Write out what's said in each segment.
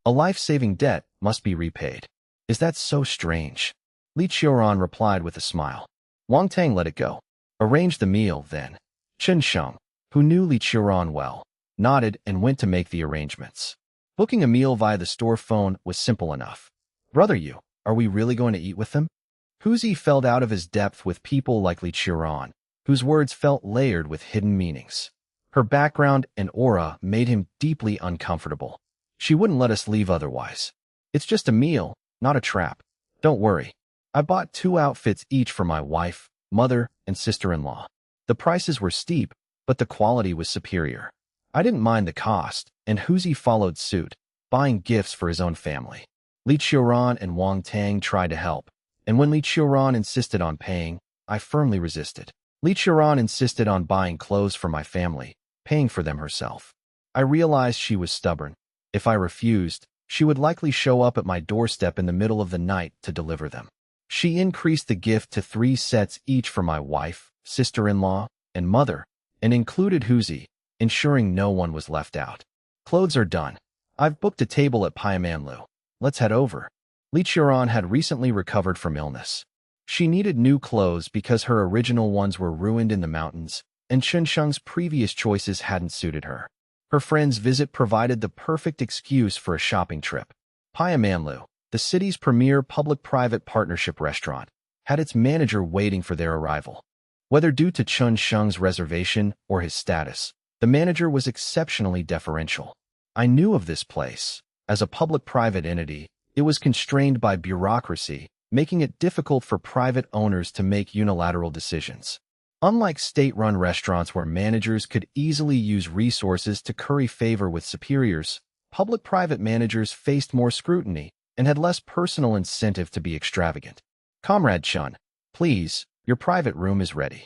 A life-saving debt must be repaid. Is that so strange? Li Qiuran replied with a smile. Wang Tang let it go. Arrange the meal, then. Chen Sheng, who knew Li Qiuran well, nodded and went to make the arrangements. Booking a meal via the store phone was simple enough. Brother Yu, are we really going to eat with them? Huzi felt out of his depth with people like Li Qiuran, whose words felt layered with hidden meanings. Her background and aura made him deeply uncomfortable. She wouldn't let us leave otherwise. It's just a meal, not a trap. Don't worry. I bought 2 outfits each for my wife, mother, and sister-in-law. The prices were steep, but the quality was superior. I didn't mind the cost, and Huzi followed suit, buying gifts for his own family. Li Qiuran and Wang Tang tried to help, and when Li Qiuran insisted on paying, I firmly resisted. Li Qiuran insisted on buying clothes for my family, paying for them herself. I realized she was stubborn. If I refused, she would likely show up at my doorstep in the middle of the night to deliver them. She increased the gift to 3 sets each for my wife, sister-in-law, and mother, and included Huzi, ensuring no one was left out. Clothes are done. I've booked a table at Paimanlu. Let's head over. Li Qiuran had recently recovered from illness. She needed new clothes because her original ones were ruined in the mountains, and Chen Sheng's previous choices hadn't suited her. Her friend's visit provided the perfect excuse for a shopping trip. Paimanlu, the city's premier public-private partnership restaurant, had its manager waiting for their arrival. Whether due to Chen Sheng's reservation or his status, the manager was exceptionally deferential. I knew of this place. As a public-private entity, it was constrained by bureaucracy, making it difficult for private owners to make unilateral decisions. Unlike state-run restaurants where managers could easily use resources to curry favor with superiors, public-private managers faced more scrutiny and had less personal incentive to be extravagant. Comrade Chun, please, your private room is ready.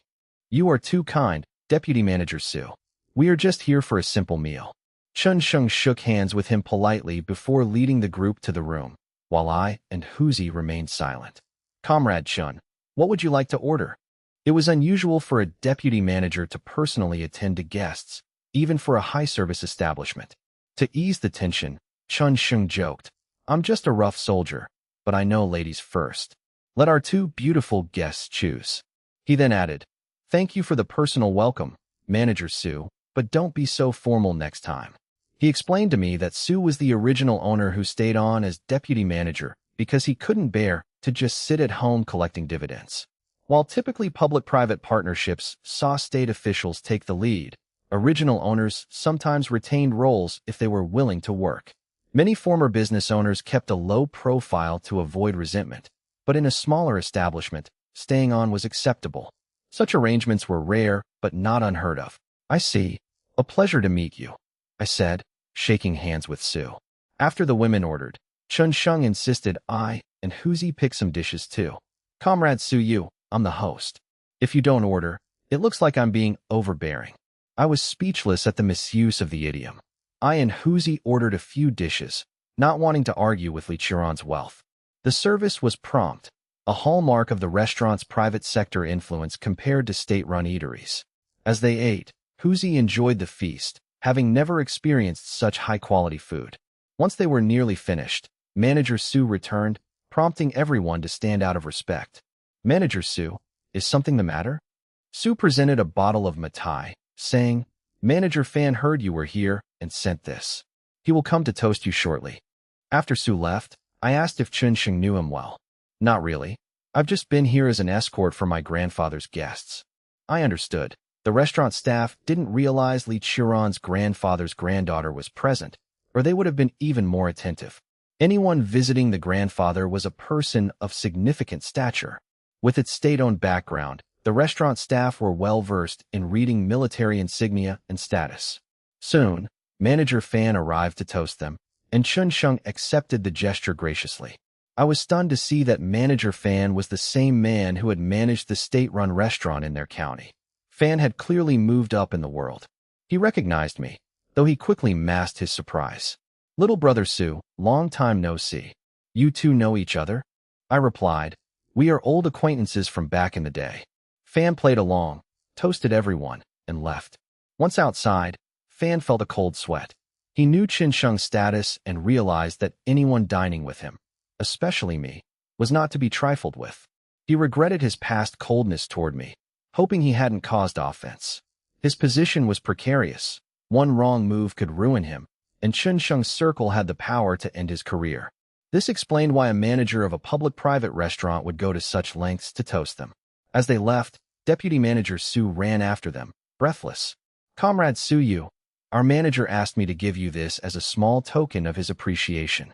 You are too kind, Deputy Manager Su. We are just here for a simple meal. Chen Sheng shook hands with him politely before leading the group to the room, while I and Huzi remained silent. Comrade Chun, what would you like to order? It was unusual for a deputy manager to personally attend to guests, even for a high-service establishment. To ease the tension, Chen Sheng joked, I'm just a rough soldier, but I know ladies first. Let our 2 beautiful guests choose. He then added, Thank you for the personal welcome, Manager Su, but don't be so formal next time. He explained to me that Su was the original owner who stayed on as deputy manager because he couldn't bear to just sit at home collecting dividends. While typically public-private partnerships saw state officials take the lead, original owners sometimes retained roles if they were willing to work. Many former business owners kept a low profile to avoid resentment, but in a smaller establishment, staying on was acceptable. Such arrangements were rare, but not unheard of. I see. A pleasure to meet you, I said, shaking hands with Su. After the women ordered, Chen Sheng insisted I and Huzi pick some dishes too. Comrade Su Yu, I'm the host. If you don't order, it looks like I'm being overbearing. I was speechless at the misuse of the idiom. I and Huzi ordered a few dishes, not wanting to argue with Li Qiuran's wealth. The service was prompt, a hallmark of the restaurant's private sector influence compared to state-run eateries. As they ate, Huzi enjoyed the feast, having never experienced such high-quality food. Once they were nearly finished, Manager Su returned, prompting everyone to stand out of respect. Manager Su, is something the matter? Su presented a bottle of Matai, saying, Manager Fan heard you were here and sent this. He will come to toast you shortly. After Su left, I asked if Chen Sheng knew him well. Not really. I've just been here as an escort for my grandfather's guests. I understood. The restaurant staff didn't realize Li Qiuran's grandfather's granddaughter was present, or they would have been even more attentive. Anyone visiting the grandfather was a person of significant stature. With its state-owned background, the restaurant staff were well-versed in reading military insignia and status. Soon, Manager Fan arrived to toast them, and Chen Sheng accepted the gesture graciously. I was stunned to see that Manager Fan was the same man who had managed the state-run restaurant in their county. Fan had clearly moved up in the world. He recognized me, though he quickly masked his surprise. Little brother Su, long time no see. You two know each other? I replied, we are old acquaintances from back in the day. Fan played along, toasted everyone, and left. Once outside, Fan felt a cold sweat. He knew Qin Sheng's status and realized that anyone dining with him, especially me, was not to be trifled with. He regretted his past coldness toward me, hoping he hadn't caused offense. His position was precarious. One wrong move could ruin him, and Qin Sheng's circle had the power to end his career. This explained why a manager of a public-private restaurant would go to such lengths to toast them. As they left, Deputy Manager Su ran after them, breathless. "Comrade Su Yu, our manager asked me to give you this as a small token of his appreciation."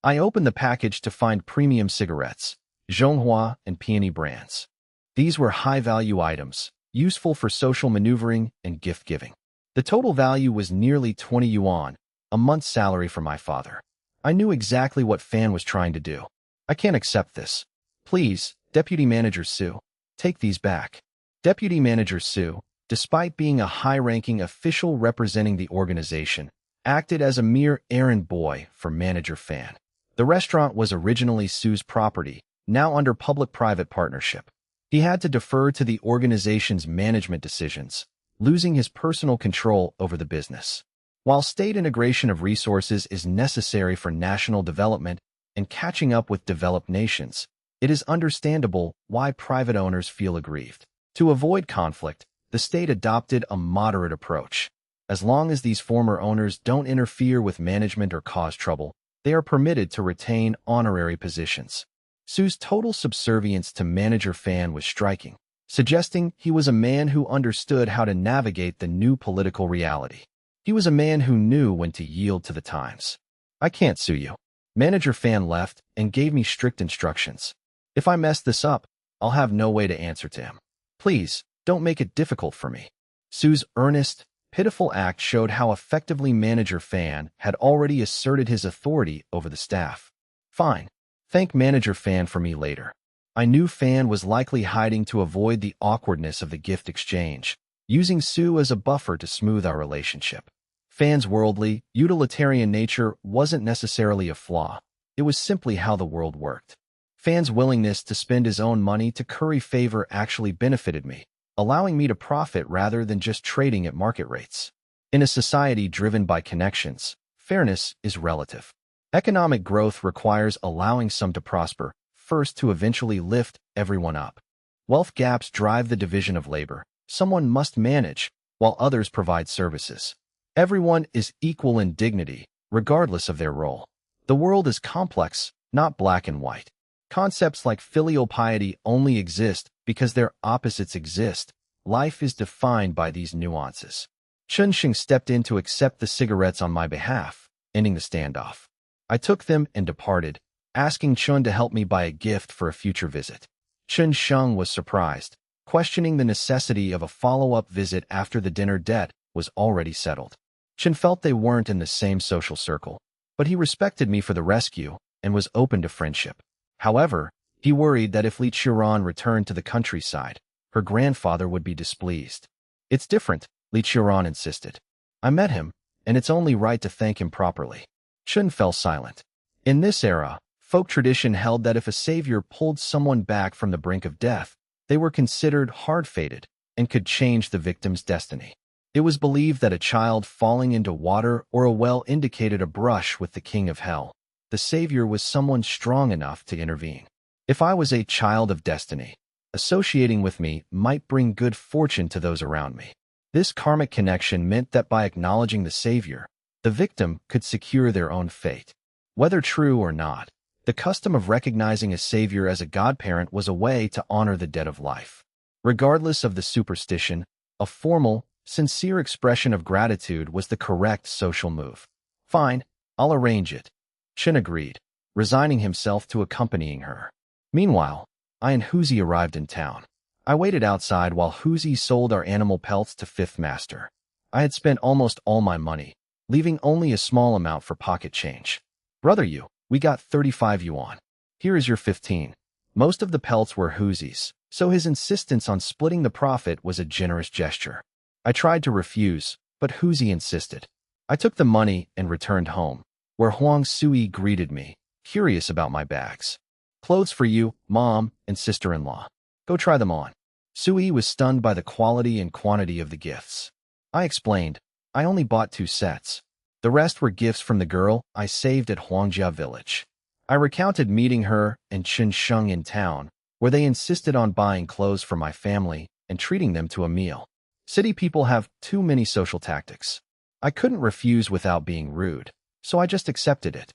I opened the package to find premium cigarettes, Zhonghua and Peony brands. These were high-value items, useful for social maneuvering and gift-giving. The total value was nearly 20 yuan, a month's salary for my father. I knew exactly what Fan was trying to do. "I can't accept this. Please, Deputy Manager Su, take these back." Deputy Manager Su, despite being a high-ranking official representing the organization, acted as a mere errand boy for Manager Fan. The restaurant was originally Su's property, now under public-private partnership. He had to defer to the organization's management decisions, losing his personal control over the business. While state integration of resources is necessary for national development and catching up with developed nations, it is understandable why private owners feel aggrieved. To avoid conflict, the state adopted a moderate approach. As long as these former owners don't interfere with management or cause trouble, they are permitted to retain honorary positions. Su's total subservience to Manager Fan was striking, suggesting he was a man who understood how to navigate the new political reality. He was a man who knew when to yield to the times. "I can't sue you." Manager Fan left and gave me strict instructions. "If I mess this up, I'll have no way to answer to him. Please, don't make it difficult for me." Su's earnest, pitiful act showed how effectively Manager Fan had already asserted his authority over the staff. "Fine. Thank Manager Fan for me later." I knew Fan was likely hiding to avoid the awkwardness of the gift exchange, using Su as a buffer to smooth our relationship. Fan's worldly, utilitarian nature wasn't necessarily a flaw. It was simply how the world worked. Fan's willingness to spend his own money to curry favor actually benefited me, allowing me to profit rather than just trading at market rates. In a society driven by connections, fairness is relative. Economic growth requires allowing some to prosper, first to eventually lift everyone up. Wealth gaps drive the division of labor. Someone must manage, while others provide services. Everyone is equal in dignity, regardless of their role. The world is complex, not black and white. Concepts like filial piety only exist because their opposites exist. Life is defined by these nuances. Chun Sheng stepped in to accept the cigarettes on my behalf, ending the standoff. I took them and departed, asking Chun to help me buy a gift for a future visit. Chun Sheng was surprised, questioning the necessity of a follow-up visit after the dinner debt was already settled. Chun felt they weren't in the same social circle, but he respected me for the rescue and was open to friendship. However, he worried that if Li Qiran returned to the countryside, her grandfather would be displeased. "It's different," Li Qiran insisted. "I met him, and it's only right to thank him properly." Chun fell silent. In this era, folk tradition held that if a savior pulled someone back from the brink of death, they were considered hard-fated and could change the victim's destiny. It was believed that a child falling into water or a well indicated a brush with the king of hell. The savior was someone strong enough to intervene. If I was a child of destiny, associating with me might bring good fortune to those around me. This karmic connection meant that by acknowledging the savior, the victim could secure their own fate. Whether true or not, the custom of recognizing a savior as a godparent was a way to honor the dead of life. Regardless of the superstition, a formal, sincere expression of gratitude was the correct social move. "Fine, I'll arrange it." Chin agreed, resigning himself to accompanying her. Meanwhile, I and Huzi arrived in town. I waited outside while Huzi sold our animal pelts to Fifth Master. I had spent almost all my money, leaving only a small amount for pocket change. "Brother you, we got 35 yuan. Here is your 15. Most of the pelts were Huzi's, so his insistence on splitting the profit was a generous gesture. I tried to refuse, but Huzi insisted. I took the money and returned home, where Huang Sui greeted me, curious about my bags. "Clothes for you, mom, and sister-in-law. Go try them on." Sui was stunned by the quality and quantity of the gifts. I explained, "I only bought 2 sets. The rest were gifts from the girl I saved at Huangjia village. I recounted meeting her and Chinsheng in town, where they insisted on buying clothes for my family and treating them to a meal. City people have too many social tactics. I couldn't refuse without being rude, so I just accepted it.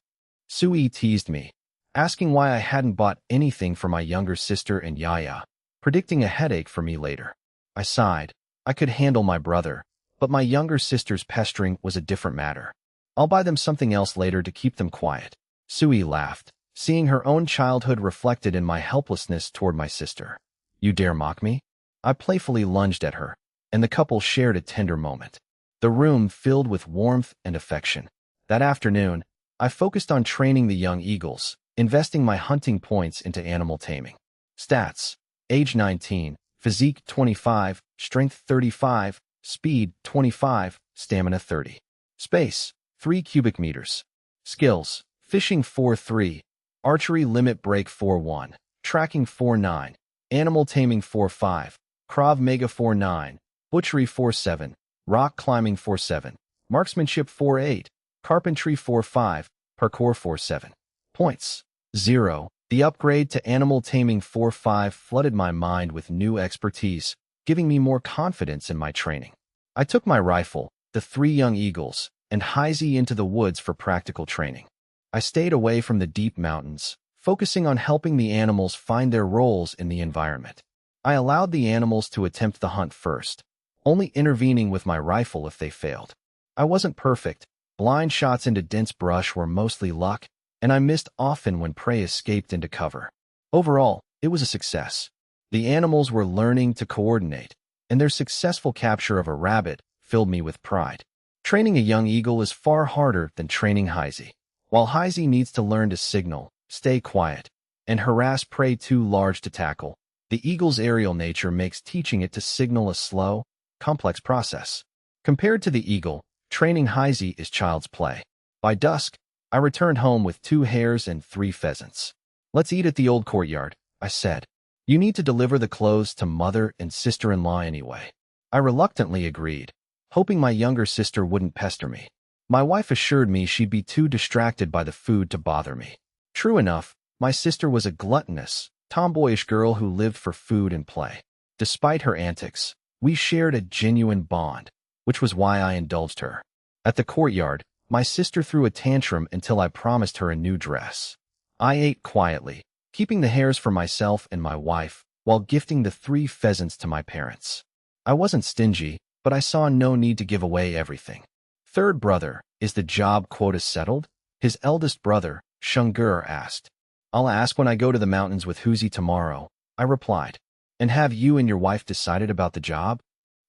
Sui teased me, asking why I hadn't bought anything for my younger sister and Yaya, predicting a headache for me later. I sighed. I could handle my brother, but my younger sister's pestering was a different matter. I'll buy them something else later to keep them quiet. Sui laughed, seeing her own childhood reflected in my helplessness toward my sister. You dare mock me? I playfully lunged at her, and the couple shared a tender moment. The room filled with warmth and affection. That afternoon, I focused on training the young eagles, investing my hunting points into animal taming. Stats: age 19, physique 25, strength 35, speed 25, stamina 30. Space: 3 cubic meters. Skills: fishing 4-3, archery limit break 4-1, tracking 4-9, animal taming 4-5, Krav Maga 4-9, butchery 4-7, rock climbing 4-7, marksmanship 4-8, carpentry 4-5, parkour 4-7. Points: 0. The upgrade to animal taming 4-5 flooded my mind with new expertise, giving me more confidence in my training. I took my rifle, the 3 young eagles, and Heisey into the woods for practical training. I stayed away from the deep mountains, focusing on helping the animals find their roles in the environment. I allowed the animals to attempt the hunt first, only intervening with my rifle if they failed. I wasn't perfect. Blind shots into dense brush were mostly luck, and I missed often when prey escaped into cover. Overall, it was a success. The animals were learning to coordinate, and their successful capture of a rabbit filled me with pride. Training a young eagle is far harder than training Heisey. While Heisey needs to learn to signal, stay quiet, and harass prey too large to tackle, the eagle's aerial nature makes teaching it to signal a slow, complex process. Compared to the eagle, training Heisey is child's play. By dusk, I returned home with 2 hares and 3 pheasants. Let's eat at the old courtyard, I said. You need to deliver the clothes to mother and sister-in-law anyway. I reluctantly agreed, hoping my younger sister wouldn't pester me. My wife assured me she'd be too distracted by the food to bother me. True enough, my sister was a gluttonous, tomboyish girl who lived for food and play. Despite her antics, we shared a genuine bond, which was why I indulged her. At the courtyard, my sister threw a tantrum until I promised her a new dress. I ate quietly, keeping the hares for myself and my wife, while gifting the 3 pheasants to my parents. I wasn't stingy, but I saw no need to give away everything. Third brother, is the job quota settled? His eldest brother, Shengger, asked. I'll ask when I go to the mountains with Huzi tomorrow, I replied. And have you and your wife decided about the job?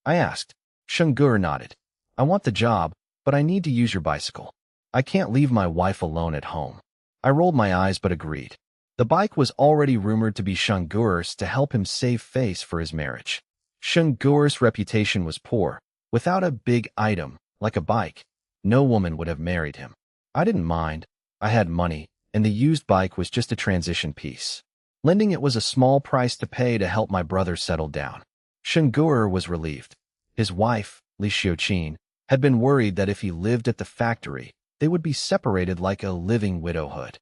I asked. Shengger nodded. I want the job, but I need to use your bicycle. I can't leave my wife alone at home. I rolled my eyes but agreed. The bike was already rumored to be Shengger's to help him save face for his marriage. Shengger's reputation was poor. Without a big item, like a bike, no woman would have married him. I didn't mind. I had money, and the used bike was just a transition piece. Lending it was a small price to pay to help my brother settle down. Shengger was relieved. His wife, Li Xiuqin, had been worried that if he lived at the factory, they would be separated like a living widowhood.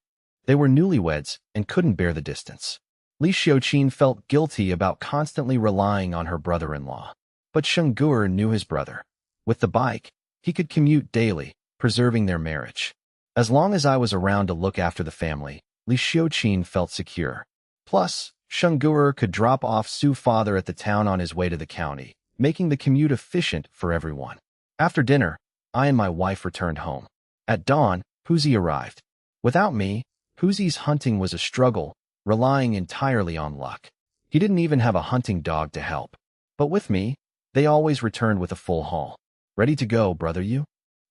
They were newlyweds and couldn't bear the distance. Li Xiuqin felt guilty about constantly relying on her brother-in-law. But Shengger knew his brother. With the bike, he could commute daily, preserving their marriage. As long as I was around to look after the family, Li Xiuqin felt secure. Plus, Shengger could drop off Su's father at the town on his way to the county, making the commute efficient for everyone. After dinner, I and my wife returned home. At dawn, Huzi arrived. Without me, Huzi's hunting was a struggle, relying entirely on luck. He didn't even have a hunting dog to help. But with me, they always returned with a full haul. Ready to go, brother you?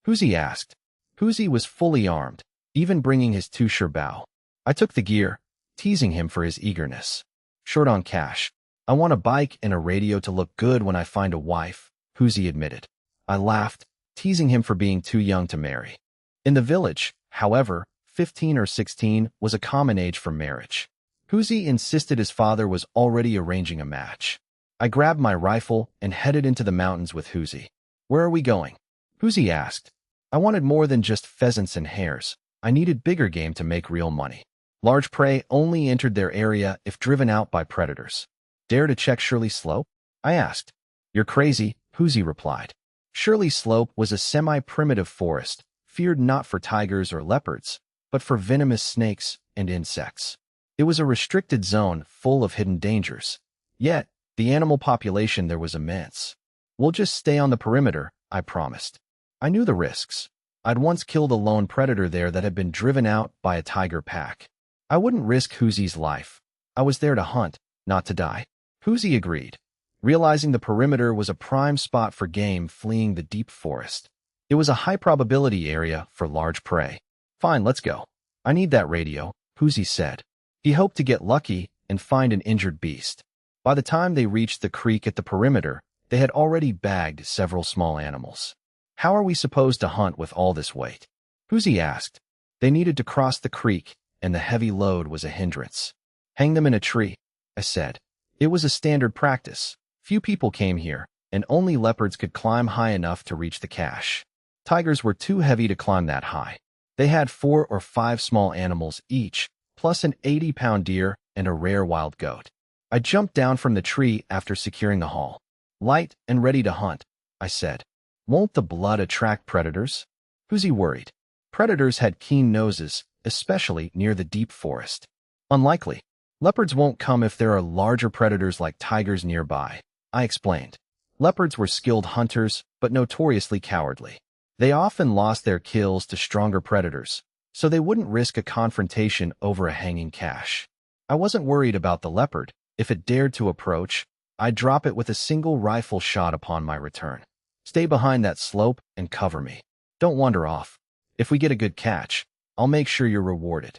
Huzi asked. Huzi was fully armed, even bringing his 2 shirbao. I took the gear, teasing him for his eagerness. Short on cash. I want a bike and a radio to look good when I find a wife, Huzi admitted. I laughed, teasing him for being too young to marry. In the village, however, 15 or 16 was a common age for marriage. Huzi insisted his father was already arranging a match. I grabbed my rifle and headed into the mountains with Huzi. Where are we going? Huzi asked. I wanted more than just pheasants and hares. I needed bigger game to make real money. Large prey only entered their area if driven out by predators. Dare to check Shirley Slope? I asked. You're crazy, Hoosie replied. Shirley Slope was a semi-primitive forest, feared not for tigers or leopards, but for venomous snakes and insects. It was a restricted zone full of hidden dangers. Yet, the animal population there was immense. We'll just stay on the perimeter, I promised. I knew the risks. I'd once killed a lone predator there that had been driven out by a tiger pack. I wouldn't risk Hoosie's life. I was there to hunt, not to die. Hoosie agreed, realizing the perimeter was a prime spot for game fleeing the deep forest. It was a high-probability area for large prey. Fine, let's go. I need that radio, Hoosie said. He hoped to get lucky and find an injured beast. By the time they reached the creek at the perimeter, they had already bagged several small animals. How are we supposed to hunt with all this weight? Hoosie asked. They needed to cross the creek, and the heavy load was a hindrance. Hang them in a tree, I said. It was a standard practice. Few people came here, and only leopards could climb high enough to reach the cache. Tigers were too heavy to climb that high. They had 4 or 5 small animals each, plus an 80-pound deer and a rare wild goat. I jumped down from the tree after securing the haul. Light and ready to hunt, I said. Won't the blood attract predators? Hoosie worried. Predators had keen noses, especially near the deep forest. Unlikely. Leopards won't come if there are larger predators like tigers nearby, I explained. Leopards were skilled hunters, but notoriously cowardly. They often lost their kills to stronger predators, so they wouldn't risk a confrontation over a hanging cache. I wasn't worried about the leopard. If it dared to approach, I'd drop it with a single rifle shot upon my return. Stay behind that slope and cover me. Don't wander off. If we get a good catch, I'll make sure you're rewarded.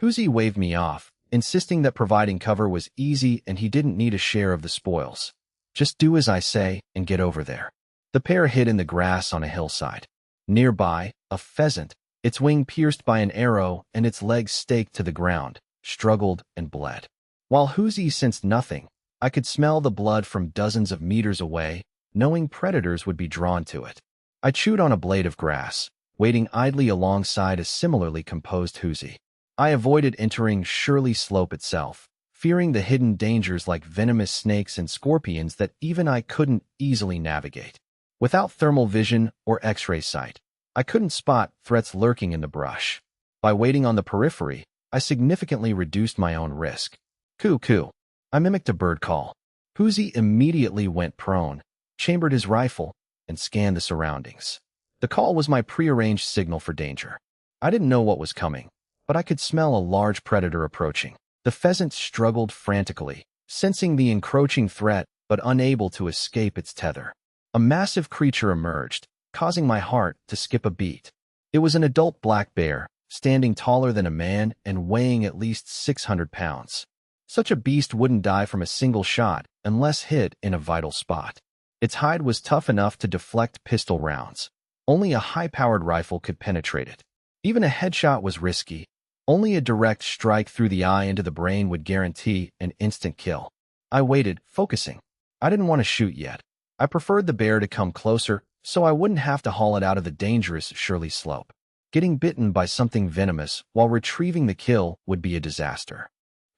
Hoosie waved me off, insisting that providing cover was easy and he didn't need a share of the spoils. Just do as I say and get over there. The pair hid in the grass on a hillside. Nearby, a pheasant, its wing pierced by an arrow and its legs staked to the ground, struggled and bled. While Hoosie sensed nothing, I could smell the blood from dozens of meters away, knowing predators would be drawn to it. I chewed on a blade of grass, waiting idly alongside a similarly composed Hoosie. I avoided entering Shirley Slope itself, fearing the hidden dangers like venomous snakes and scorpions that even I couldn't easily navigate. Without thermal vision or X-ray sight, I couldn't spot threats lurking in the brush. By waiting on the periphery, I significantly reduced my own risk. Coo-coo. I mimicked a bird call. Hoosie immediately went prone, chambered his rifle, and scanned the surroundings. The call was my prearranged signal for danger. I didn't know what was coming, but I could smell a large predator approaching. The pheasant struggled frantically, sensing the encroaching threat but unable to escape its tether. A massive creature emerged, causing my heart to skip a beat. It was an adult black bear, standing taller than a man and weighing at least 600 pounds. Such a beast wouldn't die from a single shot unless hit in a vital spot. Its hide was tough enough to deflect pistol rounds. Only a high-powered rifle could penetrate it. Even a headshot was risky. Only a direct strike through the eye into the brain would guarantee an instant kill. I waited, focusing. I didn't want to shoot yet. I preferred the bear to come closer so I wouldn't have to haul it out of the dangerous Shirley Slope. Getting bitten by something venomous while retrieving the kill would be a disaster.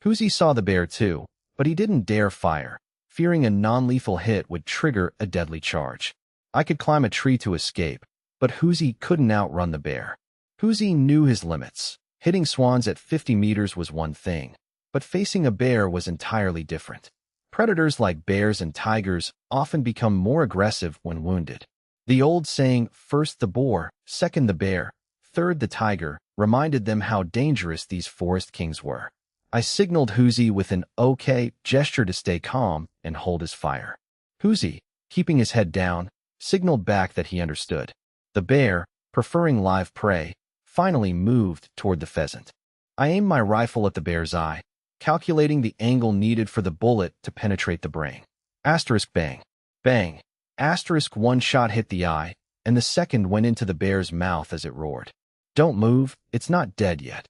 Hoosie saw the bear too, but he didn't dare fire, fearing a non-lethal hit would trigger a deadly charge. I could climb a tree to escape, but Hoosie couldn't outrun the bear. Hoosie knew his limits. Hitting swans at 50 meters was one thing, but facing a bear was entirely different. Predators like bears and tigers often become more aggressive when wounded. The old saying, first the boar, second the bear, third the tiger, reminded them how dangerous these forest kings were. I signaled Hoosie with an okay gesture to stay calm and hold his fire. Hoosie, keeping his head down, signaled back that he understood. The bear, preferring live prey, finally moved toward the pheasant. I aimed my rifle at the bear's eye, calculating the angle needed for the bullet to penetrate the brain. Asterisk bang. Bang. Asterisk one shot hit the eye, and the second went into the bear's mouth as it roared. Don't move, it's not dead yet.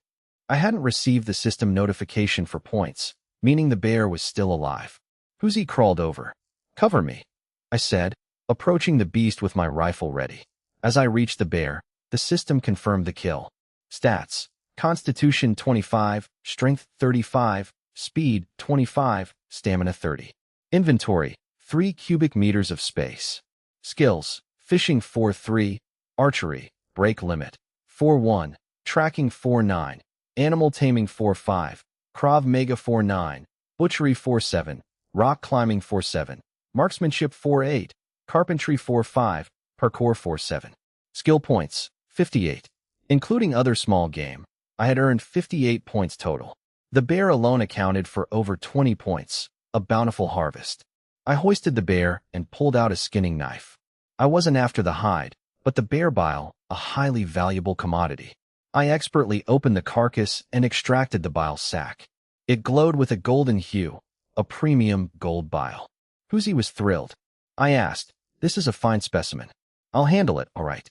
I hadn't received the system notification for points, meaning the bear was still alive. Hoosie crawled over. Cover me, I said, approaching the beast with my rifle ready. As I reached the bear, The system confirmed the kill. Stats: Constitution 25, Strength 35, Speed 25, Stamina 30. Inventory: 3 cubic meters of space. Skills: Fishing 4-3, Archery, Break Limit 4-1, Tracking 4-9, Animal Taming 4-5, Krav Maga 4-9, Butchery 4-7, Rock Climbing 4-7, Marksmanship 4-8, Carpentry 4-5, Parkour 4-7. Skill points: 58. Including other small game, I had earned 58 points total. The bear alone accounted for over 20 points, a bountiful harvest. I hoisted the bear and pulled out a skinning knife. I wasn't after the hide, but the bear bile, a highly valuable commodity. I expertly opened the carcass and extracted the bile sac. It glowed with a golden hue, a premium gold bile. Huzi was thrilled. I asked, "This is a fine specimen. I'll handle it, all right."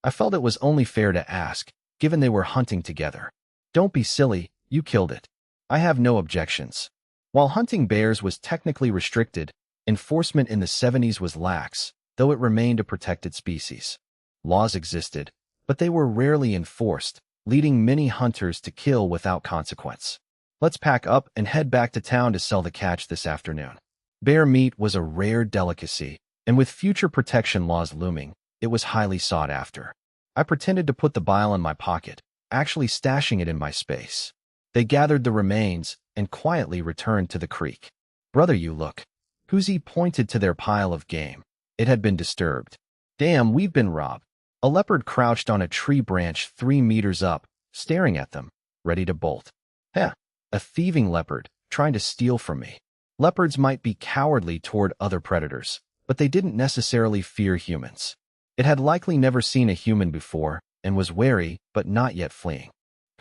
I felt it was only fair to ask, given they were hunting together. "Don't be silly, you killed it." I have no objections. While hunting bears was technically restricted, enforcement in the 70s was lax, though it remained a protected species. Laws existed, but they were rarely enforced, leading many hunters to kill without consequence. Let's pack up and head back to town to sell the catch this afternoon. Bear meat was a rare delicacy, and with future protection laws looming, it was highly sought after. I pretended to put the bile in my pocket, actually stashing it in my space. They gathered the remains and quietly returned to the creek. "Brother, you look." Huzi pointed to their pile of game. It had been disturbed. "Damn, we've been robbed." A leopard crouched on a tree branch 3 meters up, staring at them, ready to bolt. Heh, a thieving leopard, trying to steal from me. Leopards might be cowardly toward other predators, but they didn't necessarily fear humans. It had likely never seen a human before, and was wary, but not yet fleeing.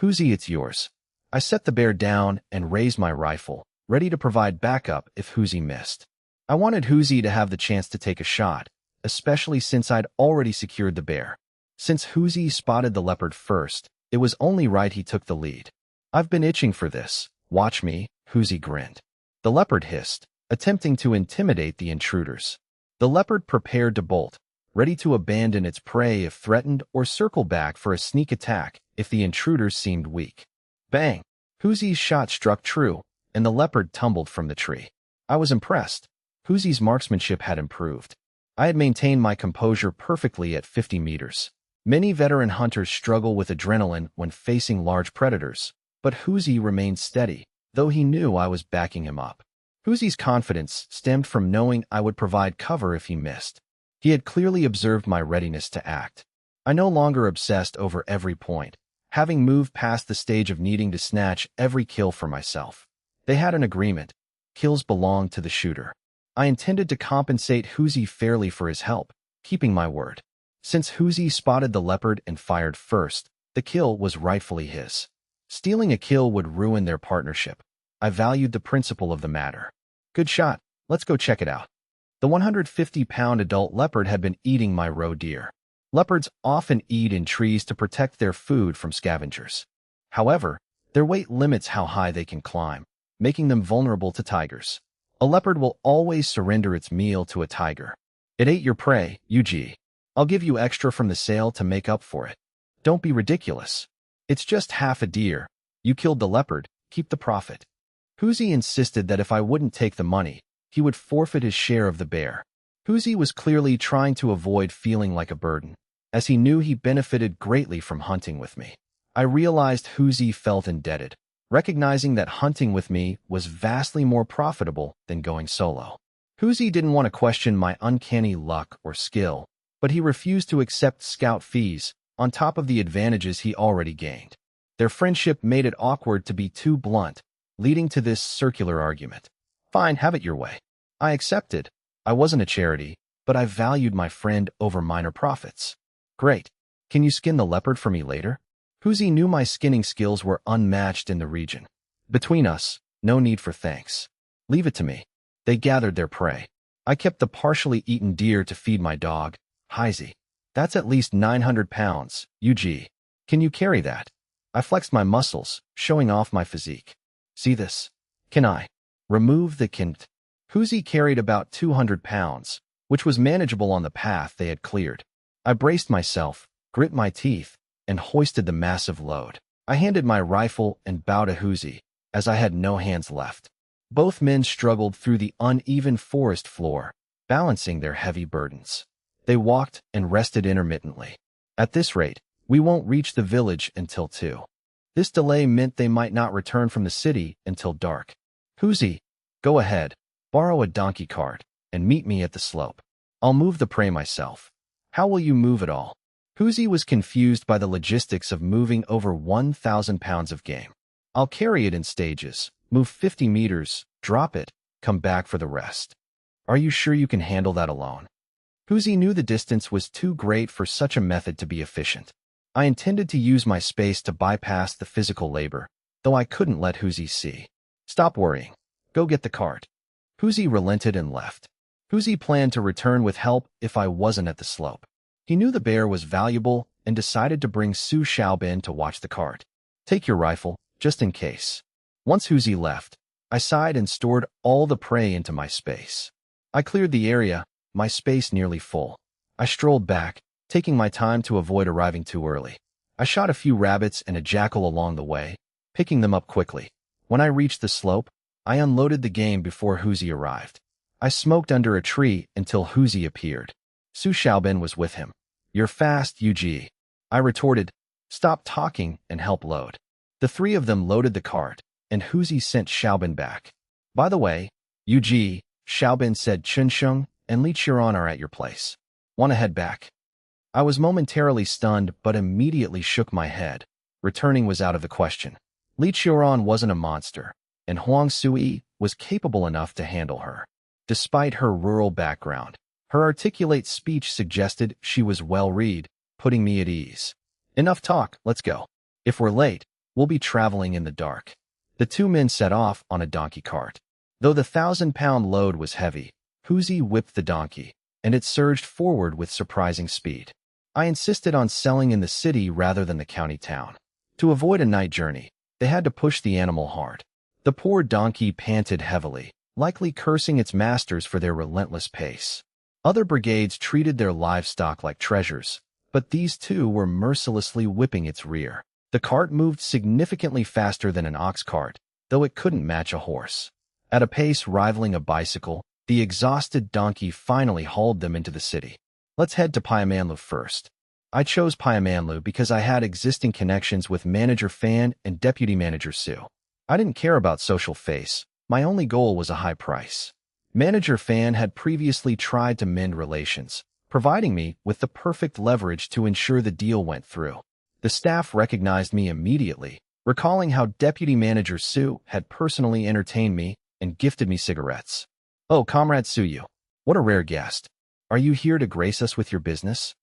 "Huzi, it's yours." I set the bear down and raised my rifle, ready to provide backup if Huzi missed. I wanted Huzi to have the chance to take a shot, especially since I'd already secured the bear. Since Huzi spotted the leopard first, it was only right he took the lead. "I've been itching for this. Watch me," Huzi grinned. The leopard hissed, attempting to intimidate the intruders. The leopard prepared to bolt, ready to abandon its prey if threatened or circle back for a sneak attack if the intruders seemed weak. Bang! Huzi's shot struck true, and the leopard tumbled from the tree. I was impressed. Huzi's marksmanship had improved. I had maintained my composure perfectly at 50 meters. Many veteran hunters struggle with adrenaline when facing large predators, but Huzi remained steady, though he knew I was backing him up. Huzi's confidence stemmed from knowing I would provide cover if he missed. He had clearly observed my readiness to act. I no longer obsessed over every point, having moved past the stage of needing to snatch every kill for myself. They had an agreement. Kills belonged to the shooter. I intended to compensate Huzi fairly for his help, keeping my word. Since Huzi spotted the leopard and fired first, the kill was rightfully his. Stealing a kill would ruin their partnership. I valued the principle of the matter. "Good shot. Let's go check it out." The 150-pound adult leopard had been eating my roe deer. Leopards often eat in trees to protect their food from scavengers. However, their weight limits how high they can climb, making them vulnerable to tigers. A leopard will always surrender its meal to a tiger. "It ate your prey, UG. I'll give you extra from the sale to make up for it." "Don't be ridiculous. It's just half a deer. You killed the leopard, keep the profit." Huzi insisted that if I wouldn't take the money, he would forfeit his share of the bear. Huzi was clearly trying to avoid feeling like a burden, as he knew he benefited greatly from hunting with me. I realized Huzi felt indebted, recognizing that hunting with me was vastly more profitable than going solo. Huzi didn't want to question my uncanny luck or skill, but he refused to accept scout fees on top of the advantages he already gained. Their friendship made it awkward to be too blunt, leading to this circular argument. "Fine, have it your way." I accepted. I wasn't a charity, but I valued my friend over minor profits. "Great. Can you skin the leopard for me later?" Huzi knew my skinning skills were unmatched in the region. Between us, no need for thanks. "Leave it to me." They gathered their prey. I kept the partially eaten deer to feed my dog, Heisey. "That's at least 900 pounds, UG. Can you carry that?" I flexed my muscles, showing off my physique. "See this? Can I remove the kint?" Huzi carried about 200 pounds, which was manageable on the path they had cleared. I braced myself, grit my teeth, and hoisted the massive load. I handed my rifle and bowed to Huzi, as I had no hands left. Both men struggled through the uneven forest floor, balancing their heavy burdens. They walked and rested intermittently. At this rate, we won't reach the village until 2. This delay meant they might not return from the city until dark. Huzi, go ahead, borrow a donkey cart, and meet me at the slope. I'll move the prey myself. How will you move it all? Huzi was confused by the logistics of moving over 1,000 pounds of game. I'll carry it in stages, move 50 meters, drop it, come back for the rest. Are you sure you can handle that alone? Huzi knew the distance was too great for such a method to be efficient. I intended to use my space to bypass the physical labor, though I couldn't let Huzi see. Stop worrying. Go get the cart. Huzi relented and left. Huzi planned to return with help if I wasn't at the slope. He knew the bear was valuable and decided to bring Su Xiaobin to watch the cart. Take your rifle, just in case. Once Huzi left, I sighed and stored all the prey into my space. I cleared the area, my space nearly full. I strolled back, taking my time to avoid arriving too early. I shot a few rabbits and a jackal along the way, picking them up quickly. When I reached the slope, I unloaded the game before Huzi arrived. I smoked under a tree until Huzi appeared. Su Xiaobin was with him. You're fast, Yuji. I retorted, stop talking and help load. The 3 of them loaded the cart, and Huzi sent Xiaobin back. By the way, Yuji, Xiaobin said Chunsheng and Li Qiran are at your place. Want to head back? I was momentarily stunned but immediately shook my head. Returning was out of the question. Li Qiran wasn't a monster, and Huang Sui was capable enough to handle her. Despite her rural background, her articulate speech suggested she was well-read, putting me at ease. Enough talk, let's go. If we're late, we'll be traveling in the dark. The 2 men set off on a donkey cart. Though the 1,000-pound load was heavy, Huzi whipped the donkey, and it surged forward with surprising speed. I insisted on selling in the city rather than the county town. To avoid a night journey, they had to push the animal hard. The poor donkey panted heavily, likely cursing its masters for their relentless pace. Other brigades treated their livestock like treasures, but these 2 were mercilessly whipping its rear. The cart moved significantly faster than an ox cart, though it couldn't match a horse. At a pace rivaling a bicycle, the exhausted donkey finally hauled them into the city. Let's head to Pyamanlu first. I chose Pyamanlu because I had existing connections with Manager Fan and Deputy Manager Su. I didn't care about social face. My only goal was a high price. Manager Fan had previously tried to mend relations, providing me with the perfect leverage to ensure the deal went through. The staff recognized me immediately, recalling how Deputy Manager Su had personally entertained me and gifted me cigarettes. Oh, Comrade Suyu, what a rare guest. Are you here to grace us with your business?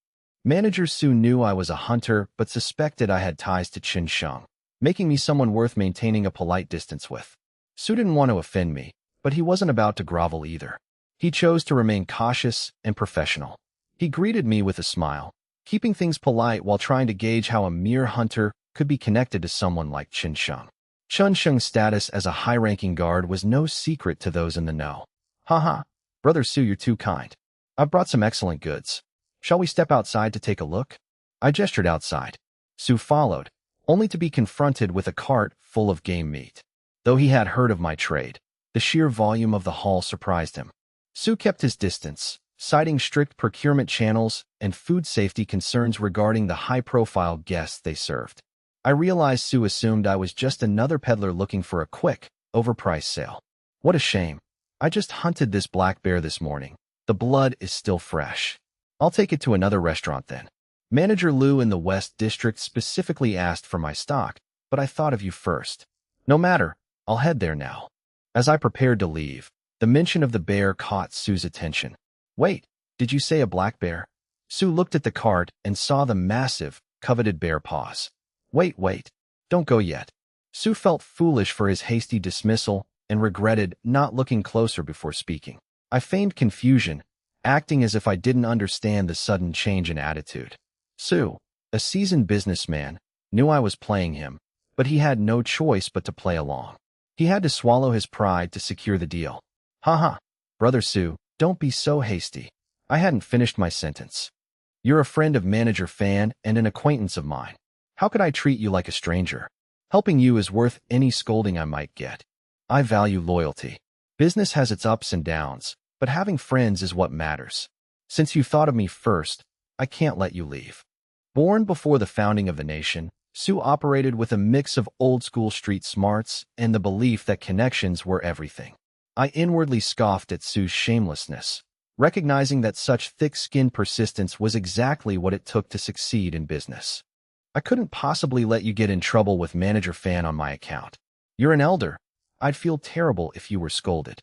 Manager Su knew I was a hunter but suspected I had ties to Qinsheng, making me someone worth maintaining a polite distance with. Su didn't want to offend me, but he wasn't about to grovel either. He chose to remain cautious and professional. He greeted me with a smile, keeping things polite while trying to gauge how a mere hunter could be connected to someone like Qinsheng. Qinsheng's status as a high-ranking guard was no secret to those in the know. Haha, Brother Su, you're too kind. I've brought some excellent goods. Shall we step outside to take a look? I gestured outside. Su followed, only to be confronted with a cart full of game meat. Though he had heard of my trade, the sheer volume of the haul surprised him. Su kept his distance, citing strict procurement channels and food safety concerns regarding the high-profile guests they served. I realized Su assumed I was just another peddler looking for a quick, overpriced sale. What a shame. I just hunted this black bear this morning. The blood is still fresh. I'll take it to another restaurant then. Manager Liu in the West District specifically asked for my stock, but I thought of you first. No matter, I'll head there now. As I prepared to leave, the mention of the bear caught Su's attention. Wait, did you say a black bear? Su looked at the cart and saw the massive, coveted bear paws. Wait, don't go yet. Su felt foolish for his hasty dismissal and regretted not looking closer before speaking. I feigned confusion, acting as if I didn't understand the sudden change in attitude. Su, a seasoned businessman, knew I was playing him, but he had no choice but to play along. He had to swallow his pride to secure the deal. Haha, Brother Su, don't be so hasty. I hadn't finished my sentence. You're a friend of manager Fan and an acquaintance of mine. How could I treat you like a stranger? Helping you is worth any scolding I might get. I value loyalty. Business has its ups and downs, but having friends is what matters. Since you thought of me first, I can't let you leave. Born before the founding of the nation, Sue operated with a mix of old-school street smarts and the belief that connections were everything. I inwardly scoffed at Sue's shamelessness, recognizing that such thick-skinned persistence was exactly what it took to succeed in business. I couldn't possibly let you get in trouble with manager Fan on my account. You're an elder. I'd feel terrible if you were scolded.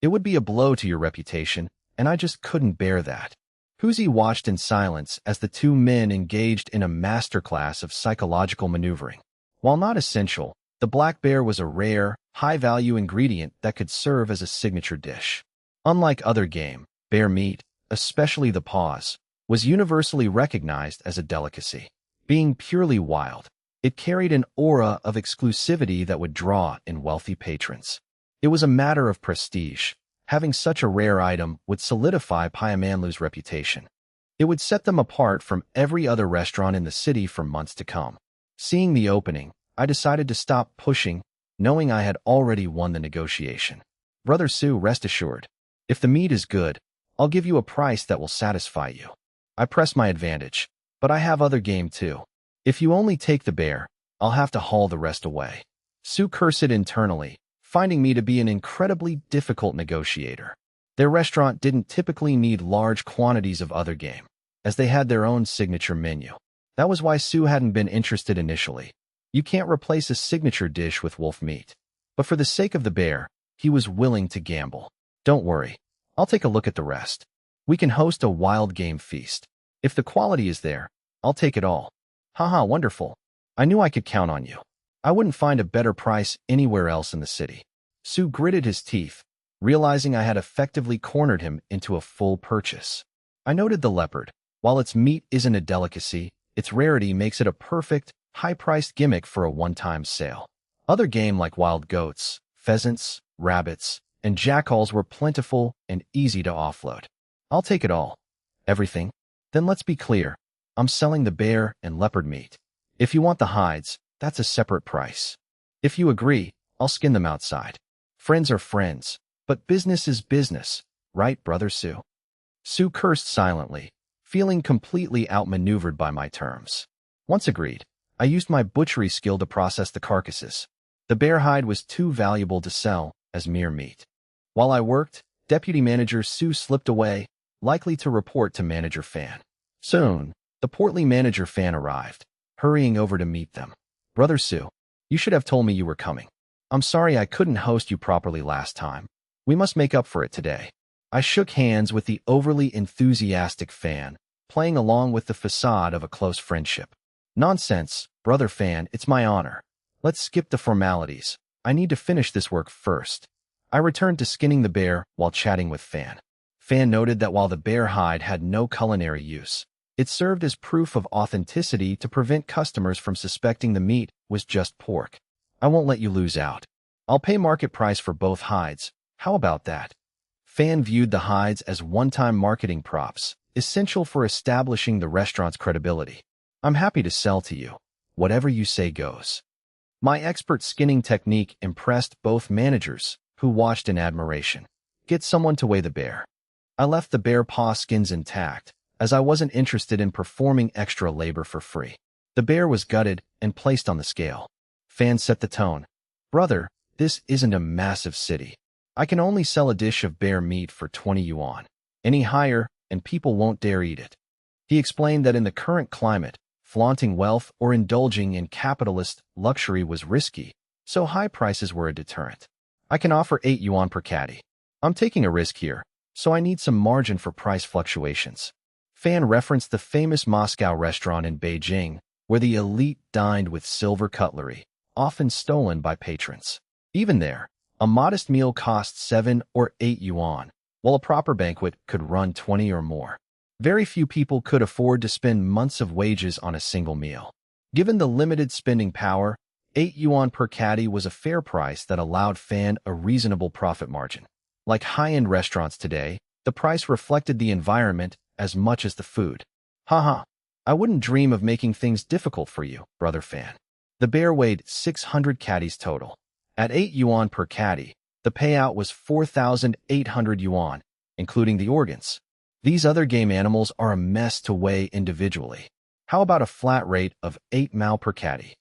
It would be a blow to your reputation, and I just couldn't bear that. Huzi watched in silence as the two men engaged in a masterclass of psychological maneuvering. While not essential, the black bear was a rare, high-value ingredient that could serve as a signature dish. Unlike other game, bear meat, especially the paws, was universally recognized as a delicacy. Being purely wild, it carried an aura of exclusivity that would draw in wealthy patrons. It was a matter of prestige. Having such a rare item would solidify Payamanlu's reputation. It would set them apart from every other restaurant in the city for months to come. Seeing the opening, I decided to stop pushing, knowing I had already won the negotiation. Brother Sue, rest assured, if the meat is good, I'll give you a price that will satisfy you. I press my advantage, but I have other game too. If you only take the bear, I'll have to haul the rest away. Sue cursed internally, finding me to be an incredibly difficult negotiator. Their restaurant didn't typically need large quantities of other game, as they had their own signature menu. That was why Sue hadn't been interested initially. You can't replace a signature dish with wolf meat. But for the sake of the bear, he was willing to gamble. Don't worry, I'll take a look at the rest. We can host a wild game feast. If the quality is there, I'll take it all. Haha, wonderful. I knew I could count on you. I wouldn't find a better price anywhere else in the city. Sue gritted his teeth, realizing I had effectively cornered him into a full purchase. I noted the leopard. While its meat isn't a delicacy, its rarity makes it a perfect, high-priced gimmick for a one-time sale. Other game like wild goats, pheasants, rabbits, and jackals were plentiful and easy to offload. I'll take it all. Everything? Then let's be clear. I'm selling the bear and leopard meat. If you want the hides, that's a separate price. If you agree, I'll skin them outside. Friends are friends, but business is business, right, Brother Sue? Sue cursed silently, feeling completely outmaneuvered by my terms. Once agreed, I used my butchery skill to process the carcasses. The bear hide was too valuable to sell as mere meat. While I worked, Deputy Manager Sue slipped away, likely to report to Manager Fan. Soon, the portly Manager Fan arrived, hurrying over to meet them. Brother Sue, you should have told me you were coming. I'm sorry I couldn't host you properly last time. We must make up for it today. I shook hands with the overly enthusiastic Fan, playing along with the facade of a close friendship. Nonsense, Brother Fan, it's my honor. Let's skip the formalities. I need to finish this work first. I returned to skinning the bear while chatting with Fan. Fan noted that while the bear hide had no culinary use, it served as proof of authenticity to prevent customers from suspecting the meat was just pork. I won't let you lose out. I'll pay market price for both hides. How about that? Fan viewed the hides as one-time marketing props, essential for establishing the restaurant's credibility. I'm happy to sell to you. Whatever you say goes. My expert skinning technique impressed both managers, who watched in admiration. Get someone to weigh the bear. I left the bear paw skins intact, as I wasn't interested in performing extra labor for free. The bear was gutted and placed on the scale. Fan set the tone. Brother, this isn't a massive city. I can only sell a dish of bear meat for 20 yuan. Any higher, and people won't dare eat it. He explained that in the current climate, flaunting wealth or indulging in capitalist luxury was risky, so high prices were a deterrent. I can offer 8 yuan per caddy. I'm taking a risk here, so I need some margin for price fluctuations. Fan referenced the famous Moscow restaurant in Beijing, where the elite dined with silver cutlery, often stolen by patrons. Even there, a modest meal cost 7 or 8 yuan, while a proper banquet could run 20 or more. Very few people could afford to spend months of wages on a single meal. Given the limited spending power, 8 yuan per caddy was a fair price that allowed Fan a reasonable profit margin. Like high-end restaurants today, the price reflected the environment as much as the food. Haha, I wouldn't dream of making things difficult for you, brother fan. The bear weighed 600 caddies total. At 8 yuan per caddy, the payout was 4,800 yuan, including the organs. These other game animals are a mess to weigh individually. How about a flat rate of 8 mao per caddy?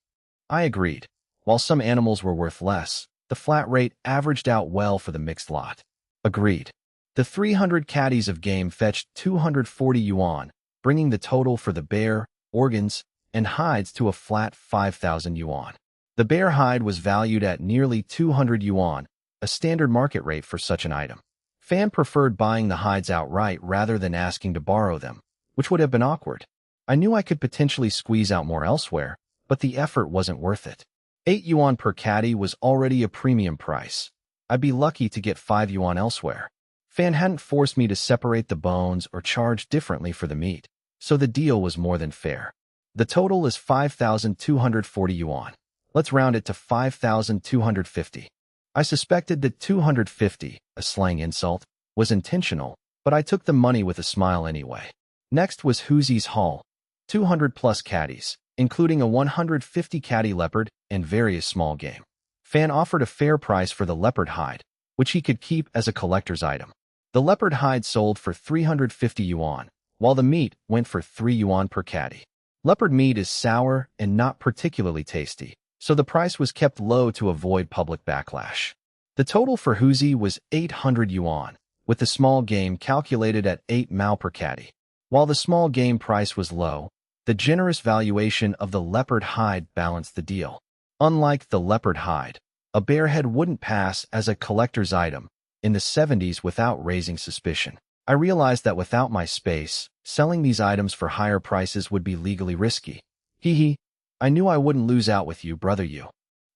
I agreed. While some animals were worth less, the flat rate averaged out well for the mixed lot. Agreed. The 300 caddies of game fetched 240 yuan, bringing the total for the bear, organs, and hides to a flat 5,000 yuan. The bear hide was valued at nearly 200 yuan, a standard market rate for such an item. Fan preferred buying the hides outright rather than asking to borrow them, which would have been awkward. I knew I could potentially squeeze out more elsewhere, but the effort wasn't worth it. 8 yuan per caddy was already a premium price. I'd be lucky to get 5 yuan elsewhere. Fan hadn't forced me to separate the bones or charge differently for the meat, so the deal was more than fair. The total is 5,240 yuan. Let's round it to 5,250. I suspected that 250, a slang insult, was intentional, but I took the money with a smile anyway. Next was Huzi's haul. 200 plus caddies, including a 150 caddy leopard and various small game. Fan offered a fair price for the leopard hide, which he could keep as a collector's item. The leopard hide sold for 350 yuan, while the meat went for 3 yuan per caddy. Leopard meat is sour and not particularly tasty, so the price was kept low to avoid public backlash. The total for Huzi was 800 yuan, with the small game calculated at 8 mao per caddy. While the small game price was low, the generous valuation of the leopard hide balanced the deal. Unlike the leopard hide, a bear head wouldn't pass as a collector's item in the 70s without raising suspicion. I realized that without my space, selling these items for higher prices would be legally risky. Hee. I knew I wouldn't lose out with you, brother you.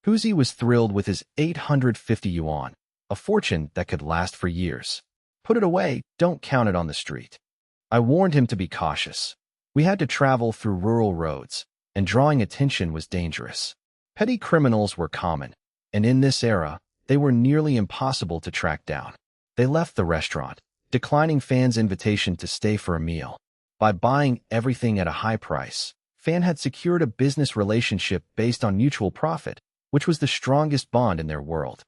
Huzi was thrilled with his 850 yuan, a fortune that could last for years. Put it away, don't count it on the street. I warned him to be cautious. We had to travel through rural roads, and drawing attention was dangerous. Petty criminals were common, and in this era, they were nearly impossible to track down. They left the restaurant, declining Fan's invitation to stay for a meal. By buying everything at a high price, Fan had secured a business relationship based on mutual profit, which was the strongest bond in their world.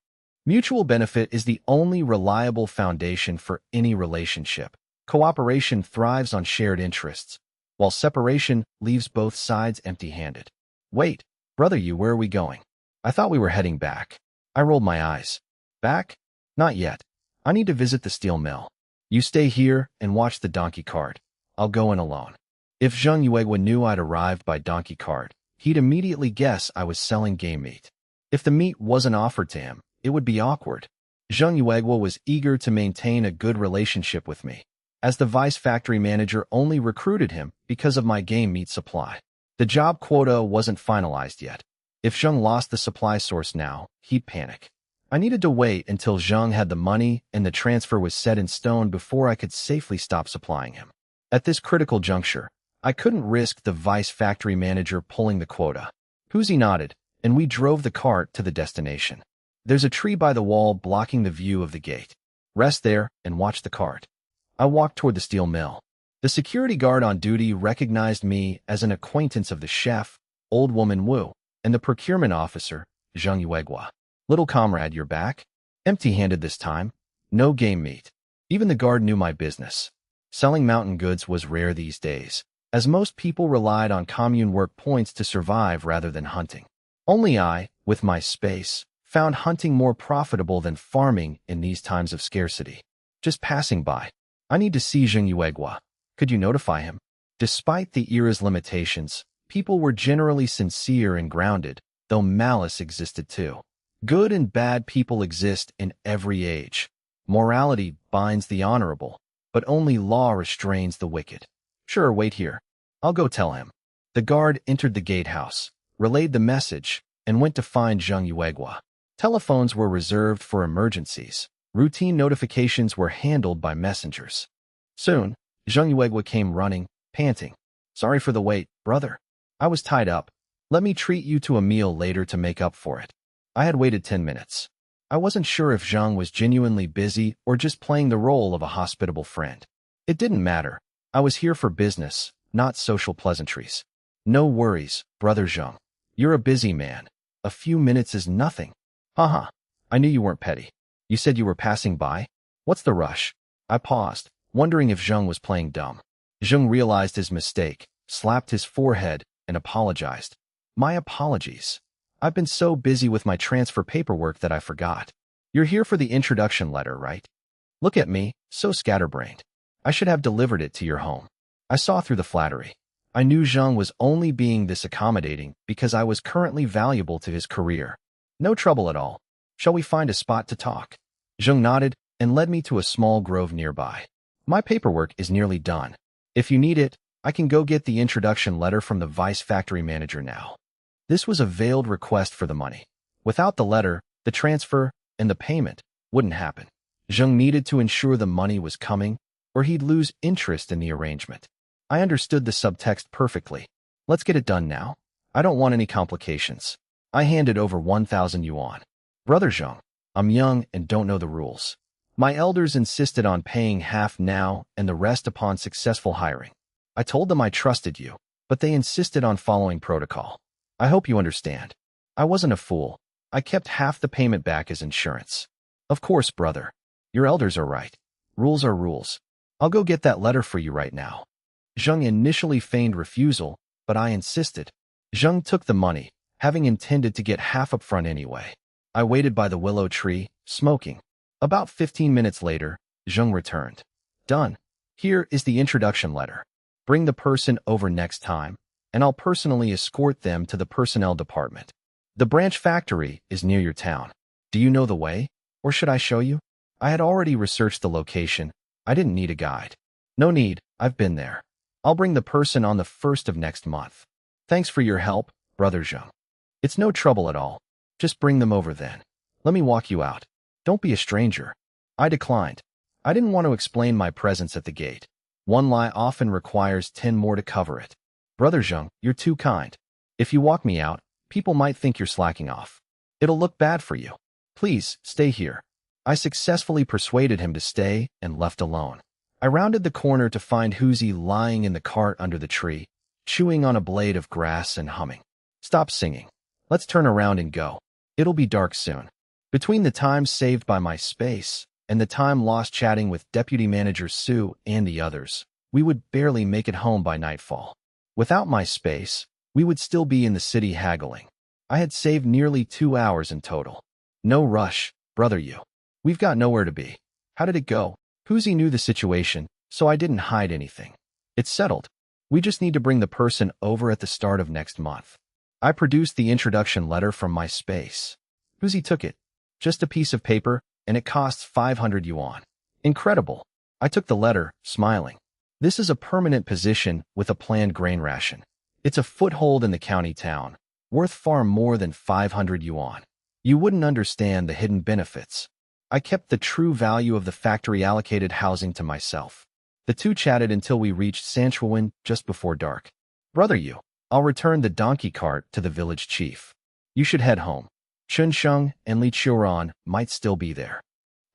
Mutual benefit is the only reliable foundation for any relationship. Cooperation thrives on shared interests, while separation leaves both sides empty-handed. Wait, brother you, where are we going? I thought we were heading back. I rolled my eyes. Back? Not yet. I need to visit the steel mill. You stay here and watch the donkey cart. I'll go in alone. If Zheng Yuegua knew I'd arrived by donkey cart, he'd immediately guess I was selling game meat. If the meat wasn't offered to him, it would be awkward. Zheng Yuegua was eager to maintain a good relationship with me, as the vice factory manager only recruited him because of my game meat supply. The job quota wasn't finalized yet. If Zheng lost the supply source now, he'd panic. I needed to wait until Zheng had the money and the transfer was set in stone before I could safely stop supplying him. At this critical juncture, I couldn't risk the vice factory manager pulling the quota. Huzi nodded, and we drove the cart to the destination. There's a tree by the wall blocking the view of the gate. Rest there and watch the cart. I walked toward the steel mill. The security guard on duty recognized me as an acquaintance of the chef, old woman Wu, and the procurement officer, Zheng Yuegua. Little comrade, you're back? Empty-handed this time. No game meat. Even the guard knew my business. Selling mountain goods was rare these days, as most people relied on commune work points to survive rather than hunting. Only I, with my space, found hunting more profitable than farming in these times of scarcity. Just passing by. I need to see Zheng Yuegua. Could you notify him? Despite the era's limitations, people were generally sincere and grounded, though malice existed too. Good and bad people exist in every age. Morality binds the honorable, but only law restrains the wicked. Sure, wait here. I'll go tell him. The guard entered the gatehouse, relayed the message, and went to find Zheng Yuegua. Telephones were reserved for emergencies. Routine notifications were handled by messengers. Soon, Zheng Yuegua came running, panting. Sorry for the wait, brother. I was tied up. Let me treat you to a meal later to make up for it. I had waited 10 minutes. I wasn't sure if Zheng was genuinely busy or just playing the role of a hospitable friend. It didn't matter. I was here for business. not social pleasantries. No worries, brother Zheng. You're a busy man. A few minutes is nothing. Haha, I knew you weren't petty. You said you were passing by? What's the rush? I paused, wondering if Zheng was playing dumb. Zheng realized his mistake, slapped his forehead, and apologized. My apologies. I've been so busy with my transfer paperwork that I forgot. You're here for the introduction letter, right? Look at me, so scatterbrained. I should have delivered it to your home. I saw through the flattery. I knew Zheng was only being this accommodating because I was currently valuable to his career. No trouble at all. Shall we find a spot to talk? Zheng nodded and led me to a small grove nearby. My paperwork is nearly done. If you need it, I can go get the introduction letter from the vice factory manager now. This was a veiled request for the money. Without the letter, the transfer, and the payment wouldn't happen. Zheng needed to ensure the money was coming, or he'd lose interest in the arrangement. I understood the subtext perfectly. Let's get it done now. I don't want any complications. I handed over 1,000 yuan. Brother Zheng, I'm young and don't know the rules. My elders insisted on paying half now and the rest upon successful hiring. I told them I trusted you, but they insisted on following protocol. I hope you understand. I wasn't a fool. I kept half the payment back as insurance. Of course, brother. Your elders are right. Rules are rules. I'll go get that letter for you right now. Zheng initially feigned refusal, but I insisted. Zheng took the money, having intended to get half up front anyway. I waited by the willow tree, smoking. About 15 minutes later, Zheng returned. Done. Here is the introduction letter. Bring the person over next time, and I'll personally escort them to the personnel department. The branch factory is near your town. Do you know the way, or should I show you? I had already researched the location. I didn't need a guide. No need, I've been there. I'll bring the person on the 1st of next month. Thanks for your help, brother Zheng. It's no trouble at all. Just bring them over then. Let me walk you out. Don't be a stranger. I declined. I didn't want to explain my presence at the gate. One lie often requires 10 more to cover it. Brother Zheng, you're too kind. If you walk me out, people might think you're slacking off. It'll look bad for you. Please, stay here. I successfully persuaded him to stay and left alone. I rounded the corner to find Huzi lying in the cart under the tree, chewing on a blade of grass and humming. Stop singing. Let's turn around and go. It'll be dark soon. Between the time saved by my space and the time lost chatting with Deputy Manager Su and the others, we would barely make it home by nightfall. Without my space, we would still be in the city haggling. I had saved nearly 2 hours in total. No rush, brother you. We've got nowhere to be. How did it go? Huzi knew the situation, so I didn't hide anything. It's settled. We just need to bring the person over at the start of next month. I produced the introduction letter from my space. Huzi took it. Just a piece of paper, and it costs 500 yuan. Incredible. I took the letter, smiling. This is a permanent position with a planned grain ration. It's a foothold in the county town, worth far more than 500 yuan. You wouldn't understand the hidden benefits. I kept the true value of the factory-allocated housing to myself. The two chatted until we reached Sanchuan just before dark. Brother you, I'll return the donkey cart to the village chief. You should head home. Chunsheng and Li Qiuran might still be there.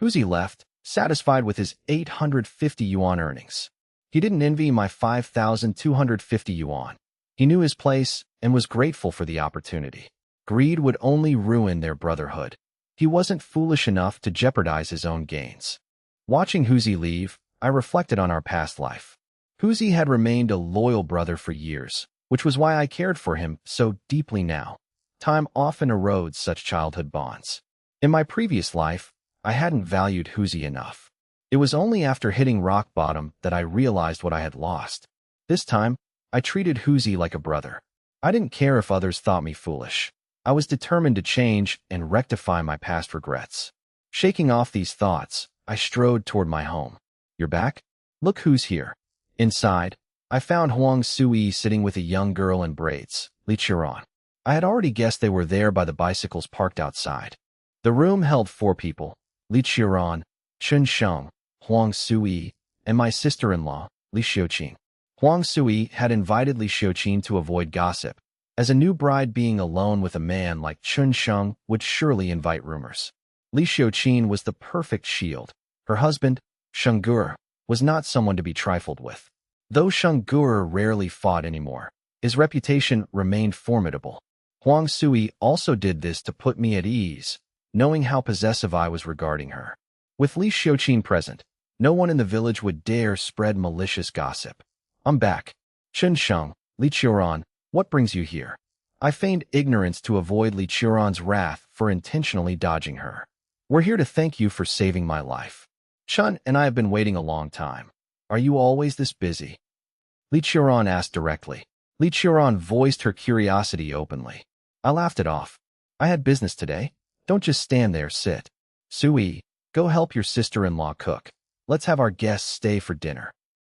Huzi left, satisfied with his 850 yuan earnings. He didn't envy my 5,250 yuan. He knew his place and was grateful for the opportunity. Greed would only ruin their brotherhood. He wasn't foolish enough to jeopardize his own gains. Watching Huzi leave, I reflected on our past life. Huzi had remained a loyal brother for years, which was why I cared for him so deeply now. Time often erodes such childhood bonds. In my previous life, I hadn't valued Huzi enough. It was only after hitting rock bottom that I realized what I had lost. This time, I treated Huzi like a brother. I didn't care if others thought me foolish. I was determined to change and rectify my past regrets. Shaking off these thoughts, I strode toward my home. You're back? Look who's here. Inside, I found Huang Sui sitting with a young girl in braids, Li Qiuran. I had already guessed they were there by the bicycles parked outside. The room held 4 people, Li Qiuran, Chun Sheng, Huang Sui, and my sister-in-law, Li Xiuqin. Huang Sui had invited Li Xiuqin to avoid gossip, as a new bride being alone with a man like Chun Sheng would surely invite rumors. Li Xiuqin was the perfect shield. Her husband, Sheng Gur, was not someone to be trifled with. Though Sheng Guer rarely fought anymore, his reputation remained formidable. Huang Sui also did this to put me at ease, knowing how possessive I was regarding her. With Li Xiuqin present, no one in the village would dare spread malicious gossip. I'm back. Chen Sheng, Li Qiuran, what brings you here? I feigned ignorance to avoid Li Qiuran's wrath for intentionally dodging her. We're here to thank you for saving my life. Chen and I have been waiting a long time. Are you always this busy? Li Qiuran asked directly. Li Qiuran voiced her curiosity openly. I laughed it off. I had business today. Don't just stand there, sit. Sui, go help your sister-in-law cook. Let's have our guests stay for dinner.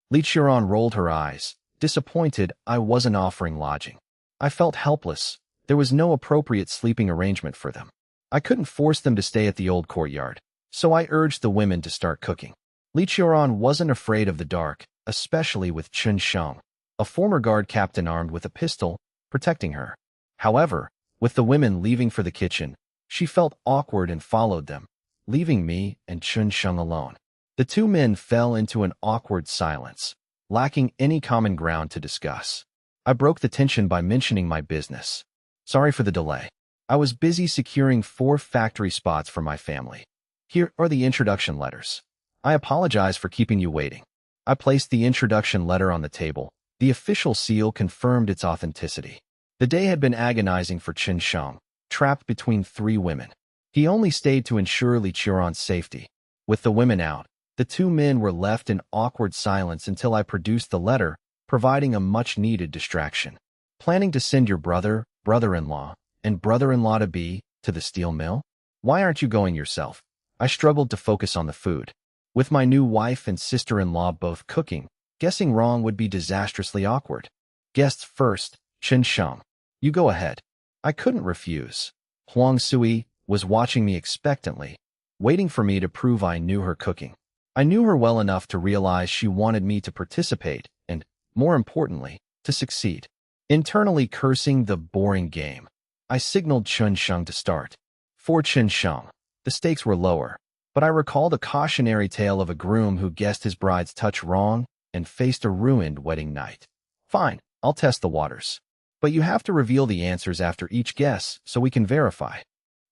Li Qiuran rolled her eyes, disappointed I wasn't offering lodging. I felt helpless. There was no appropriate sleeping arrangement for them. I couldn't force them to stay at the old courtyard, so I urged the women to start cooking. Li Qiuran wasn't afraid of the dark, especially with Chen Sheng, a former guard captain armed with a pistol, protecting her. However, with the women leaving for the kitchen, she felt awkward and followed them, leaving me and Chen Sheng alone. The two men fell into an awkward silence, lacking any common ground to discuss. I broke the tension by mentioning my business. Sorry for the delay. I was busy securing 4 factory spots for my family. Here are the introduction letters. I apologize for keeping you waiting. I placed the introduction letter on the table. The official seal confirmed its authenticity. The day had been agonizing for Chen Sheng, trapped between 3 women. He only stayed to ensure Li Qiuran's safety. With the women out, the 2 men were left in awkward silence until I produced the letter, providing a much-needed distraction. Planning to send your brother, brother-in-law, and brother-in-law-to-be to the steel mill? Why aren't you going yourself? I struggled to focus on the food. With my new wife and sister-in-law both cooking, guessing wrong would be disastrously awkward. Guests first, Chen Sheng. You go ahead. I couldn't refuse. Huang Sui was watching me expectantly, waiting for me to prove I knew her cooking. I knew her well enough to realize she wanted me to participate and, more importantly, to succeed. Internally cursing the boring game, I signaled Chen Sheng to start. For Chen Sheng, the stakes were lower, but I recalled a cautionary tale of a groom who guessed his bride's touch wrong and faced a ruined wedding night. Fine, I'll test the waters. But you have to reveal the answers after each guess so we can verify.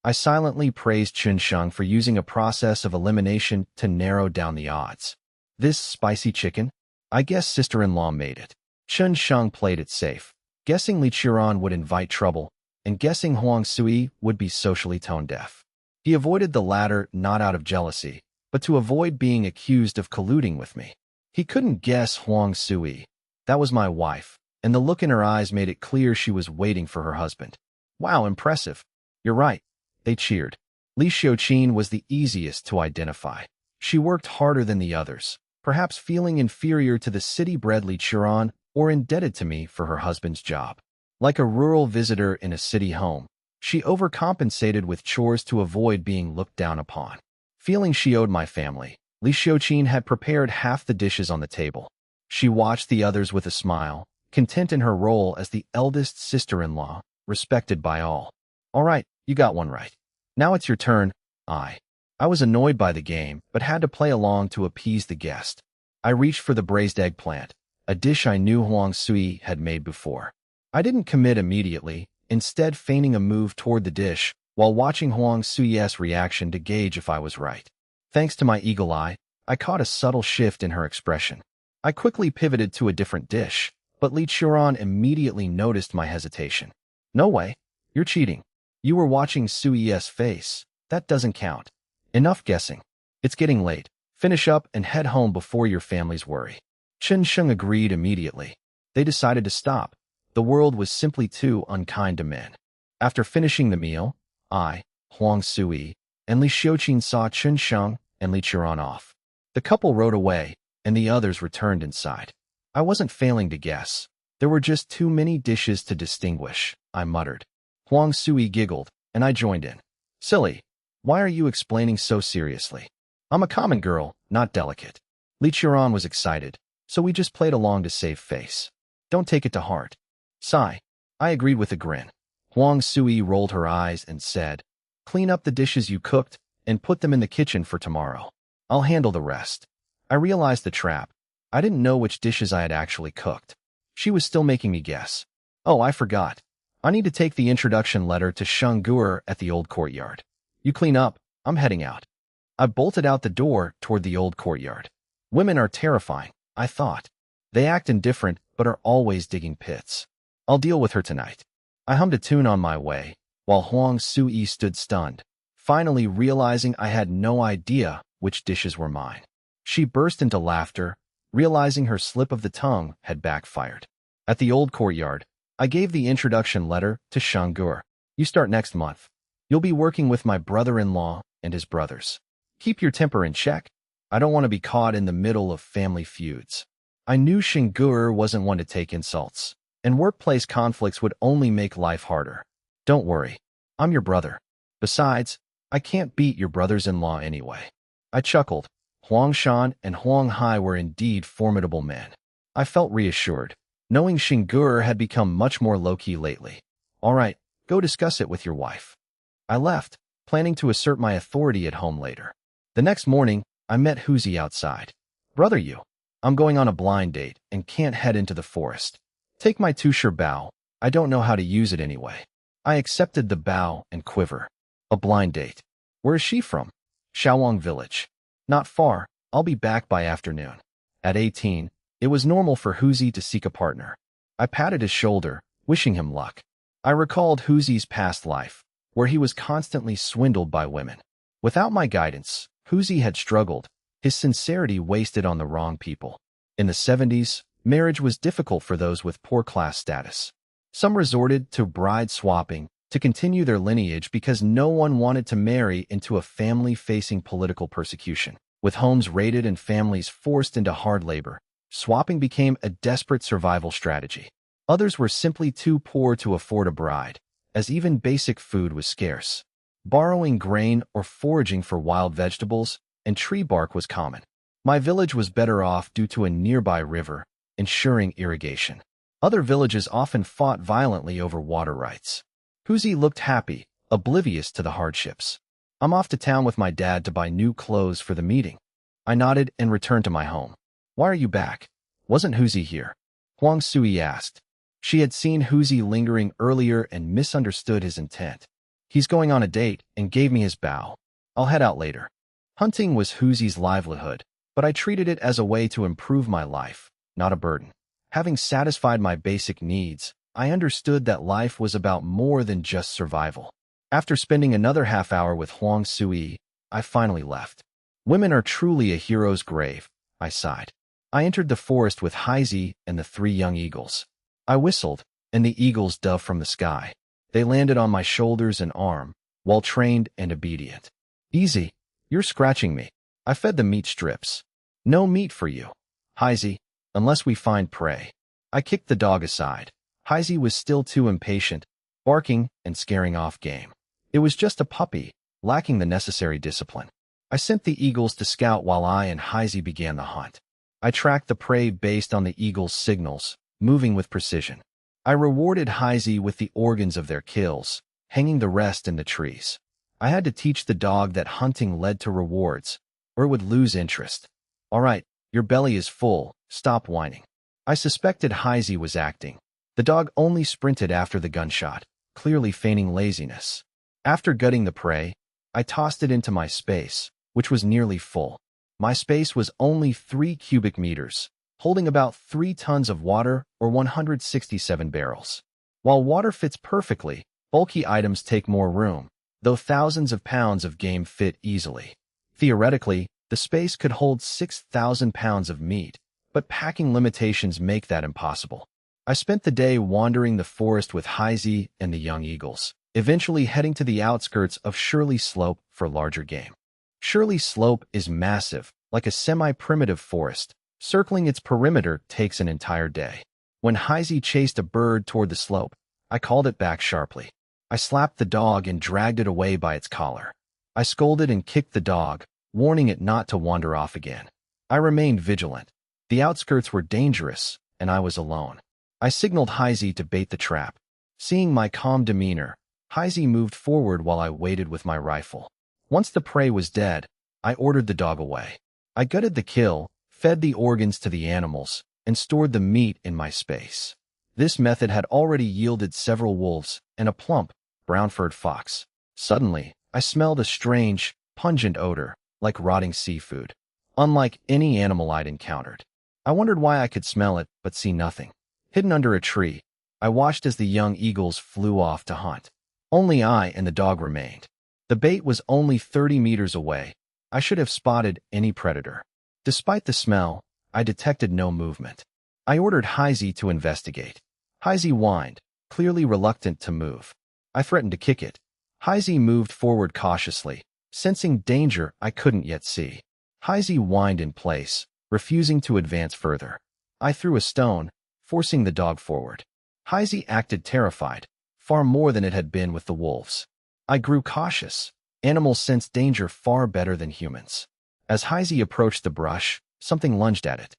I silently praised Chen Sheng for using a process of elimination to narrow down the odds. This spicy chicken? I guess sister-in-law made it. Chen Sheng played it safe, guessing Li Qiuran would invite trouble, and guessing Huang Sui would be socially tone-deaf. He avoided the latter not out of jealousy, but to avoid being accused of colluding with me. He couldn't guess Huang Sui. That was my wife, and the look in her eyes made it clear she was waiting for her husband. Wow, impressive. You're right. They cheered. Li Xiuqin was the easiest to identify. She worked harder than the others, perhaps feeling inferior to the city-bred Li Qiuran or indebted to me for her husband's job. Like a rural visitor in a city home, she overcompensated with chores to avoid being looked down upon. Feeling she owed my family, Li Xiuqin had prepared half the dishes on the table. She watched the others with a smile, content in her role as the eldest sister-in-law, respected by all. All right, you got one right. Now it's your turn. I was annoyed by the game, but had to play along to appease the guest. I reached for the braised eggplant, a dish I knew Huang Sui had made before. I didn't commit immediately, instead feigning a move toward the dish, while watching Huang Sui's reaction to gauge if I was right. Thanks to my eagle eye, I caught a subtle shift in her expression. I quickly pivoted to a different dish, but Li Qiuran immediately noticed my hesitation. No way. You're cheating. You were watching Sui's face. That doesn't count. Enough guessing. It's getting late. Finish up and head home before your families worry. Chen Sheng agreed immediately. They decided to stop. The world was simply too unkind to men. After finishing the meal, I, Huang Sui, and Li Xiuqin saw Chen Sheng and Li Qiuran off. The couple rode away, and the others returned inside. I wasn't failing to guess. There were just too many dishes to distinguish, I muttered. Huang Sui giggled, and I joined in. Silly. Why are you explaining so seriously? I'm a common girl, not delicate. Li Qiuran was excited, so we just played along to save face. Don't take it to heart. Sigh. I agreed with a grin. Huang Sui rolled her eyes and said, Clean up the dishes you cooked and put them in the kitchen for tomorrow. I'll handle the rest. I realized the trap. I didn't know which dishes I had actually cooked. She was still making me guess. Oh, I forgot. I need to take the introduction letter to Shungur at the old courtyard. You clean up, I'm heading out. I bolted out the door toward the old courtyard. Women are terrifying, I thought. They act indifferent, but are always digging pits. I'll deal with her tonight. I hummed a tune on my way, while Huang Sui stood stunned, finally realizing I had no idea which dishes were mine. She burst into laughter, realizing her slip of the tongue had backfired. At the old courtyard, I gave the introduction letter to Shungur. You start next month. You'll be working with my brother-in-law and his brothers. Keep your temper in check. I don't want to be caught in the middle of family feuds. I knew Shungur wasn't one to take insults, and workplace conflicts would only make life harder. Don't worry, I'm your brother. Besides, I can't beat your brothers-in-law anyway. I chuckled. Huang Shan and Huang Hai were indeed formidable men. I felt reassured, knowing Shungur had become much more low-key lately. All right, go discuss it with your wife. I left, planning to assert my authority at home later. The next morning, I met Huzi outside. Brother you, I'm going on a blind date and can't head into the forest. Take my two-sure bow. I don't know how to use it anyway. I accepted the bow and quiver. A blind date. Where is she from? Shawang village. Not far. I'll be back by afternoon. At 18, it was normal for Huzi to seek a partner. I patted his shoulder, wishing him luck. I recalled Huzi's past life, where he was constantly swindled by women. Without my guidance, Huzi had struggled, his sincerity wasted on the wrong people. In the 70s, marriage was difficult for those with poor class status. Some resorted to bride swapping to continue their lineage because no one wanted to marry into a family facing political persecution. With homes raided and families forced into hard labor, swapping became a desperate survival strategy. Others were simply too poor to afford a bride, as even basic food was scarce. Borrowing grain or foraging for wild vegetables and tree bark was common. My village was better off due to a nearby river, ensuring irrigation. Other villages often fought violently over water rights. Huzi looked happy, oblivious to the hardships. I'm off to town with my dad to buy new clothes for the meeting. I nodded and returned to my home. Why are you back? Wasn't Huzi here? Huang Sui asked. She had seen Huzi lingering earlier and misunderstood his intent. He's going on a date and gave me his bow. I'll head out later. Hunting was Huzi's livelihood, but I treated it as a way to improve my life, not a burden. Having satisfied my basic needs, I understood that life was about more than just survival. After spending another half hour with Huang Sui, I finally left. Women are truly a hero's grave, I sighed. I entered the forest with Haizi and the 3 young eagles. I whistled, and the eagles dove from the sky. They landed on my shoulders and arm, well-trained and obedient. Easy, you're scratching me. I fed the meat strips. No meat for you, Haizi, unless we find prey. I kicked the dog aside. Haizi was still too impatient, barking and scaring off game. It was just a puppy, lacking the necessary discipline. I sent the eagles to scout while I and Haizi began the hunt. I tracked the prey based on the eagles' signals, moving with precision. I rewarded Haizi with the organs of their kills, hanging the rest in the trees. I had to teach the dog that hunting led to rewards, or it would lose interest. All right, your belly is full, stop whining. I suspected Haizi was acting. The dog only sprinted after the gunshot, clearly feigning laziness. After gutting the prey, I tossed it into my space, which was nearly full. My space was only 3 cubic meters, holding about 3 tons of water or 167 barrels. While water fits perfectly, bulky items take more room, though thousands of pounds of game fit easily. Theoretically, the space could hold 6,000 pounds of meat, but packing limitations make that impossible. I spent the day wandering the forest with Haizi and the young eagles, eventually heading to the outskirts of Shirley Slope for larger game. Shirley Slope is massive, like a semi-primitive forest. Circling its perimeter takes an entire day. When Haizi chased a bird toward the slope, I called it back sharply. I slapped the dog and dragged it away by its collar. I scolded and kicked the dog, warning it not to wander off again. I remained vigilant. The outskirts were dangerous, and I was alone. I signaled Haizi to bait the trap. Seeing my calm demeanor, Haizi moved forward while I waited with my rifle. Once the prey was dead, I ordered the dog away. I gutted the kill, fed the organs to the animals, and stored the meat in my space. This method had already yielded several wolves and a plump, brown-furred fox. Suddenly, I smelled a strange, pungent odor, like rotting seafood, unlike any animal I'd encountered. I wondered why I could smell it but see nothing. Hidden under a tree, I watched as the young eagles flew off to hunt. Only I and the dog remained. The bait was only 30 meters away. I should have spotted any predator. Despite the smell, I detected no movement. I ordered Heisey to investigate. Heisey whined, clearly reluctant to move. I threatened to kick it. Heisey moved forward cautiously, sensing danger I couldn't yet see. Heisey whined in place, refusing to advance further. I threw a stone, forcing the dog forward. Heisey acted terrified, far more than it had been with the wolves. I grew cautious. Animals sense danger far better than humans. As Heisey approached the brush, something lunged at it.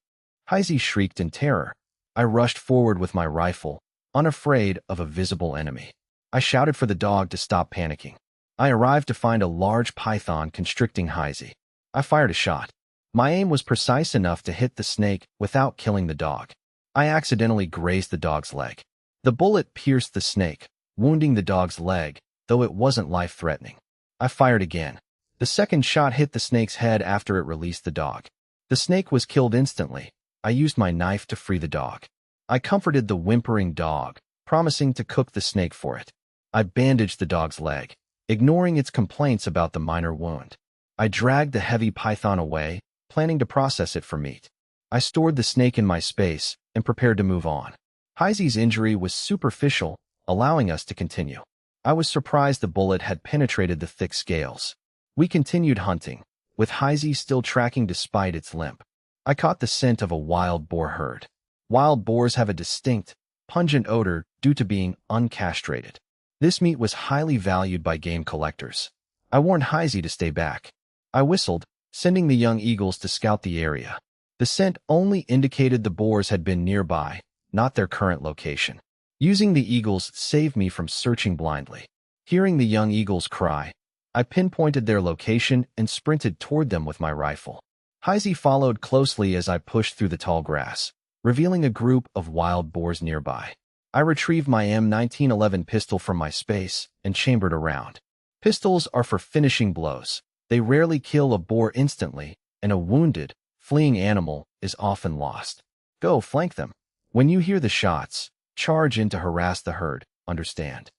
Heisey shrieked in terror. I rushed forward with my rifle, unafraid of a visible enemy. I shouted for the dog to stop panicking. I arrived to find a large python constricting Heisey. I fired a shot. My aim was precise enough to hit the snake without killing the dog. I accidentally grazed the dog's leg. The bullet pierced the snake, wounding the dog's leg, though it wasn't life-threatening. I fired again. The second shot hit the snake's head after it released the dog. The snake was killed instantly. I used my knife to free the dog. I comforted the whimpering dog, promising to cook the snake for it. I bandaged the dog's leg, ignoring its complaints about the minor wound. I dragged the heavy python away, planning to process it for meat. I stored the snake in my space and prepared to move on. Heisey's injury was superficial, allowing us to continue. I was surprised the bullet had penetrated the thick scales. We continued hunting, with Heisey still tracking despite its limp. I caught the scent of a wild boar herd. Wild boars have a distinct, pungent odor due to being uncastrated. This meat was highly valued by game collectors. I warned Heisey to stay back. I whistled, sending the young eagles to scout the area. The scent only indicated the boars had been nearby, not their current location. Using the eagles saved me from searching blindly. Hearing the young eagles cry, I pinpointed their location and sprinted toward them with my rifle. Heisey followed closely as I pushed through the tall grass, revealing a group of wild boars nearby. I retrieved my M1911 pistol from my space and chambered a round. Pistols are for finishing blows. They rarely kill a boar instantly, and a wounded, fleeing animal is often lost. Go, flank them. When you hear the shots, charge in to harass the herd, understand?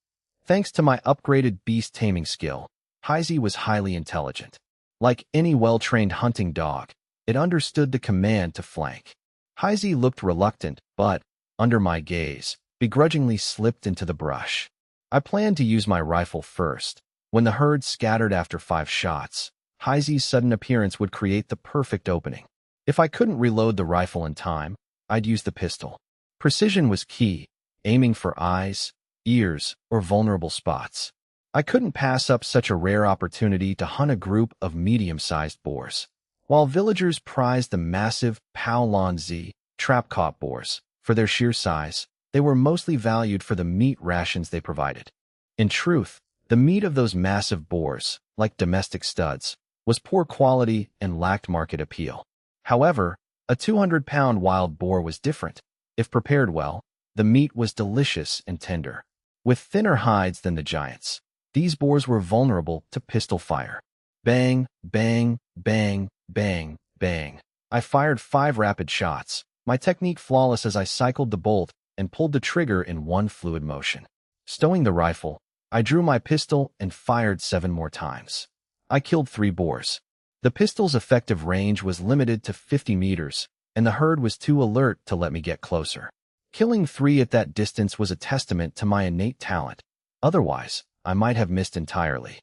Thanks to my upgraded beast taming skill, Heisey was highly intelligent. Like any well-trained hunting dog, it understood the command to flank. Heisey looked reluctant, but, under my gaze, begrudgingly slipped into the brush. I planned to use my rifle first. When the herd scattered after 5 shots, Heisey's sudden appearance would create the perfect opening. If I couldn't reload the rifle in time, I'd use the pistol. Precision was key, aiming for eyes, ears, or vulnerable spots. I couldn't pass up such a rare opportunity to hunt a group of medium-sized boars. While villagers prized the massive Paolon Z trap-caught boars for their sheer size, they were mostly valued for the meat rations they provided. In truth, the meat of those massive boars, like domestic studs, was poor quality and lacked market appeal. However, a 200-pound wild boar was different. If prepared well, the meat was delicious and tender. With thinner hides than the giants, these boars were vulnerable to pistol fire. Bang, bang, bang, bang, bang. I fired 5 rapid shots, my technique flawless as I cycled the bolt and pulled the trigger in one fluid motion. Stowing the rifle, I drew my pistol and fired 7 more times. I killed 3 boars. The pistol's effective range was limited to 50 meters, and the herd was too alert to let me get closer. Killing 3 at that distance was a testament to my innate talent. Otherwise, I might have missed entirely.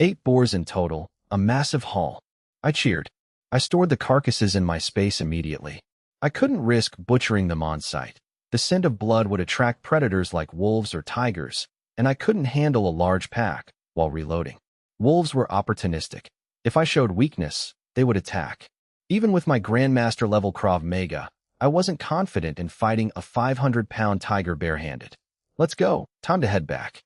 8 boars in total, a massive haul. I cheered. I stored the carcasses in my space immediately. I couldn't risk butchering them on site. The scent of blood would attract predators like wolves or tigers, and I couldn't handle a large pack while reloading. Wolves were opportunistic. If I showed weakness, they would attack. Even with my Grandmaster level Krav Maga, I wasn't confident in fighting a 500-pound tiger barehanded. Let's go, time to head back.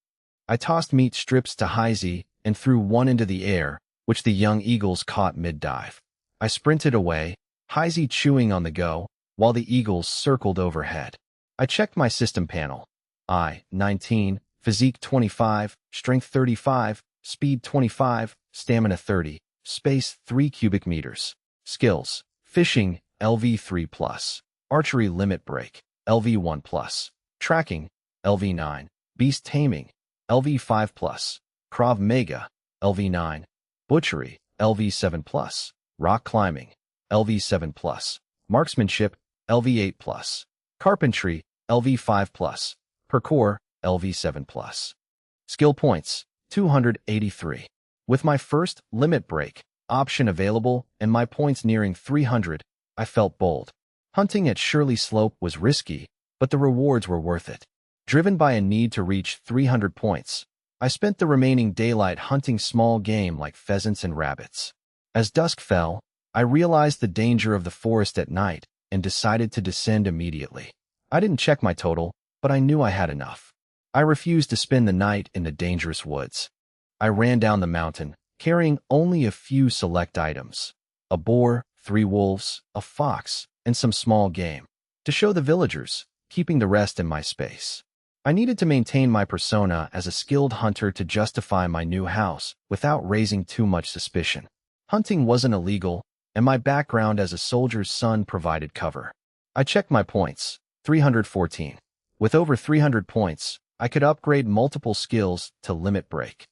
I tossed meat strips to Heisey and threw one into the air, which the young eagles caught mid-dive. I sprinted away, Heisey chewing on the go, while the eagles circled overhead. I checked my system panel. 19, physique 25, strength 35, speed 25, stamina 30, space 3 cubic meters. Skills: fishing, LV3+, archery limit break, LV1+, tracking, LV9, beast taming, LV5+, Krav Maga, LV9, butchery, LV7+, rock climbing, LV7+, marksmanship, LV8+, carpentry, LV5+, parkour, LV7+. Skill points, 283. With my first limit break option available and my points nearing 300, I felt bold. Hunting at Shirley Slope was risky, but the rewards were worth it. Driven by a need to reach 300 points, I spent the remaining daylight hunting small game like pheasants and rabbits. As dusk fell, I realized the danger of the forest at night and decided to descend immediately. I didn't check my total, but I knew I had enough. I refused to spend the night in the dangerous woods. I ran down the mountain, carrying only a few select items: a boar, 3 wolves, a fox, and some small game, to show the villagers, keeping the rest in my space. I needed to maintain my persona as a skilled hunter to justify my new house without raising too much suspicion. Hunting wasn't illegal, and my background as a soldier's son provided cover. I checked my points, 314. With over 300 points, I could upgrade multiple skills to limit break.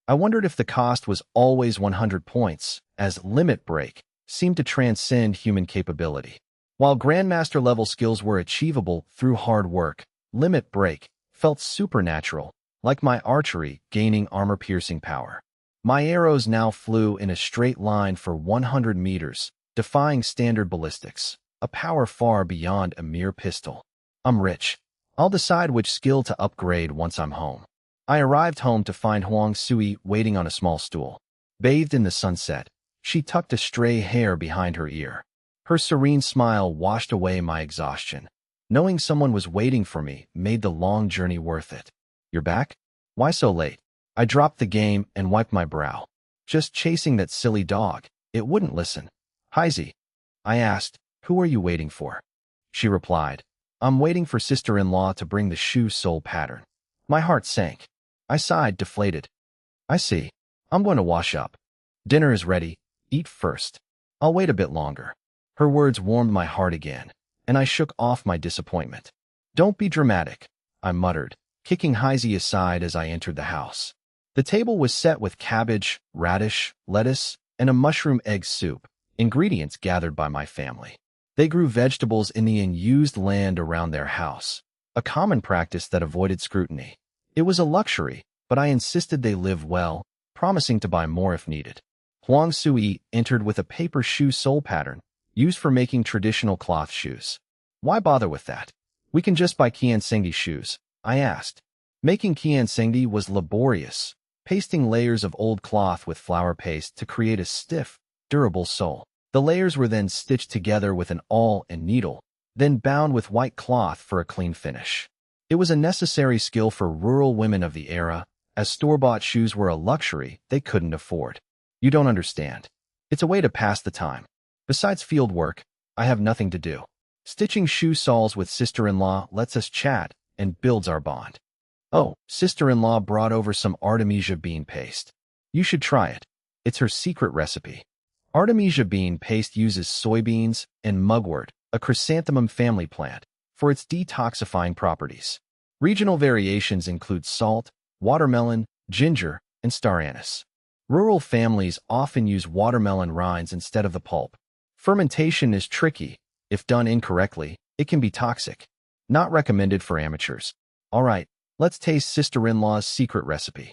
I wondered if the cost was always 100 points, as limit break seemed to transcend human capability. While Grandmaster level skills were achievable through hard work, limit break felt supernatural, like my archery gaining armor-piercing power. My arrows now flew in a straight line for 100 meters, defying standard ballistics, a power far beyond a mere pistol. I'm rich. I'll decide which skill to upgrade once I'm home. I arrived home to find Huang Sui waiting on a small stool. Bathed in the sunset, she tucked a stray hair behind her ear. Her serene smile washed away my exhaustion. Knowing someone was waiting for me made the long journey worth it. You're back? Why so late? I dropped the game and wiped my brow. Just chasing that silly dog. It wouldn't listen. Heisey, I asked, who are you waiting for? She replied, I'm waiting for sister-in-law to bring the shoe sole pattern. My heart sank. I sighed, deflated. I see. I'm going to wash up. Dinner is ready. Eat first. I'll wait a bit longer. Her words warmed my heart again, and I shook off my disappointment. Don't be dramatic, I muttered, kicking Heisey aside as I entered the house. The table was set with cabbage, radish, lettuce, and a mushroom egg soup, ingredients gathered by my family. They grew vegetables in the unused land around their house, a common practice that avoided scrutiny. It was a luxury, but I insisted they live well, promising to buy more if needed. Huang Sui entered with a paper shoe sole pattern, used for making traditional cloth shoes. Why bother with that? We can just buy Kiansengdi shoes, I asked. Making Kiansengdi was laborious, pasting layers of old cloth with flour paste to create a stiff, durable sole. The layers were then stitched together with an awl and needle, then bound with white cloth for a clean finish. It was a necessary skill for rural women of the era, as store-bought shoes were a luxury they couldn't afford. You don't understand. It's a way to pass the time. Besides field work, I have nothing to do. Stitching shoe soles with sister-in-law lets us chat and builds our bond. Oh, sister-in-law brought over some Artemisia bean paste. You should try it. It's her secret recipe. Artemisia bean paste uses soybeans and mugwort, a chrysanthemum family plant, for its detoxifying properties. Regional variations include salt, watermelon, ginger, and star anise. Rural families often use watermelon rinds instead of the pulp. Fermentation is tricky. If done incorrectly, it can be toxic. Not recommended for amateurs. All right, let's taste sister-in-law's secret recipe.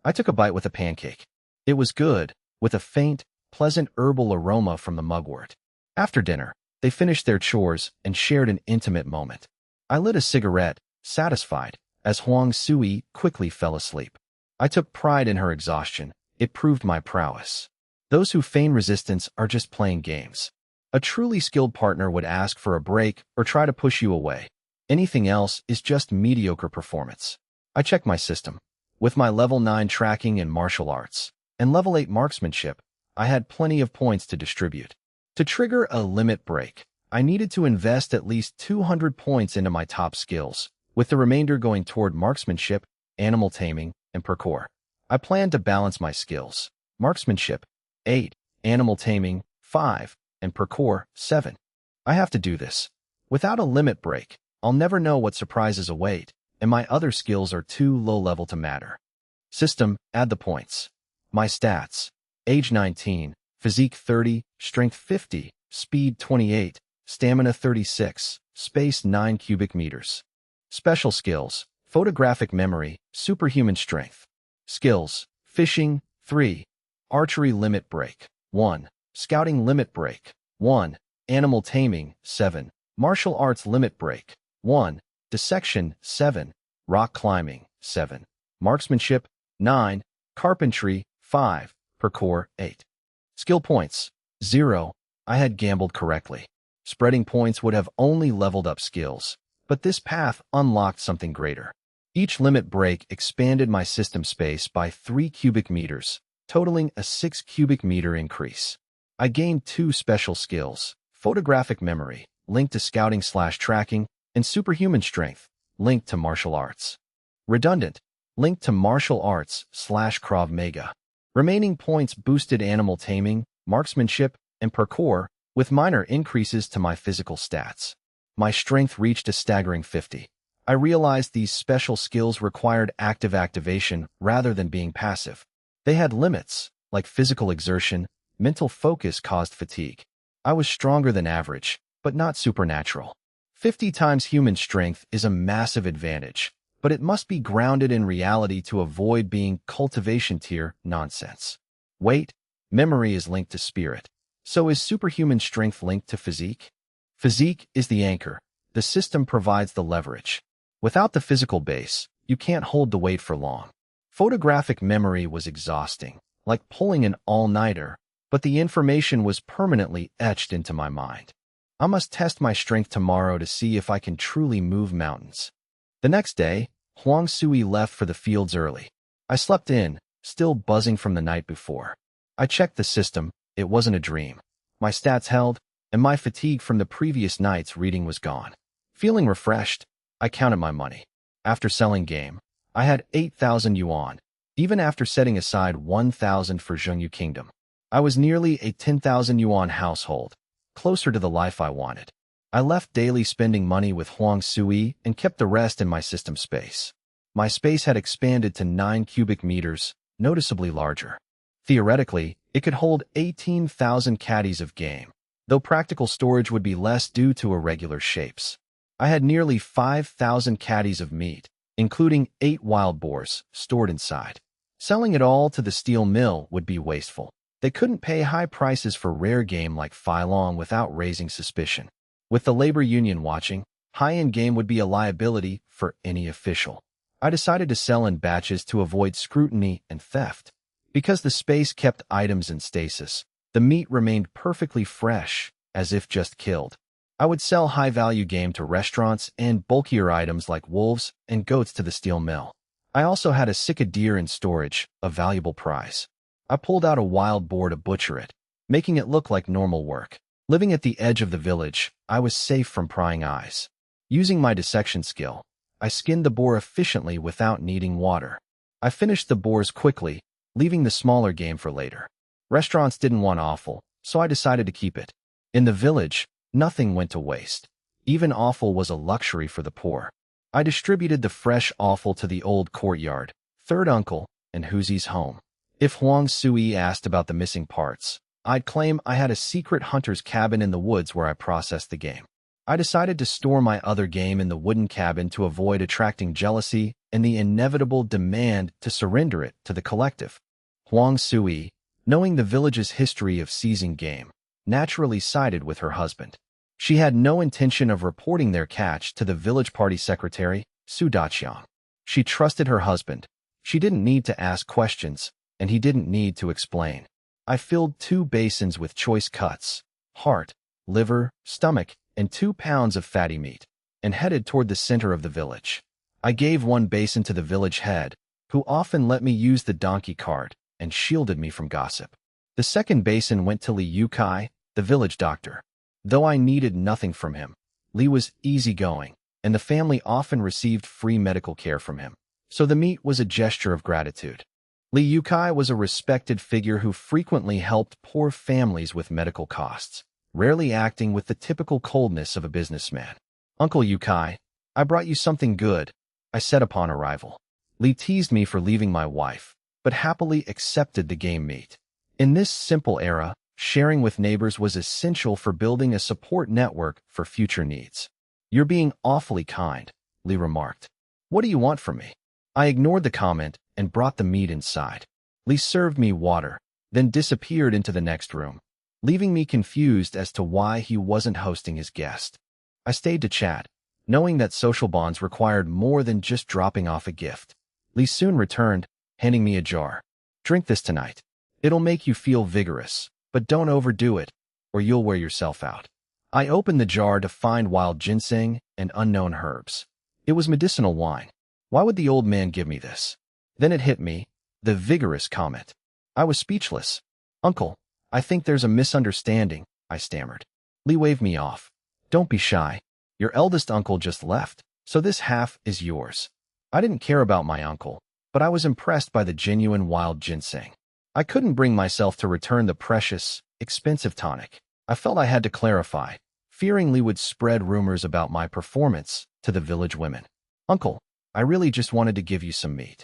I took a bite with a pancake. It was good, with a faint, pleasant herbal aroma from the mugwort. After dinner, they finished their chores and shared an intimate moment. I lit a cigarette, satisfied, as Huang Sui quickly fell asleep. I took pride in her exhaustion. It proved my prowess. Those who feign resistance are just playing games. A truly skilled partner would ask for a break or try to push you away. Anything else is just mediocre performance. I checked my system. With my level 9 tracking in martial arts and level 8 marksmanship, I had plenty of points to distribute. To trigger a limit break, I needed to invest at least 200 points into my top skills, with the remainder going toward marksmanship, animal taming, and parkour. I planned to balance my skills. Marksmanship, 8, animal taming, 5, and parkour, 7. I have to do this. Without a limit break, I'll never know what surprises await, and my other skills are too low-level to matter. System, add the points. My stats: age 19, physique 30, strength 50, speed 28, stamina 36, space 9 cubic meters. Special skills: photographic memory, superhuman strength. Skills: fishing, 3, archery limit break, 1, scouting limit break, 1, animal taming, 7, martial arts limit break, 1, dissection, 7, rock climbing, 7, marksmanship, 9, carpentry, 5, parkour, 8. Skill points: 0. I had gambled correctly. Spreading points would have only leveled up skills, but this path unlocked something greater. Each limit break expanded my system space by 3 cubic meters, totaling a 6 cubic meter increase. I gained 2 special skills: photographic memory, linked to scouting/tracking, and superhuman strength, linked to martial arts. Redundant, linked to martial arts/Krav Maga. Remaining points boosted animal taming, marksmanship, and parkour, with minor increases to my physical stats. My strength reached a staggering 50. I realized these special skills required active activation rather than being passive. They had limits, like physical exertion. Mental focus caused fatigue. I was stronger than average, but not supernatural. 50 times human strength is a massive advantage, but it must be grounded in reality to avoid being cultivation tier nonsense. Weight, memory is linked to spirit. So is superhuman strength linked to physique? Physique is the anchor. The system provides the leverage. Without the physical base, you can't hold the weight for long. Photographic memory was exhausting, like pulling an all-nighter, but the information was permanently etched into my mind. I must test my strength tomorrow to see if I can truly move mountains. The next day, Huang Sui left for the fields early. I slept in, still buzzing from the night before. I checked the system. It wasn't a dream. My stats held, and my fatigue from the previous night's reading was gone. Feeling refreshed, I counted my money. After selling game, I had 8,000 yuan, even after setting aside 1,000 for Zhengyu Kingdom. I was nearly a 10,000 yuan household, closer to the life I wanted. I left daily spending money with Huang Sui and kept the rest in my system space. My space had expanded to 9 cubic meters, noticeably larger. Theoretically, it could hold 18,000 caddies of game, though practical storage would be less due to irregular shapes. I had nearly 5,000 caddies of meat, including 8 wild boars, stored inside. Selling it all to the steel mill would be wasteful. They couldn't pay high prices for rare game like Filong without raising suspicion. With the labor union watching, high-end game would be a liability for any official. I decided to sell in batches to avoid scrutiny and theft. Because the space kept items in stasis, the meat remained perfectly fresh, as if just killed. I would sell high-value game to restaurants and bulkier items like wolves and goats to the steel mill. I also had a sick deer in storage, a valuable prize. I pulled out a wild boar to butcher it, making it look like normal work. Living at the edge of the village, I was safe from prying eyes. Using my dissection skill, I skinned the boar efficiently without needing water. I finished the boars quickly, leaving the smaller game for later. Restaurants didn't want offal, so I decided to keep it. In the village, nothing went to waste. Even offal was a luxury for the poor. I distributed the fresh offal to the old courtyard, third uncle, and Huzi's home. If Huang Sui asked about the missing parts, I'd claim I had a secret hunter's cabin in the woods where I processed the game. I decided to store my other game in the wooden cabin to avoid attracting jealousy and the inevitable demand to surrender it to the collective. Huang Sui, knowing the village's history of seizing game, naturally sided with her husband. She had no intention of reporting their catch to the village party secretary, Su Daqiang. She trusted her husband. She didn't need to ask questions, and he didn't need to explain. I filled 2 basins with choice cuts, heart, liver, stomach, and 2 pounds of fatty meat, and headed toward the center of the village. I gave 1 basin to the village head, who often let me use the donkey cart and shielded me from gossip. The second basin went to Li Yukai, the village doctor. Though I needed nothing from him, Lee was easygoing, and the family often received free medical care from him. So the meet was a gesture of gratitude. Lee Yukai was a respected figure who frequently helped poor families with medical costs, rarely acting with the typical coldness of a businessman. "Uncle Yukai, I brought you something good," I said upon arrival. Lee teased me for leaving my wife, but happily accepted the game meat. In this simple era, sharing with neighbors was essential for building a support network for future needs. "You're being awfully kind," Lee remarked. "What do you want from me?" I ignored the comment and brought the meat inside. Lee served me water, then disappeared into the next room, leaving me confused as to why he wasn't hosting his guest. I stayed to chat, knowing that social bonds required more than just dropping off a gift. Lee soon returned, handing me a jar. "Drink this tonight. It'll make you feel vigorous, but don't overdo it, or you'll wear yourself out." I opened the jar to find wild ginseng and unknown herbs. It was medicinal wine. Why would the old man give me this? Then it hit me, the vigorous comment. I was speechless. "Uncle, I think there's a misunderstanding," I stammered. Lee waved me off. "Don't be shy. Your eldest uncle just left, so this half is yours." I didn't care about my uncle, but I was impressed by the genuine wild ginseng. I couldn't bring myself to return the precious, expensive tonic. I felt I had to clarify, fearing Lee would spread rumors about my performance to the village women. "Uncle, I really just wanted to give you some meat."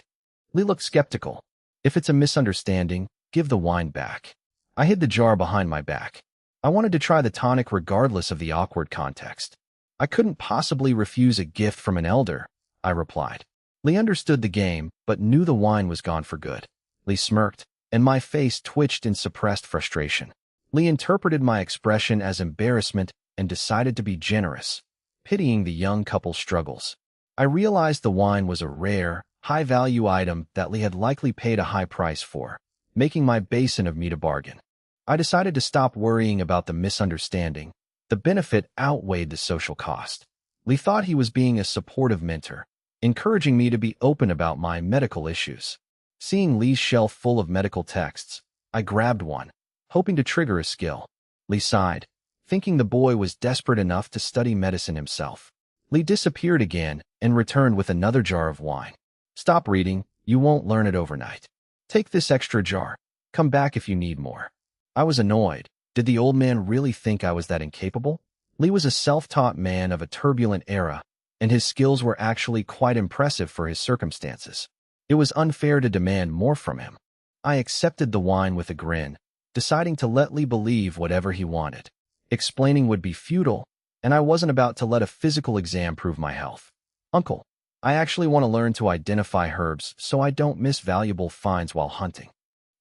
Lee looked skeptical. "If it's a misunderstanding, give the wine back." I hid the jar behind my back. I wanted to try the tonic regardless of the awkward context. "I couldn't possibly refuse a gift from an elder," I replied. Lee understood the game, but knew the wine was gone for good. Lee smirked, and my face twitched in suppressed frustration. Lee interpreted my expression as embarrassment and decided to be generous, pitying the young couple's struggles. I realized the wine was a rare, high-value item that Lee had likely paid a high price for, making my basin of meat a bargain. I decided to stop worrying about the misunderstanding. The benefit outweighed the social cost. Lee thought he was being a supportive mentor, encouraging me to be open about my medical issues. Seeing Lee's shelf full of medical texts, I grabbed one, hoping to trigger a skill. Lee sighed, thinking the boy was desperate enough to study medicine himself. Lee disappeared again and returned with another jar of wine. "Stop reading, you won't learn it overnight. Take this extra jar. Come back if you need more." I was annoyed. Did the old man really think I was that incapable? Lee was a self-taught man of a turbulent era, and his skills were actually quite impressive for his circumstances. It was unfair to demand more from him. I accepted the wine with a grin, deciding to let Lee believe whatever he wanted. Explaining would be futile, and I wasn't about to let a physical exam prove my health. "Uncle, I actually want to learn to identify herbs so I don't miss valuable finds while hunting."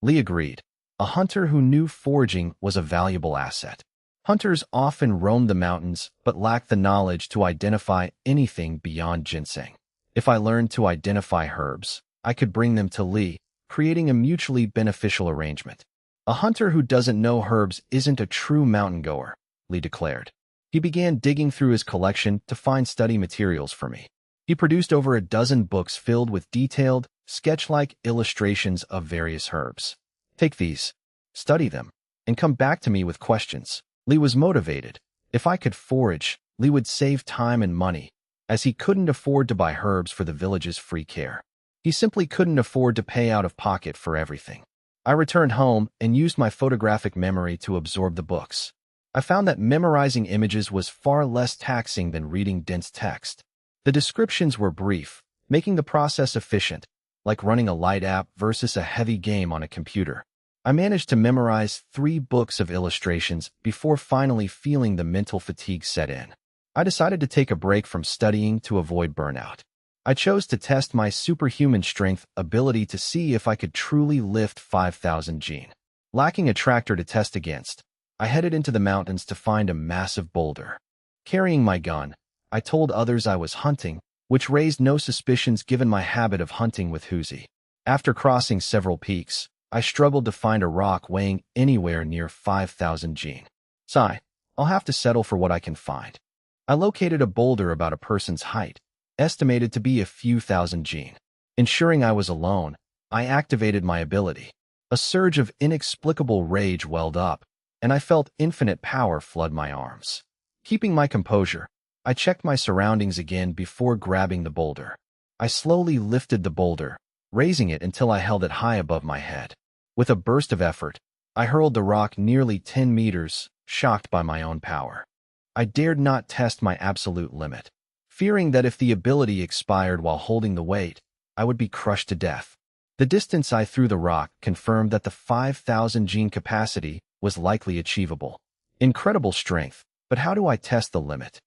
Lee agreed. A hunter who knew foraging was a valuable asset. Hunters often roamed the mountains but lacked the knowledge to identify anything beyond ginseng. If I learned to identify herbs, I could bring them to Lee, creating a mutually beneficial arrangement. "A hunter who doesn't know herbs isn't a true mountain goer," Lee declared. He began digging through his collection to find study materials for me. He produced over a dozen books filled with detailed, sketch-like illustrations of various herbs. "Take these, study them, and come back to me with questions." Lee was motivated. If I could forage, Lee would save time and money, as he couldn't afford to buy herbs for the village's free care. He simply couldn't afford to pay out of pocket for everything. I returned home and used my photographic memory to absorb the books. I found that memorizing images was far less taxing than reading dense text. The descriptions were brief, making the process efficient, like running a light app versus a heavy game on a computer. I managed to memorize 3 books of illustrations before finally feeling the mental fatigue set in. I decided to take a break from studying to avoid burnout. I chose to test my superhuman strength ability to see if I could truly lift 5,000 gene. Lacking a tractor to test against, I headed into the mountains to find a massive boulder. Carrying my gun, I told others I was hunting, which raised no suspicions given my habit of hunting with Huzi. After crossing several peaks, I struggled to find a rock weighing anywhere near 5,000 gene. Sigh, I'll have to settle for what I can find. I located a boulder about a person's height, estimated to be a few thousand gene. Ensuring I was alone, I activated my ability. A surge of inexplicable rage welled up, and I felt infinite power flood my arms. Keeping my composure, I checked my surroundings again before grabbing the boulder. I slowly lifted the boulder, raising it until I held it high above my head. With a burst of effort, I hurled the rock nearly 10 meters, shocked by my own power. I dared not test my absolute limit, fearing that if the ability expired while holding the weight, I would be crushed to death. The distance I threw the rock confirmed that the 5,000 gene capacity was likely achievable. Incredible strength, but how do I test the limit?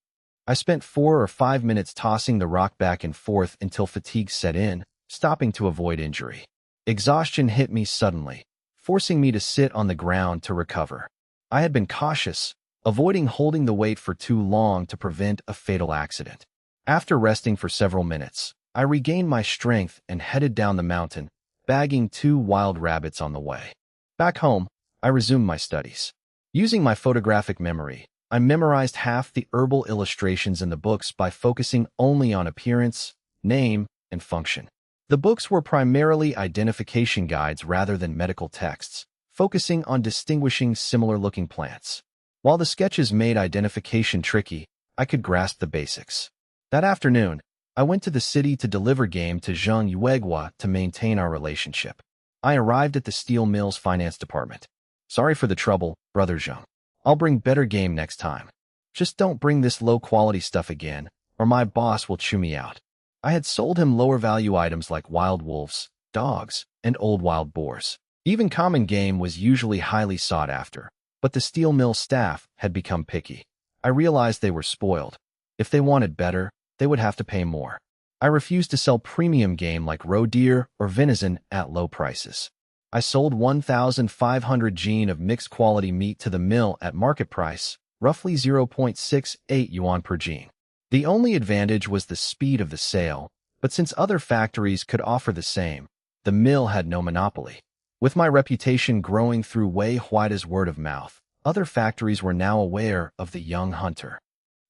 I spent 4 or 5 minutes tossing the rock back and forth until fatigue set in, stopping to avoid injury. Exhaustion hit me suddenly, forcing me to sit on the ground to recover. I had been cautious, avoiding holding the weight for too long to prevent a fatal accident. After resting for several minutes, I regained my strength and headed down the mountain, bagging 2 wild rabbits on the way. Back home, I resumed my studies. Using my photographic memory, I memorized half the herbal illustrations in the books by focusing only on appearance, name, and function. The books were primarily identification guides rather than medical texts, focusing on distinguishing similar-looking plants. While the sketches made identification tricky, I could grasp the basics. That afternoon, I went to the city to deliver game to Zhang Yuegua to maintain our relationship. I arrived at the steel mill's finance department. Sorry for the trouble, Brother Zhang. I'll bring better game next time. Just don't bring this low-quality stuff again, or my boss will chew me out. I had sold him lower-value items like wild wolves, dogs, and old wild boars. Even common game was usually highly sought after, but the steel mill staff had become picky. I realized they were spoiled. If they wanted better, they would have to pay more. I refused to sell premium game like roe deer or venison at low prices. I sold 1,500 gene of mixed-quality meat to the mill at market price, roughly 0.68 yuan per gene. The only advantage was the speed of the sale, but since other factories could offer the same, the mill had no monopoly. With my reputation growing through Wei Huaida's word of mouth, other factories were now aware of the young hunter.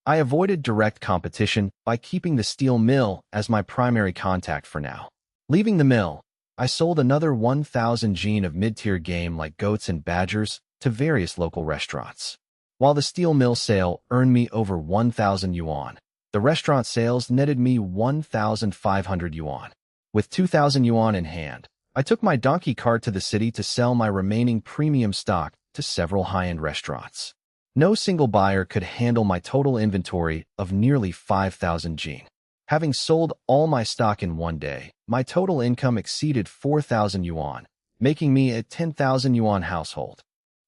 I avoided direct competition by keeping the steel mill as my primary contact for now. Leaving the mill, I sold another 1,000 gene of mid-tier game like goats and badgers to various local restaurants. While the steel mill sale earned me over 1,000 yuan, the restaurant sales netted me 1,500 yuan. With 2,000 yuan in hand, I took my donkey cart to the city to sell my remaining premium stock to several high-end restaurants. No single buyer could handle my total inventory of nearly 5,000 gene. Having sold all my stock in one day, my total income exceeded 4,000 yuan, making me a 10,000 yuan household.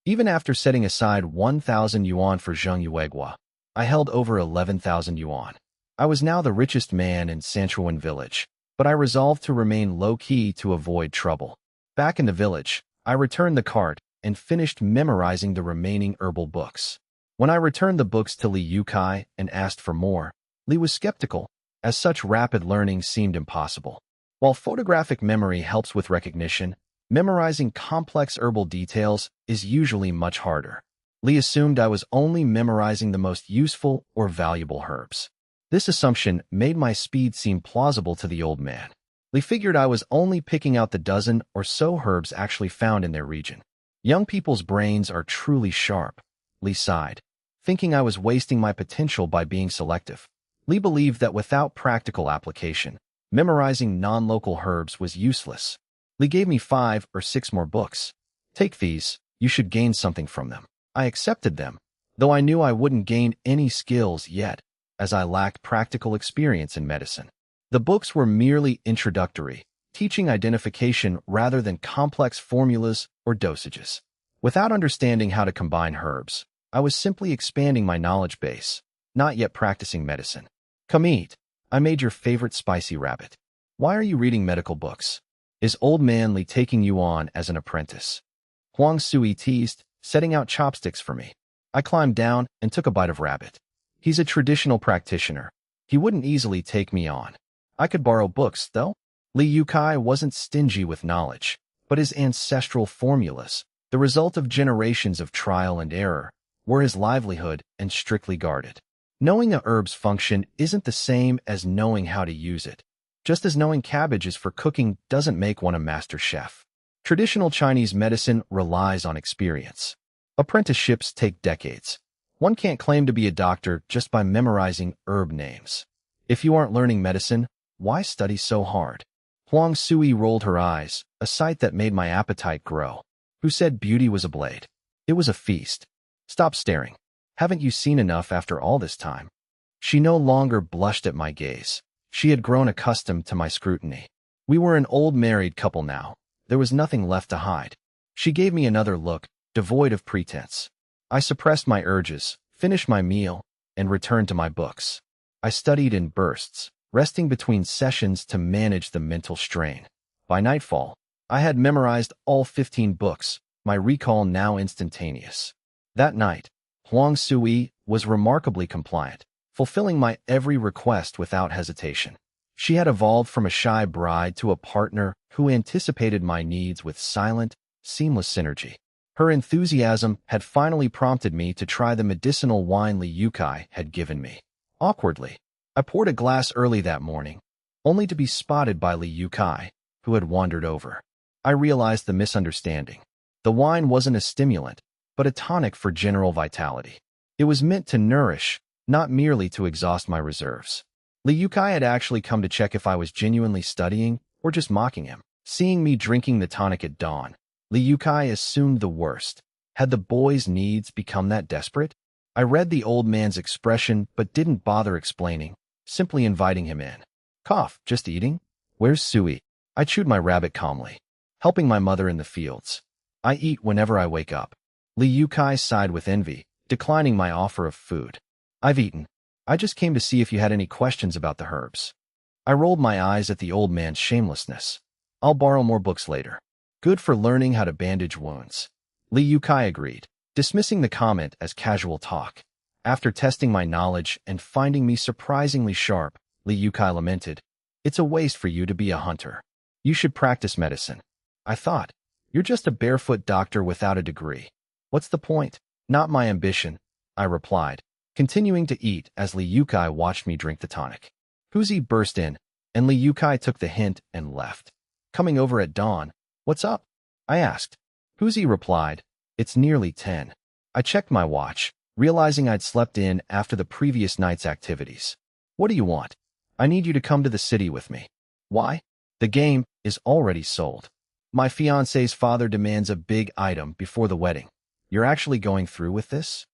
Even after setting aside 1,000 yuan for Zhang Yuegua, I held over 11,000 yuan. I was now the richest man in Sanchuan village, but I resolved to remain low-key to avoid trouble. Back in the village, I returned the cart and finished memorizing the remaining herbal books. When I returned the books to Li Yukai and asked for more, Li was skeptical, as such rapid learning seemed impossible. While photographic memory helps with recognition, memorizing complex herbal details is usually much harder. Li assumed I was only memorizing the most useful or valuable herbs. This assumption made my speed seem plausible to the old man. Li figured I was only picking out the dozen or so herbs actually found in their region. Young people's brains are truly sharp, Li sighed, thinking I was wasting my potential by being selective. Li believed that without practical application, memorizing non-local herbs was useless. Li gave me 5 or 6 more books. Take these, you should gain something from them. I accepted them, though I knew I wouldn't gain any skills yet, as I lacked practical experience in medicine. The books were merely introductory, teaching identification rather than complex formulas or dosages. Without understanding how to combine herbs, I was simply expanding my knowledge base, not yet practicing medicine. Come eat. I made your favorite spicy rabbit. Why are you reading medical books? Is old man Li taking you on as an apprentice? Huang Sui teased, setting out chopsticks for me. I climbed down and took a bite of rabbit. He's a traditional practitioner. He wouldn't easily take me on. I could borrow books, though. Li Yukai wasn't stingy with knowledge, but his ancestral formulas, the result of generations of trial and error, were his livelihood and strictly guarded. Knowing a herb's function isn't the same as knowing how to use it. Just as knowing cabbage is for cooking doesn't make one a master chef. Traditional Chinese medicine relies on experience. Apprenticeships take decades. One can't claim to be a doctor just by memorizing herb names. If you aren't learning medicine, why study so hard? Huang Sui rolled her eyes, a sight that made my appetite grow. Who said beauty was a blade? It was a feast. Stop staring. Haven't you seen enough after all this time? She no longer blushed at my gaze. She had grown accustomed to my scrutiny. We were an old married couple now. There was nothing left to hide. She gave me another look, devoid of pretense. I suppressed my urges, finished my meal, and returned to my books. I studied in bursts, resting between sessions to manage the mental strain. By nightfall, I had memorized all 15 books, my recall now instantaneous. That night, Huang Sui was remarkably compliant, fulfilling my every request without hesitation. She had evolved from a shy bride to a partner who anticipated my needs with silent, seamless synergy. Her enthusiasm had finally prompted me to try the medicinal wine Li Yukai had given me. Awkwardly, I poured a glass early that morning, only to be spotted by Li Yukai, who had wandered over. I realized the misunderstanding. The wine wasn't a stimulant, but a tonic for general vitality. It was meant to nourish, not merely to exhaust my reserves. Li Yukai had actually come to check if I was genuinely studying or just mocking him. Seeing me drinking the tonic at dawn, Li Yukai assumed the worst. Had the boy's needs become that desperate? I read the old man's expression but didn't bother explaining, simply inviting him in. Cough, just eating? Where's Sui? I chewed my rabbit calmly, helping my mother in the fields. I eat whenever I wake up. Li Yukai sighed with envy, declining my offer of food. I've eaten. I just came to see if you had any questions about the herbs. I rolled my eyes at the old man's shamelessness. I'll borrow more books later. Good for learning how to bandage wounds. Li Yukai agreed, dismissing the comment as casual talk. After testing my knowledge and finding me surprisingly sharp, Li Yukai lamented, "It's a waste for you to be a hunter. You should practice medicine." I thought, "You're just a barefoot doctor without a degree. What's the point?" "Not my ambition," I replied, continuing to eat as Li Yukai watched me drink the tonic. Huzi burst in, and Li Yukai took the hint and left. Coming over at dawn, "What's up?" I asked. Huzi replied, "It's nearly 10. I checked my watch, realizing I'd slept in after the previous night's activities. "What do you want?" "I need you to come to the city with me." "Why?" "The game is already sold. My fiancé's father demands a big item before the wedding." "You're actually going through with this?"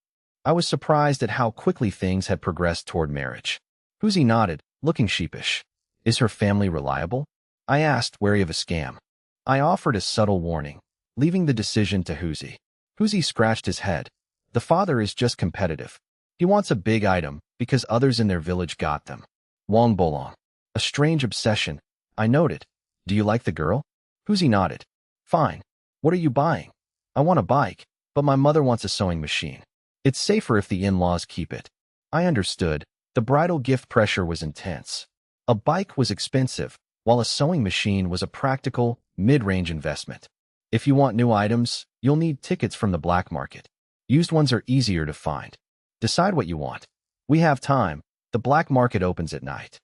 I was surprised at how quickly things had progressed toward marriage. Huzi nodded, looking sheepish. "Is her family reliable?" I asked, wary of a scam. I offered a subtle warning, leaving the decision to Huzi. Huzi scratched his head. "The father is just competitive. He wants a big item because others in their village got them." Wang Bolong. "A strange obsession," I noted. "Do you like the girl?" Huzi nodded. "Fine. What are you buying?" "I want a bike, but my mother wants a sewing machine. It's safer if the in-laws keep it." I understood. The bridal gift pressure was intense. A bike was expensive, while a sewing machine was a practical, mid-range investment. If you want new items, you'll need tickets from the black market. Used ones are easier to find. Decide what you want. We have time. The black market opens at night.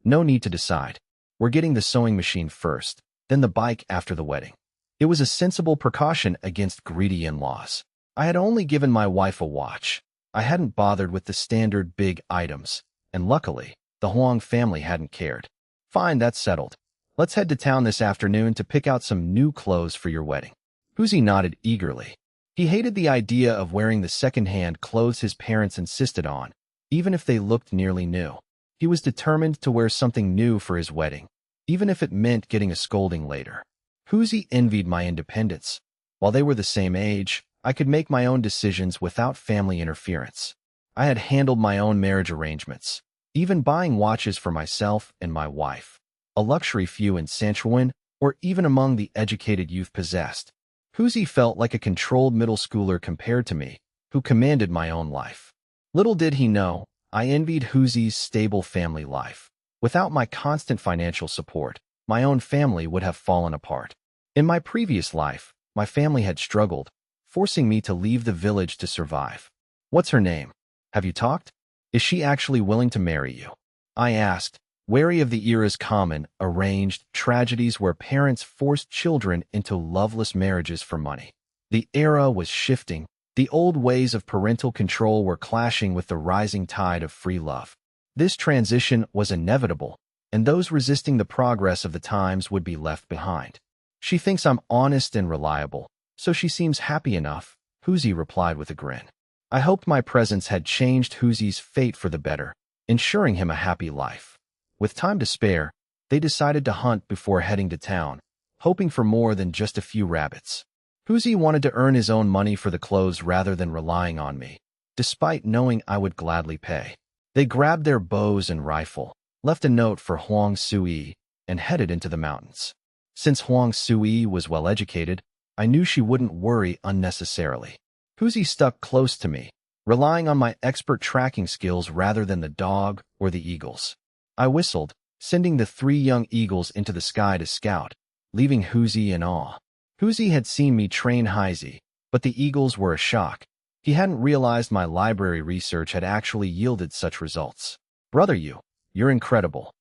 No need to decide. We're getting the sewing machine first, then the bike after the wedding. It was a sensible precaution against greedy in-laws. I had only given my wife a watch. I hadn't bothered with the standard big items, and luckily, the Huang family hadn't cared. "Fine, that's settled. Let's head to town this afternoon to pick out some new clothes for your wedding." Huzi nodded eagerly. He hated the idea of wearing the second-hand clothes his parents insisted on, even if they looked nearly new. He was determined to wear something new for his wedding, even if it meant getting a scolding later. Huzi envied my independence. While they were the same age, I could make my own decisions without family interference. I had handled my own marriage arrangements, even buying watches for myself and my wife, a luxury few in Sanchuan or even among the educated youth possessed. Huzi felt like a controlled middle schooler compared to me, who commanded my own life. Little did he know, I envied Huzi's stable family life. Without my constant financial support, my own family would have fallen apart. In my previous life, my family had struggled, forcing me to leave the village to survive. "What's her name? Have you talked? Is she actually willing to marry you?" I asked, wary of the era's common, arranged tragedies where parents forced children into loveless marriages for money. The era was shifting, The old ways of parental control were clashing with the rising tide of free love. This transition was inevitable, and those resisting the progress of the times would be left behind. She thinks I'm honest and reliable, so she seems happy enough, Huzi replied with a grin. I hoped my presence had changed Huzi's fate for the better, ensuring him a happy life. With time to spare, they decided to hunt before heading to town, hoping for more than just a few rabbits. Huzi wanted to earn his own money for the clothes rather than relying on me, despite knowing I would gladly pay. They grabbed their bows and rifle, left a note for Huang Sui, and headed into the mountains. Since Huang Sui was well-educated, I knew she wouldn't worry unnecessarily. Huzi stuck close to me, relying on my expert tracking skills rather than the dog or the eagles. I whistled, sending the 3 young eagles into the sky to scout, leaving Huzi in awe. Huzi had seen me train Huzi, but the eagles were a shock. He hadn't realized my library research had actually yielded such results. Brother, you're incredible.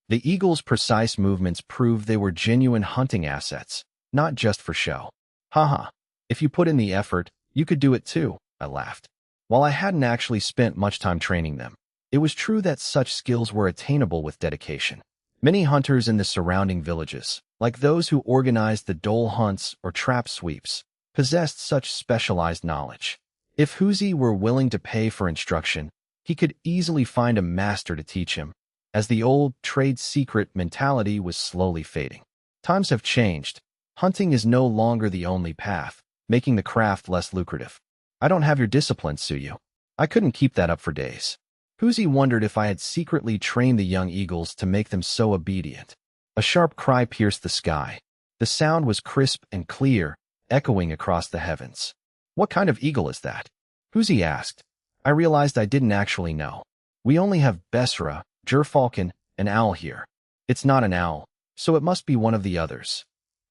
The eagles' precise movements proved they were genuine hunting assets, not just for show. Haha, if you put in the effort, you could do it too, I laughed. While I hadn't actually spent much time training them, it was true that such skills were attainable with dedication. Many hunters in the surrounding villages, like those who organized the dole hunts or trap sweeps, possessed such specialized knowledge. If Huzi were willing to pay for instruction, he could easily find a master to teach him, as the old trade secret mentality was slowly fading. Times have changed. Hunting is no longer the only path, making the craft less lucrative. I don't have your discipline, Suyu. I couldn't keep that up for days. Huzi wondered if I had secretly trained the young eagles to make them so obedient. A sharp cry pierced the sky. The sound was crisp and clear, echoing across the heavens. What kind of eagle is that? Huzi asked. I realized I didn't actually know. We only have Besra, gerfalcon, and owl here. It's not an owl, so it must be one of the others.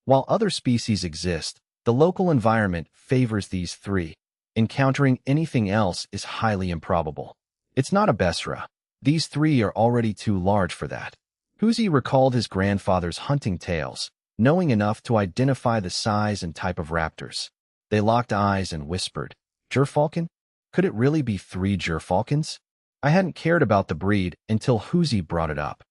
While other species exist, the local environment favors these 3. Encountering anything else is highly improbable. It's not a Besra. These 3 are already too large for that. Huzi recalled his grandfather's hunting tales, knowing enough to identify the size and type of raptors. They locked eyes and whispered, Gerfalcon? Could it really be 3 gerfalcons? I hadn't cared about the breed until Huzi brought it up.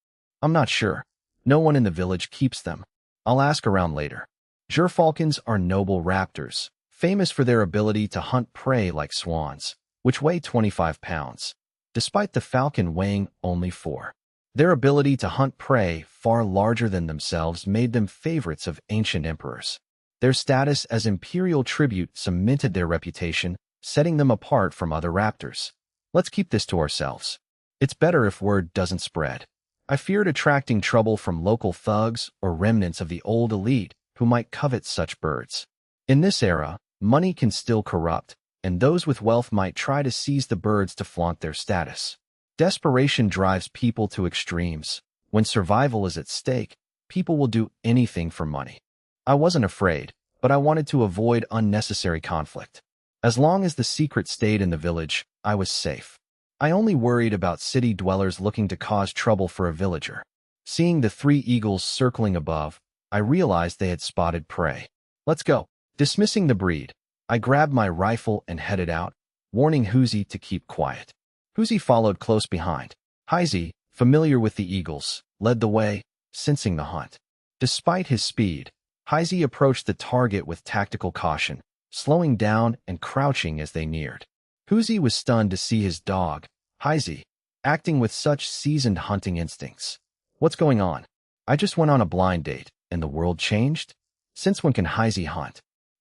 I'm not sure. No one in the village keeps them. I'll ask around later. Gerfalcons are noble raptors, famous for their ability to hunt prey like swans, which weigh 25 pounds, despite the falcon weighing only 4. Their ability to hunt prey far larger than themselves made them favorites of ancient emperors. Their status as imperial tribute cemented their reputation, setting them apart from other raptors. Let's keep this to ourselves. It's better if word doesn't spread. I feared attracting trouble from local thugs or remnants of the old elite who might covet such birds. In this era, money can still corrupt, and those with wealth might try to seize the birds to flaunt their status. Desperation drives people to extremes. When survival is at stake, people will do anything for money. I wasn't afraid, but I wanted to avoid unnecessary conflict. As long as the secret stayed in the village, I was safe. I only worried about city dwellers looking to cause trouble for a villager. Seeing the 3 eagles circling above, I realized they had spotted prey. Let's go. Dismissing the breed, I grabbed my rifle and headed out, warning Huzi to keep quiet. Huzi followed close behind. Huzi, familiar with the eagles, led the way, sensing the hunt. Despite his speed, Huzi approached the target with tactical caution, slowing down and crouching as they neared. Huzi was stunned to see his dog, Huzi, acting with such seasoned hunting instincts. What's going on? I just went on a blind date, and the world changed? Since when can Huzi hunt?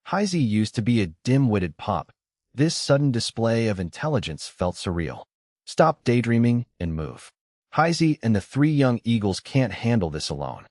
Huzi used to be a dim-witted pup. This sudden display of intelligence felt surreal. Stop daydreaming and move. Huzi and the 3 young eagles can't handle this alone.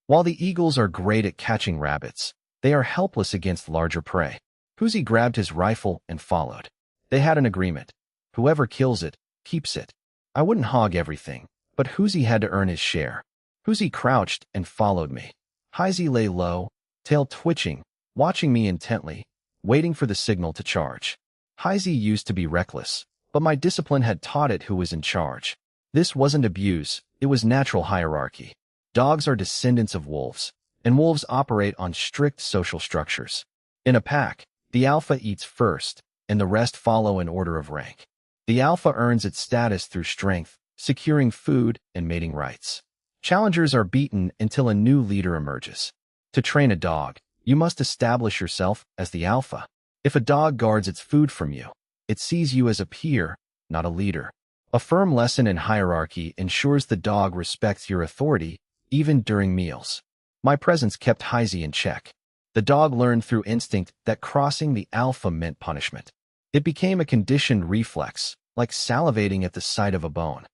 While the eagles are great at catching rabbits, they are helpless against larger prey. Huzi grabbed his rifle and followed. They had an agreement. Whoever kills it, keeps it. I wouldn't hog everything, but Huzi had to earn his share. Huzi crouched and followed me. Huzi lay low, tail twitching, watching me intently, waiting for the signal to charge. Huzi used to be reckless, but my discipline had taught it who was in charge. This wasn't abuse, it was natural hierarchy. Dogs are descendants of wolves, and wolves operate on strict social structures. In a pack, the alpha eats first, and the rest follow in order of rank. The alpha earns its status through strength, securing food, and mating rights. Challengers are beaten until a new leader emerges. To train a dog, you must establish yourself as the alpha. If a dog guards its food from you, it sees you as a peer, not a leader. A firm lesson in hierarchy ensures the dog respects your authority, even during meals. My presence kept Heisey in check. The dog learned through instinct that crossing the alpha meant punishment. It became a conditioned reflex, like salivating at the sight of a bone.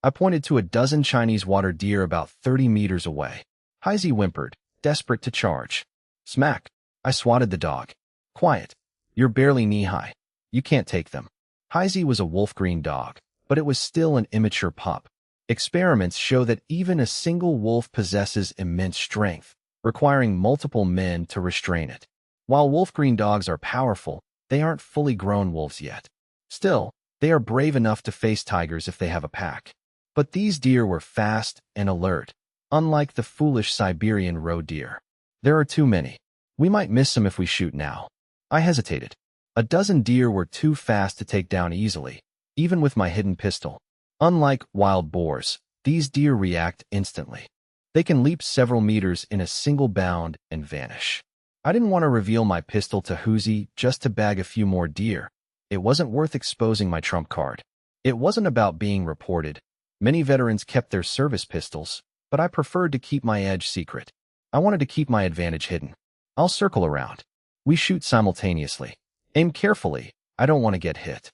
I pointed to a dozen Chinese water deer about 30 meters away. Heisey whimpered, desperate to charge. Smack! I swatted the dog. Quiet. You're barely knee-high. You can't take them. Heisey was a wolf-green dog, but it was still an immature pup. Experiments show that even a single wolf possesses immense strength, requiring multiple men to restrain it. While wolf-green dogs are powerful, they aren't fully grown wolves yet. Still, they are brave enough to face tigers if they have a pack. But these deer were fast and alert, unlike the foolish Siberian roe deer. There are too many. We might miss them if we shoot now. I hesitated. A dozen deer were too fast to take down easily, even with my hidden pistol. Unlike wild boars, these deer react instantly. They can leap several meters in a single bound and vanish. I didn't want to reveal my pistol to Heisey just to bag a few more deer. It wasn't worth exposing my trump card. It wasn't about being reported. Many veterans kept their service pistols, but I preferred to keep my edge secret. I wanted to keep my advantage hidden. I'll circle around. We shoot simultaneously. Aim carefully. I don't want to get hit.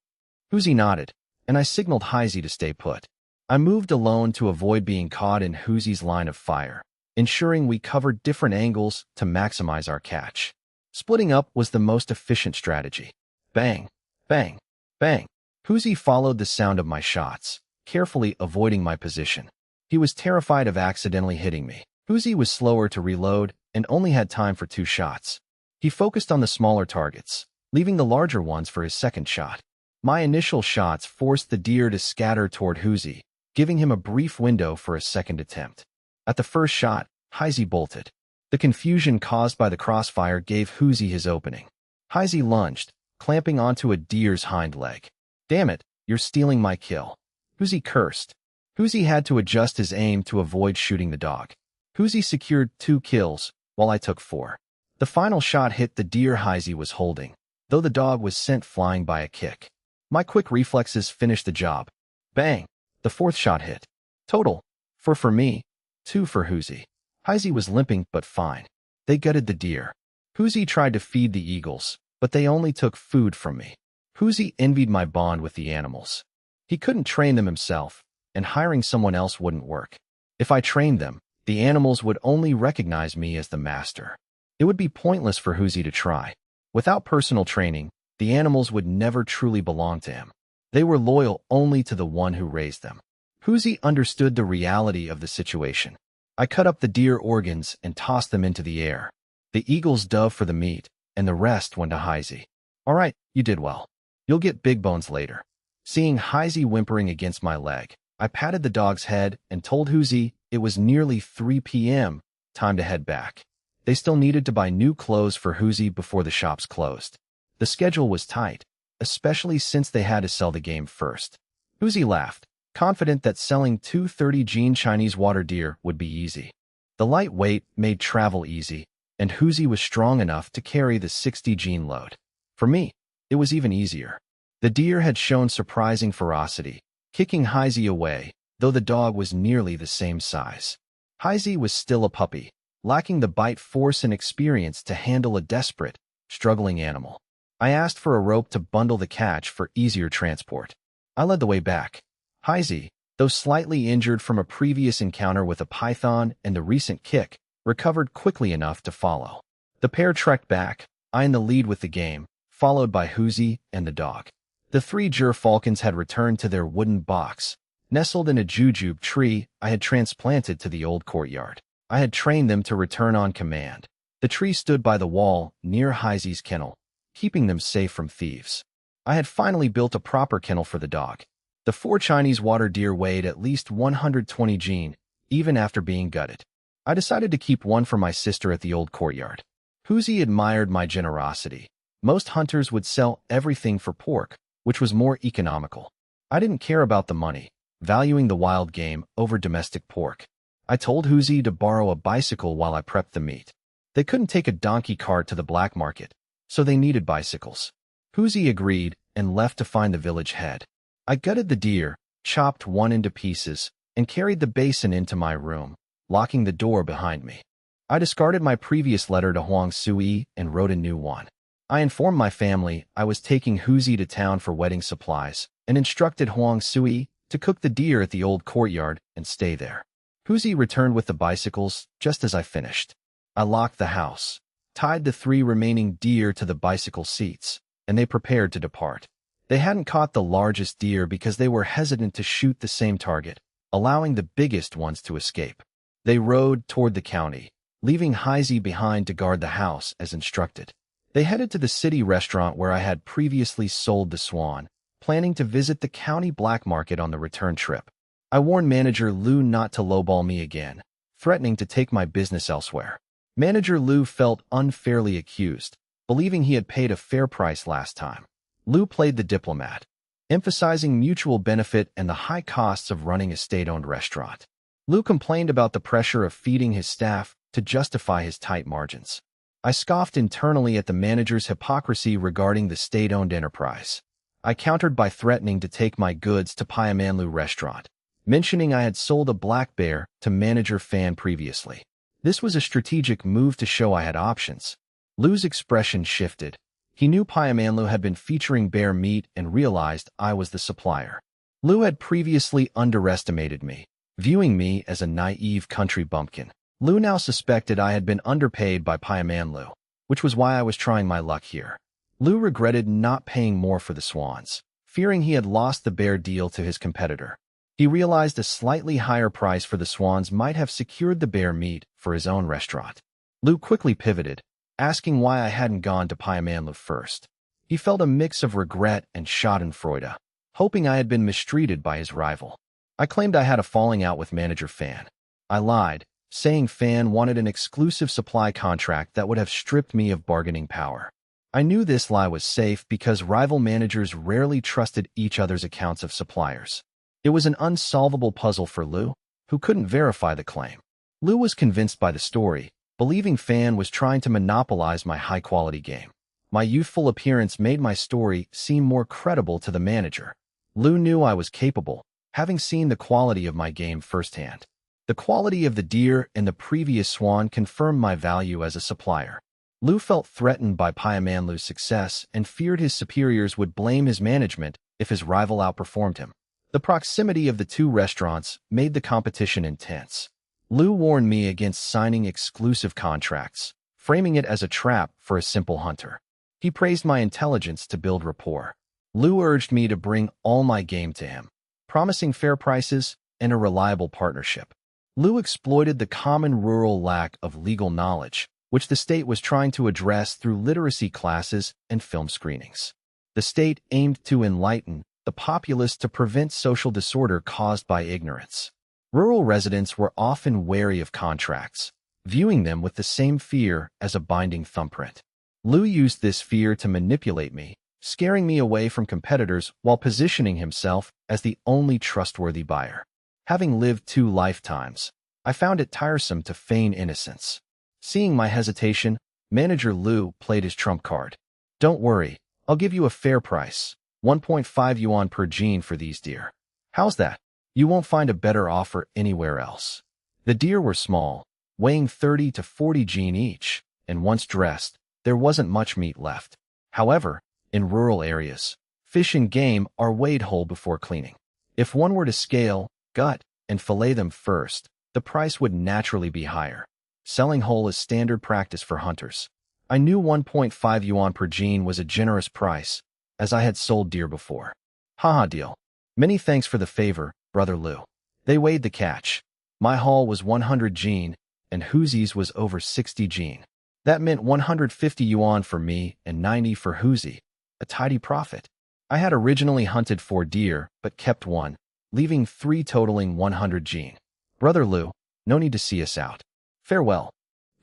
Heisey nodded, and I signaled Heisey to stay put. I moved alone to avoid being caught in Heisey's line of fire, ensuring we covered different angles to maximize our catch. Splitting up was the most efficient strategy. Bang, bang, bang. Heisey followed the sound of my shots, carefully avoiding my position. He was terrified of accidentally hitting me. Heisey was slower to reload and only had time for 2 shots. He focused on the smaller targets, leaving the larger ones for his second shot. My initial shots forced the deer to scatter toward Heisey, giving him a brief window for a second attempt. At the first shot, Heisey bolted. The confusion caused by the crossfire gave Heisey his opening. Heisey lunged, clamping onto a deer's hind leg. Damn it, you're stealing my kill. Heisey cursed. Heisey had to adjust his aim to avoid shooting the dog. Heisey secured 2 kills, while I took 4. The final shot hit the deer Heisey was holding, though the dog was sent flying by a kick. My quick reflexes finished the job. Bang! The 4th shot hit. Total, 4 for me, 2 for Heisey. Heisey was limping but fine. They gutted the deer. Heisey tried to feed the eagles, but they only took food from me. Heisey envied my bond with the animals. He couldn't train them himself, and hiring someone else wouldn't work. If I trained them, the animals would only recognize me as the master. It would be pointless for Heisey to try. Without personal training, the animals would never truly belong to him. They were loyal only to the one who raised them. Heisey understood the reality of the situation. I cut up the deer organs and tossed them into the air. The eagles dove for the meat, and the rest went to Heisey. All right, you did well. You'll get big bones later. Seeing Heisey whimpering against my leg, I patted the dog's head and told Heisey it was nearly 3 p.m., time to head back. They still needed to buy new clothes for Heisey before the shops closed. The schedule was tight, especially since they had to sell the game first. Heisey laughed, confident that selling 2 30-gene Chinese water deer would be easy. The light weight made travel easy, and Heisey was strong enough to carry the 60-gene load. For me, it was even easier. The deer had shown surprising ferocity, kicking Heisey away, though the dog was nearly the same size. Heisey was still a puppy, lacking the bite force and experience to handle a desperate, struggling animal. I asked for a rope to bundle the catch for easier transport. I led the way back. Heisey, though slightly injured from a previous encounter with a python and the recent kick, recovered quickly enough to follow. The pair trekked back, I in the lead with the game, followed by Heisey and the dog. The 3 gerfalcons had returned to their wooden box, nestled in a jujube tree I had transplanted to the old courtyard. I had trained them to return on command. The tree stood by the wall near Heisey's kennel, keeping them safe from thieves. I had finally built a proper kennel for the dog. The 4 Chinese water deer weighed at least 120 gene, even after being gutted. I decided to keep one for my sister at the old courtyard. Heisey admired my generosity, Most hunters would sell everything for pork, which was more economical. I didn't care about the money, valuing the wild game over domestic pork. I told Huzi to borrow a bicycle while I prepped the meat. They couldn't take a donkey cart to the black market, so they needed bicycles. Huzi agreed and left to find the village head. I gutted the deer, chopped one into pieces, and carried the basin into my room, locking the door behind me. I discarded my previous letter to Huang Sui and wrote a new one. I informed my family I was taking Huzi to town for wedding supplies and instructed Huang Sui to cook the deer at the old courtyard and stay there. Huzi returned with the bicycles just as I finished. I locked the house, tied the 3 remaining deer to the bicycle seats, and they prepared to depart. They hadn't caught the largest deer because they were hesitant to shoot the same target, allowing the biggest ones to escape. They rode toward the county, leaving Huzi behind to guard the house as instructed. They headed to the city restaurant where I had previously sold the swan, planning to visit the county black market on the return trip. I warned manager Lu not to lowball me again, threatening to take my business elsewhere. Manager Lu felt unfairly accused, believing he had paid a fair price last time. Lu played the diplomat, emphasizing mutual benefit and the high costs of running a state-owned restaurant. Lu complained about the pressure of feeding his staff to justify his tight margins. I scoffed internally at the manager's hypocrisy regarding the state-owned enterprise. I countered by threatening to take my goods to Payamanlu restaurant, mentioning I had sold a black bear to manager Fan previously. This was a strategic move to show I had options. Lu's expression shifted. He knew Payamanlu had been featuring bear meat and realized I was the supplier. Lu had previously underestimated me, viewing me as a naive country bumpkin. Lu now suspected I had been underpaid by Payamanlu, which was why I was trying my luck here. Lu regretted not paying more for the swans, fearing he had lost the bear deal to his competitor. He realized a slightly higher price for the swans might have secured the bear meat for his own restaurant. Lu quickly pivoted, asking why I hadn't gone to Payamanlu first. He felt a mix of regret and schadenfreude, hoping I had been mistreated by his rival. I claimed I had a falling out with manager Fan. I lied, saying Fan wanted an exclusive supply contract that would have stripped me of bargaining power. I knew this lie was safe because rival managers rarely trusted each other's accounts of suppliers. It was an unsolvable puzzle for Lu, who couldn't verify the claim. Lu was convinced by the story, believing Fan was trying to monopolize my high-quality game. My youthful appearance made my story seem more credible to the manager. Lu knew I was capable, having seen the quality of my game firsthand. The quality of the deer and the previous swan confirmed my value as a supplier. Lu felt threatened by Payamanlu's success and feared his superiors would blame his management if his rival outperformed him. The proximity of the 2 restaurants made the competition intense. Lu warned me against signing exclusive contracts, framing it as a trap for a simple hunter. He praised my intelligence to build rapport. Lu urged me to bring all my game to him, promising fair prices and a reliable partnership. Lu exploited the common rural lack of legal knowledge, which the state was trying to address through literacy classes and film screenings. The state aimed to enlighten the populace to prevent social disorder caused by ignorance. Rural residents were often wary of contracts, viewing them with the same fear as a binding thumbprint. Lu used this fear to manipulate me, scaring me away from competitors while positioning himself as the only trustworthy buyer. Having lived 2 lifetimes, I found it tiresome to feign innocence. Seeing my hesitation, manager Lu played his trump card. "Don't worry, I'll give you a fair price. 1.5 yuan per gene for these deer. How's that? You won't find a better offer anywhere else." The deer were small, weighing 30 to 40 gene each, and once dressed, there wasn't much meat left. However, in rural areas, fish and game are weighed whole before cleaning. If one were to scale, gut, and fillet them first, the price would naturally be higher. Selling whole is standard practice for hunters. I knew 1.5 yuan per gene was a generous price, as I had sold deer before. Haha deal. Many thanks for the favor, brother Lu. They weighed the catch. My haul was 100 gene, and Huzi's was over 60 gene. That meant 150 yuan for me and 90 for Huzi, a tidy profit. I had originally hunted 4 deer, but kept 1, leaving 3 totaling 100 gene. Brother Lu, no need to see us out. Farewell.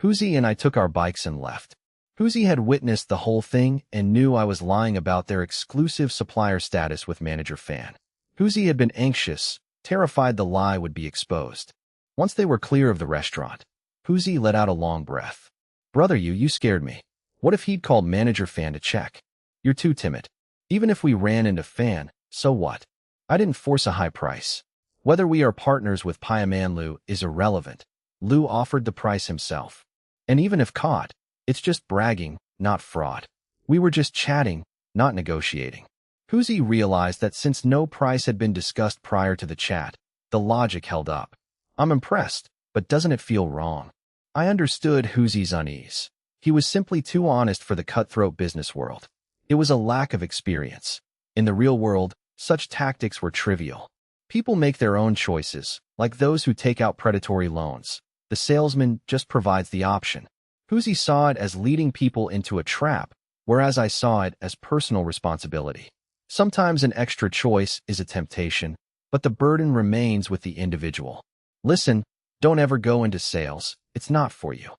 Huzi and I took our bikes and left. Huzi had witnessed the whole thing and knew I was lying about their exclusive supplier status with manager Fan. Huzi had been anxious, terrified the lie would be exposed. Once they were clear of the restaurant, Huzi let out a long breath. Brother, you scared me. What if he'd called manager Fan to check? You're too timid. Even if we ran into Fan, so what? I didn't force a high price. Whether we are partners with Piaman Lu is irrelevant. Lu offered the price himself. And even if caught, it's just bragging, not fraud. We were just chatting, not negotiating. Huzi realized that since no price had been discussed prior to the chat, the logic held up. I'm impressed, but doesn't it feel wrong? I understood Huzi's unease. He was simply too honest for the cutthroat business world. It was a lack of experience. In the real world, such tactics were trivial. People make their own choices, like those who take out predatory loans. The salesman just provides the option. Huzi saw it as leading people into a trap, whereas I saw it as personal responsibility. Sometimes an extra choice is a temptation, but the burden remains with the individual. Listen, don't ever go into sales. It's not for you.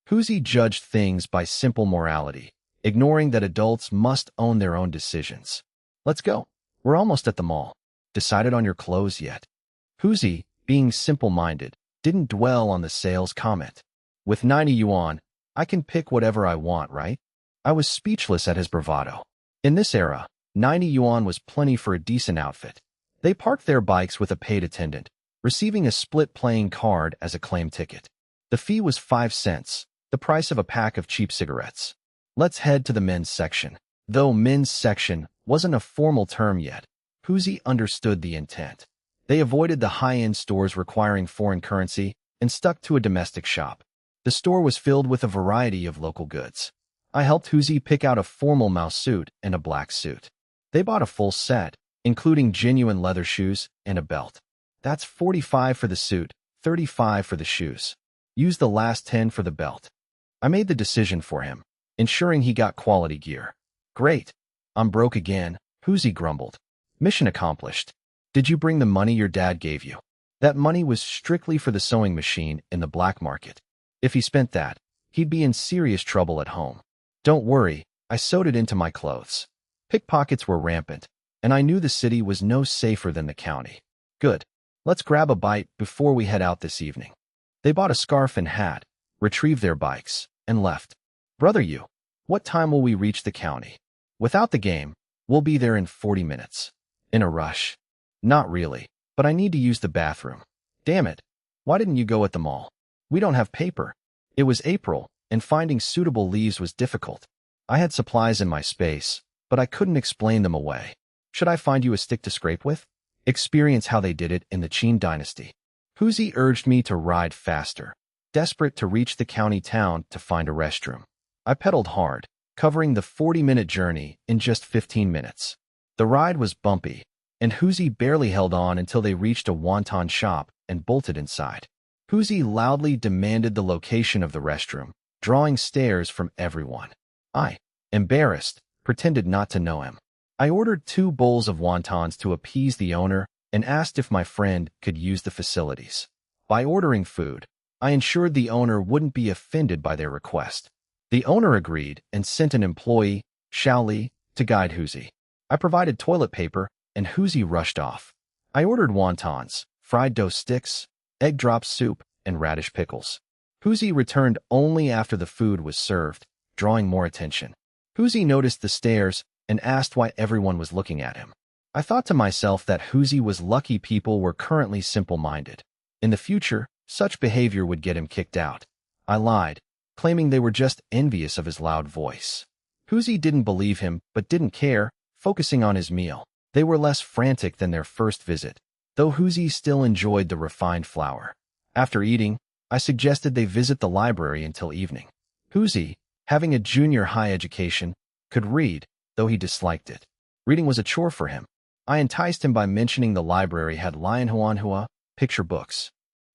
Huzi judged things by simple morality, ignoring that adults must own their own decisions. Let's go. We're almost at the mall. Decided on your clothes yet? Huzi, being simple-minded, didn't dwell on the sales comment. With 90 yuan, I can pick whatever I want, right? I was speechless at his bravado. In this era, 90 yuan was plenty for a decent outfit. They parked their bikes with a paid attendant, receiving a split playing card as a claim ticket. The fee was 5 cents, the price of a pack of cheap cigarettes. Let's head to the men's section. Though men's section wasn't a formal term yet, Huzi understood the intent. They avoided the high-end stores requiring foreign currency and stuck to a domestic shop. The store was filled with a variety of local goods. I helped Huzi pick out a formal mouse suit and a black suit. They bought a full set, including genuine leather shoes and a belt. That's 45 for the suit, 35 for the shoes. Use the last 10 for the belt. I made the decision for him, ensuring he got quality gear. Great. I'm broke again, Huzi grumbled. Mission accomplished. Did you bring the money your dad gave you? That money was strictly for the sewing machine in the black market. If he spent that, he'd be in serious trouble at home. Don't worry, I sewed it into my clothes. Pickpockets were rampant, and I knew the city was no safer than the county. Good. Let's grab a bite before we head out this evening. They bought a scarf and hat, retrieved their bikes, and left. Brother, what time will we reach the county? Without the game, we'll be there in 40 minutes. In a rush? Not really, but I need to use the bathroom. Damn it. Why didn't you go at the mall? We don't have paper. It was April, and finding suitable leaves was difficult. I had supplies in my space, but I couldn't explain them away. Should I find you a stick to scrape with? Experience how they did it in the Qin dynasty. Huzi urged me to ride faster, desperate to reach the county town to find a restroom. I pedaled hard, covering the 40-minute journey in just 15 minutes. The ride was bumpy, and Huzi barely held on until they reached a wonton shop and bolted inside. Huzi loudly demanded the location of the restroom, drawing stares from everyone. I, embarrassed, pretended not to know him. I ordered 2 bowls of wontons to appease the owner and asked if my friend could use the facilities. By ordering food, I ensured the owner wouldn't be offended by their request. The owner agreed and sent an employee, Xiaoli, to guide Huzi. I provided toilet paper, and Huzi rushed off. I ordered wontons, fried dough sticks, egg drop soup, and radish pickles. Huzi returned only after the food was served, drawing more attention. Huzi noticed the stares and asked why everyone was looking at him. I thought to myself that Huzi was lucky people were currently simple-minded. In the future, such behavior would get him kicked out. I lied, claiming they were just envious of his loud voice. Huzi didn't believe him but didn't care, focusing on his meal. They were less frantic than their first visit, though Huzi still enjoyed the refined flour. After eating, I suggested they visit the library until evening. Huzi, having a junior high education, could read, though he disliked it. Reading was a chore for him. I enticed him by mentioning the library had Lianhuanhua picture books.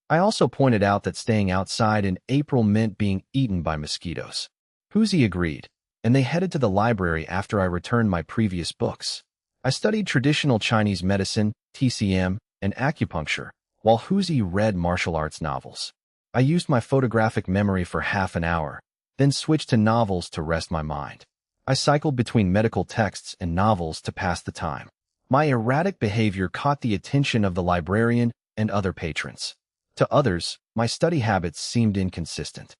I also pointed out that staying outside in April meant being eaten by mosquitoes. Huzi agreed, and they headed to the library after I returned my previous books. I studied traditional Chinese medicine, TCM, and acupuncture, while Huzi read martial arts novels. I used my photographic memory for half an hour, then switched to novels to rest my mind. I cycled between medical texts and novels to pass the time. My erratic behavior caught the attention of the librarian and other patrons. To others, my study habits seemed inconsistent.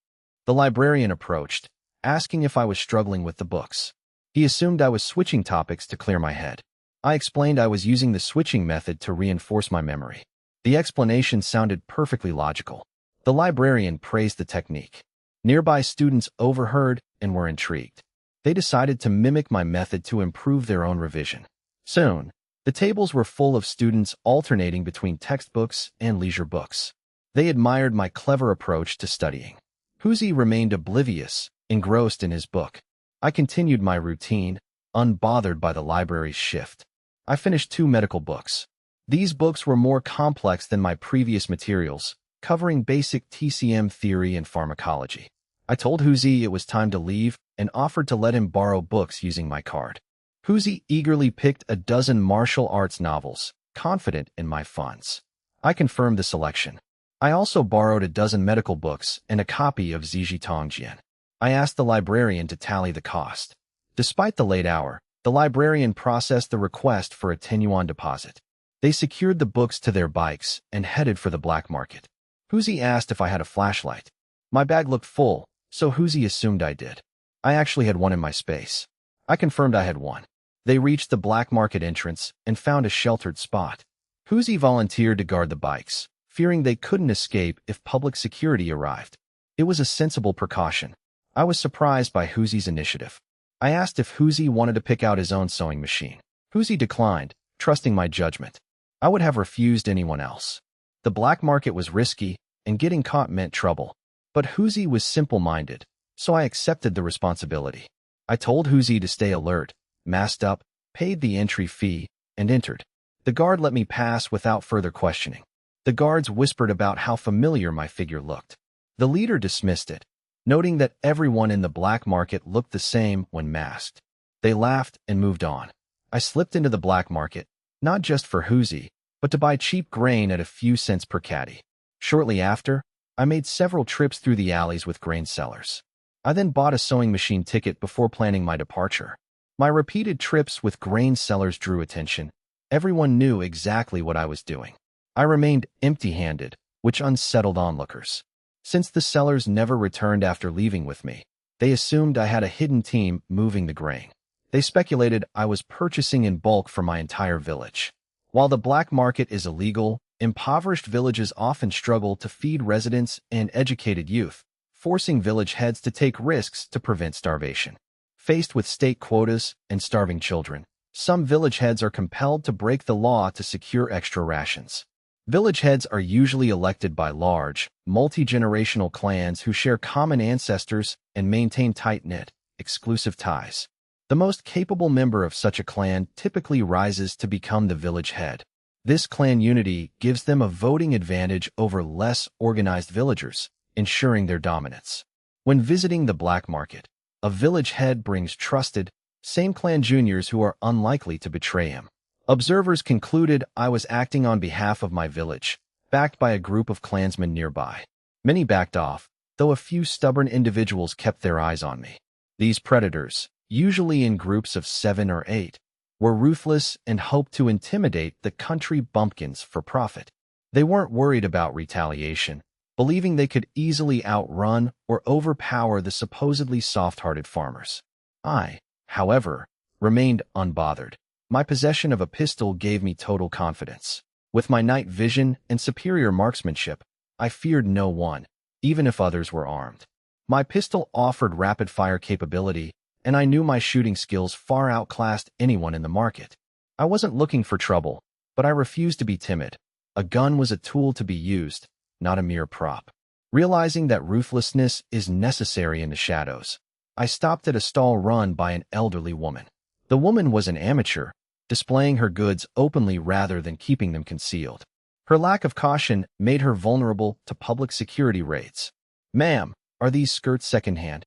The librarian approached, asking if I was struggling with the books. He assumed I was switching topics to clear my head. I explained I was using the switching method to reinforce my memory. The explanation sounded perfectly logical. The librarian praised the technique. Nearby students overheard and were intrigued. They decided to mimic my method to improve their own revision. Soon, the tables were full of students alternating between textbooks and leisure books. They admired my clever approach to studying. Huzi remained oblivious, engrossed in his book. I continued my routine, unbothered by the library's shift. I finished 2 medical books. These books were more complex than my previous materials, covering basic TCM theory and pharmacology. I told Huzi it was time to leave and offered to let him borrow books using my card. Huzi eagerly picked a dozen martial arts novels, confident in my funds. I confirmed the selection. I also borrowed a dozen medical books and a copy of Ziji Tongjian. I asked the librarian to tally the cost. Despite the late hour, the librarian processed the request for a 10 yuan deposit. They secured the books to their bikes and headed for the black market. Huzi asked if I had a flashlight. My bag looked full, so Huzi assumed I did. I actually had one in my space. I confirmed I had one. They reached the black market entrance and found a sheltered spot. Huzi volunteered to guard the bikes, fearing they couldn't escape if public security arrived. It was a sensible precaution. I was surprised by Huzi's initiative. I asked if Huzi wanted to pick out his own sewing machine. Huzi declined, trusting my judgment. I would have refused anyone else. The black market was risky, and getting caught meant trouble. But Huzi was simple-minded, so I accepted the responsibility. I told Huzi to stay alert, masked up, paid the entry fee, and entered. The guard let me pass without further questioning. The guards whispered about how familiar my figure looked. The leader dismissed it, noting that everyone in the black market looked the same when masked. They laughed and moved on. I slipped into the black market, not just for Huzi, but to buy cheap grain at a few cents per caddy. Shortly after, I made several trips through the alleys with grain sellers. I then bought a sewing machine ticket before planning my departure. My repeated trips with grain sellers drew attention. Everyone knew exactly what I was doing. I remained empty-handed, which unsettled onlookers. Since the sellers never returned after leaving with me, they assumed I had a hidden team moving the grain. They speculated I was purchasing in bulk for my entire village. While the black market is illegal, impoverished villages often struggle to feed residents and educated youth, forcing village heads to take risks to prevent starvation. Faced with state quotas and starving children, some village heads are compelled to break the law to secure extra rations. Village heads are usually elected by large, multi-generational clans who share common ancestors and maintain tight-knit, exclusive ties. The most capable member of such a clan typically rises to become the village head. This clan unity gives them a voting advantage over less organized villagers, ensuring their dominance. When visiting the black market, a village head brings trusted, same clan juniors who are unlikely to betray him. Observers concluded I was acting on behalf of my village, backed by a group of clansmen nearby. Many backed off, though a few stubborn individuals kept their eyes on me. These predators, usually in groups of 7 or 8, were ruthless and hoped to intimidate the country bumpkins for profit. They weren't worried about retaliation, believing they could easily outrun or overpower the supposedly soft-hearted farmers. I, however, remained unbothered. My possession of a pistol gave me total confidence. With my night vision and superior marksmanship, I feared no one, even if others were armed. My pistol offered rapid-fire capability, and I knew my shooting skills far outclassed anyone in the market. I wasn't looking for trouble, but I refused to be timid. A gun was a tool to be used, not a mere prop. Realizing that ruthlessness is necessary in the shadows, I stopped at a stall run by an elderly woman. The woman was an amateur, displaying her goods openly rather than keeping them concealed. Her lack of caution made her vulnerable to public security raids. "Ma'am, are these skirts secondhand?"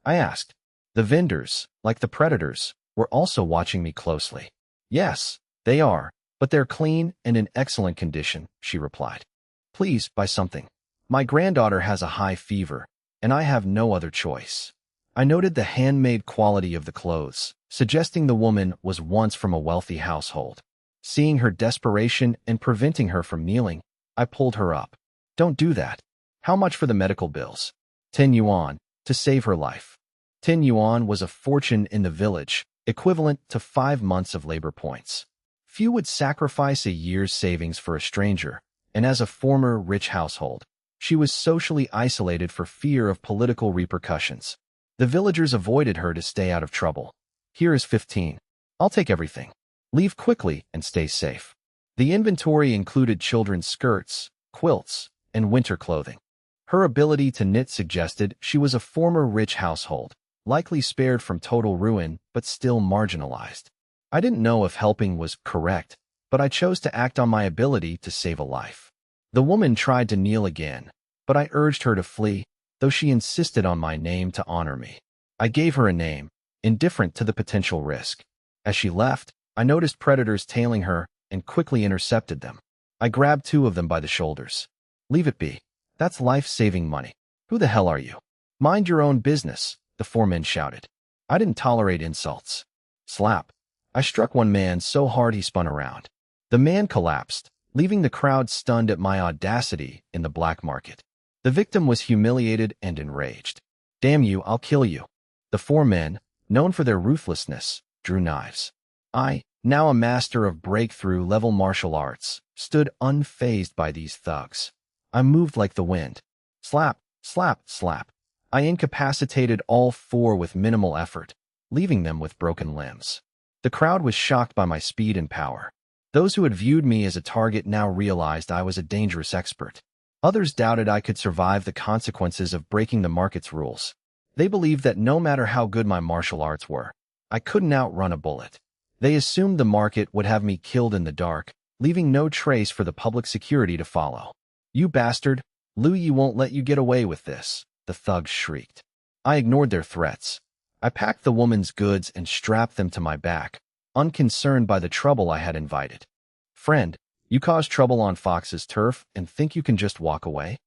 I asked. The vendors, like the predators, were also watching me closely. "Yes, they are, but they're clean and in excellent condition," she replied. "Please buy something. My granddaughter has a high fever. and I have no other choice. I noted the handmade quality of the clothes, suggesting the woman was once from a wealthy household. Seeing her desperation and preventing her from kneeling, I pulled her up. Don't do that. How much for the medical bills? 10 yuan, to save her life. 10 yuan was a fortune in the village, equivalent to 5 months of labor points. Few would sacrifice a year's savings for a stranger, and as a former rich household, she was socially isolated for fear of political repercussions. The villagers avoided her to stay out of trouble. Here is 15. I'll take everything. Leave quickly and stay safe. The inventory included children's skirts, quilts, and winter clothing. Her ability to knit suggested she was a former rich household, likely spared from total ruin but still marginalized. I didn't know if helping was correct, but I chose to act on my ability to save a life. The woman tried to kneel again, but I urged her to flee, though she insisted on my name to honor me. I gave her a name, indifferent to the potential risk. As she left, I noticed predators tailing her and quickly intercepted them. I grabbed 2 of them by the shoulders. Leave it be. That's life-saving money. Who the hell are you? Mind your own business, the 4 men shouted. I didn't tolerate insults. Slap. I struck one man so hard he spun around. The man collapsed, leaving the crowd stunned at my audacity in the black market. The victim was humiliated and enraged. Damn you, I'll kill you. The 4 men, known for their ruthlessness, drew knives. I, now a master of breakthrough-level martial arts, stood unfazed by these thugs. I moved like the wind. Slap, slap, slap. I incapacitated all 4 with minimal effort, leaving them with broken limbs. The crowd was shocked by my speed and power. Those who had viewed me as a target now realized I was a dangerous expert. Others doubted I could survive the consequences of breaking the market's rules. They believed that no matter how good my martial arts were, I couldn't outrun a bullet. They assumed the market would have me killed in the dark, leaving no trace for the public security to follow. You bastard, Liu Yi won't let you get away with this, the thugs shrieked. I ignored their threats. I packed the woman's goods and strapped them to my back, unconcerned by the trouble I had invited. Friend, you caused trouble on Fox's turf and think you can just walk away?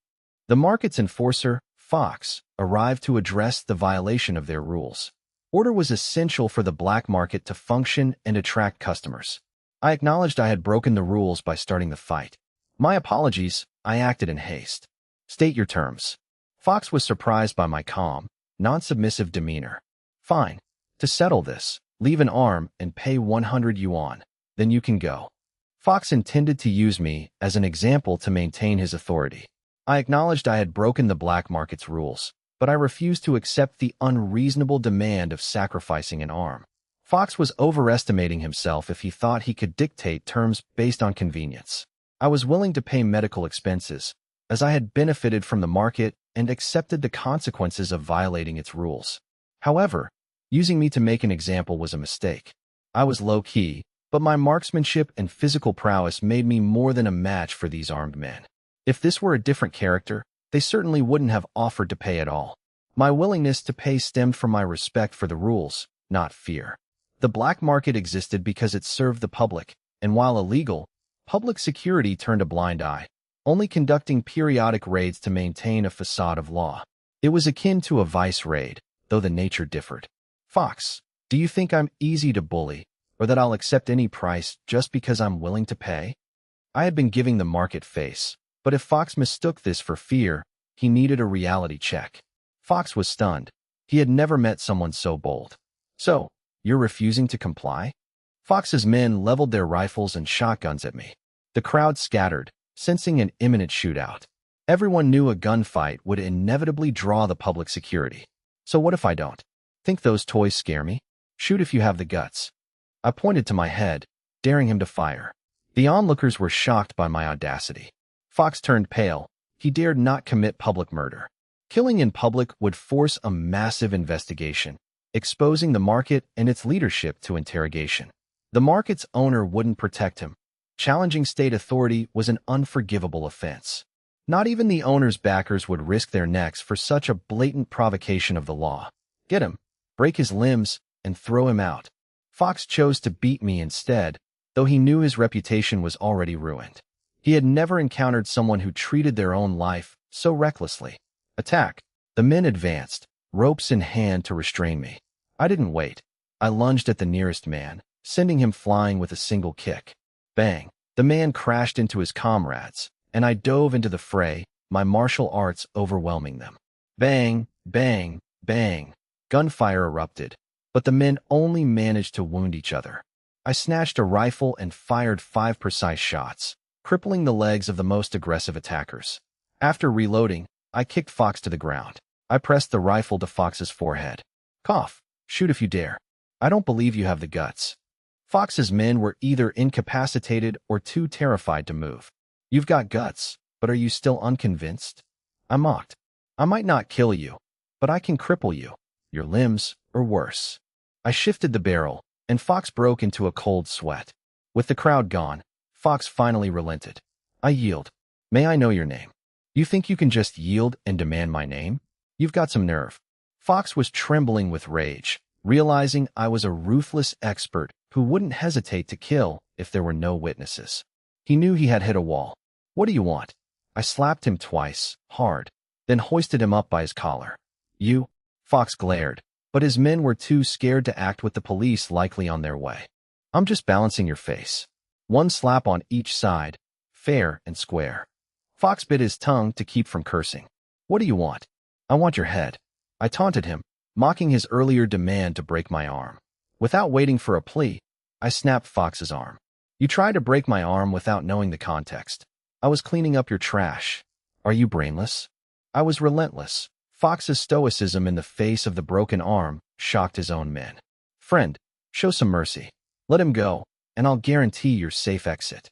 The market's enforcer, Fox, arrived to address the violation of their rules. Order was essential for the black market to function and attract customers. I acknowledged I had broken the rules by starting the fight. My apologies, I acted in haste. State your terms. Fox was surprised by my calm, non-submissive demeanor. Fine. To settle this, leave an arm and pay 100 yuan. Then you can go. Fox intended to use me as an example to maintain his authority. I acknowledged I had broken the black market's rules, but I refused to accept the unreasonable demand of sacrificing an arm. Fox was overestimating himself if he thought he could dictate terms based on convenience. I was willing to pay medical expenses, as I had benefited from the market and accepted the consequences of violating its rules. However, using me to make an example was a mistake. I was low-key, but my marksmanship and physical prowess made me more than a match for these armed men. If this were a different character, they certainly wouldn't have offered to pay at all. My willingness to pay stemmed from my respect for the rules, not fear. The black market existed because it served the public, and while illegal, public security turned a blind eye, only conducting periodic raids to maintain a facade of law. It was akin to a vice raid, though the nature differed. Fox, do you think I'm easy to bully, or that I'll accept any price just because I'm willing to pay? I had been giving the market face, but if Fox mistook this for fear, he needed a reality check. Fox was stunned. He had never met someone so bold. So, you're refusing to comply? Fox's men leveled their rifles and shotguns at me. The crowd scattered, sensing an imminent shootout. Everyone knew a gunfight would inevitably draw the public security. So what if I don't? Think those toys scare me? Shoot if you have the guts. I pointed to my head, daring him to fire. The onlookers were shocked by my audacity. Fox turned pale. He dared not commit public murder. Killing in public would force a massive investigation, exposing the market and its leadership to interrogation. The market's owner wouldn't protect him. Challenging state authority was an unforgivable offense. Not even the owner's backers would risk their necks for such a blatant provocation of the law. Get him, break his limbs, and throw him out. Fox chose to beat me instead, though he knew his reputation was already ruined. He had never encountered someone who treated their own life so recklessly. Attack. The men advanced, ropes in hand to restrain me. I didn't wait. I lunged at the nearest man, sending him flying with a single kick. Bang! The man crashed into his comrades, and I dove into the fray, my martial arts overwhelming them. Bang! Bang! Bang! Gunfire erupted, but the men only managed to wound each other. I snatched a rifle and fired 5 precise shots, crippling the legs of the most aggressive attackers. After reloading, I kicked Fox to the ground. I pressed the rifle to Fox's forehead. Cough. Shoot if you dare. I don't believe you have the guts. Fox's men were either incapacitated or too terrified to move. You've got guts, but are you still unconvinced? I mocked. I might not kill you, but I can cripple you, your limbs, or worse. I shifted the barrel, and Fox broke into a cold sweat. With the crowd gone, Fox finally relented. I yield. May I know your name? You think you can just yield and demand my name? You've got some nerve. Fox was trembling with rage, realizing I was a ruthless expert who wouldn't hesitate to kill if there were no witnesses. He knew he had hit a wall. What do you want? I slapped him twice, hard, then hoisted him up by his collar. You? Fox glared, but his men were too scared to act with the police likely on their way. I'm just balancing your face. One slap on each side, fair and square. Fox bit his tongue to keep from cursing. What do you want? I want your head. I taunted him, mocking his earlier demand to break my arm. Without waiting for a plea, I snapped Fox's arm. You tried to break my arm without knowing the context. I was cleaning up your trash. Are you brainless? I was relentless. Fox's stoicism in the face of the broken arm shocked his own men. Friend, show some mercy. Let him go, and I'll guarantee your safe exit.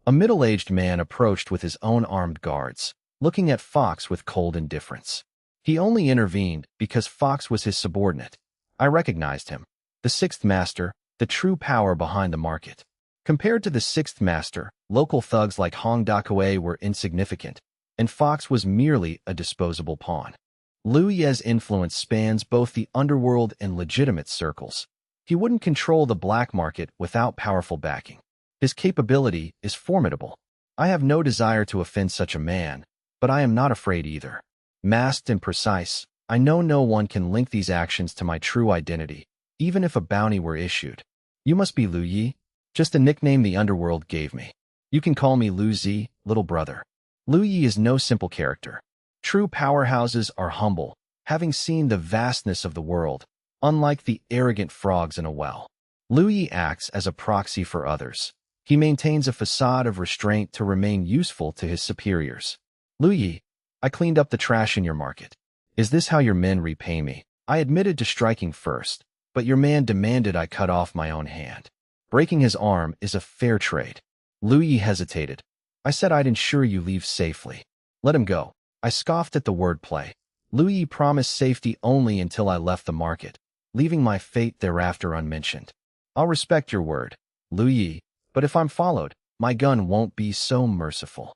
A middle-aged man approached with his own armed guards, looking at Fox with cold indifference. He only intervened because Fox was his subordinate. I recognized him. The sixth master, the true power behind the market. Compared to the sixth master, local thugs like Hong Dakue were insignificant, and Fox was merely a disposable pawn. Liu Ye's influence spans both the underworld and legitimate circles. He wouldn't control the black market without powerful backing. His capability is formidable. I have no desire to offend such a man, but I am not afraid either. Masked and precise, I know no one can link these actions to my true identity, even if a bounty were issued. You must be Liu Yi, just a nickname the underworld gave me. You can call me Liu Zi, little brother. Liu Yi is no simple character. True powerhouses are humble, having seen the vastness of the world, unlike the arrogant frogs in a well. Liu Yi acts as a proxy for others. He maintains a facade of restraint to remain useful to his superiors. Liu Yi, I cleaned up the trash in your market. Is this how your men repay me? I admitted to striking first, but your man demanded I cut off my own hand. Breaking his arm is a fair trade. Liu Yi hesitated. I said I'd ensure you leave safely. Let him go. I scoffed at the wordplay. Liu Yi promised safety only until I left the market, leaving my fate thereafter unmentioned. I'll respect your word, Liu Yi, but if I'm followed, my gun won't be so merciful.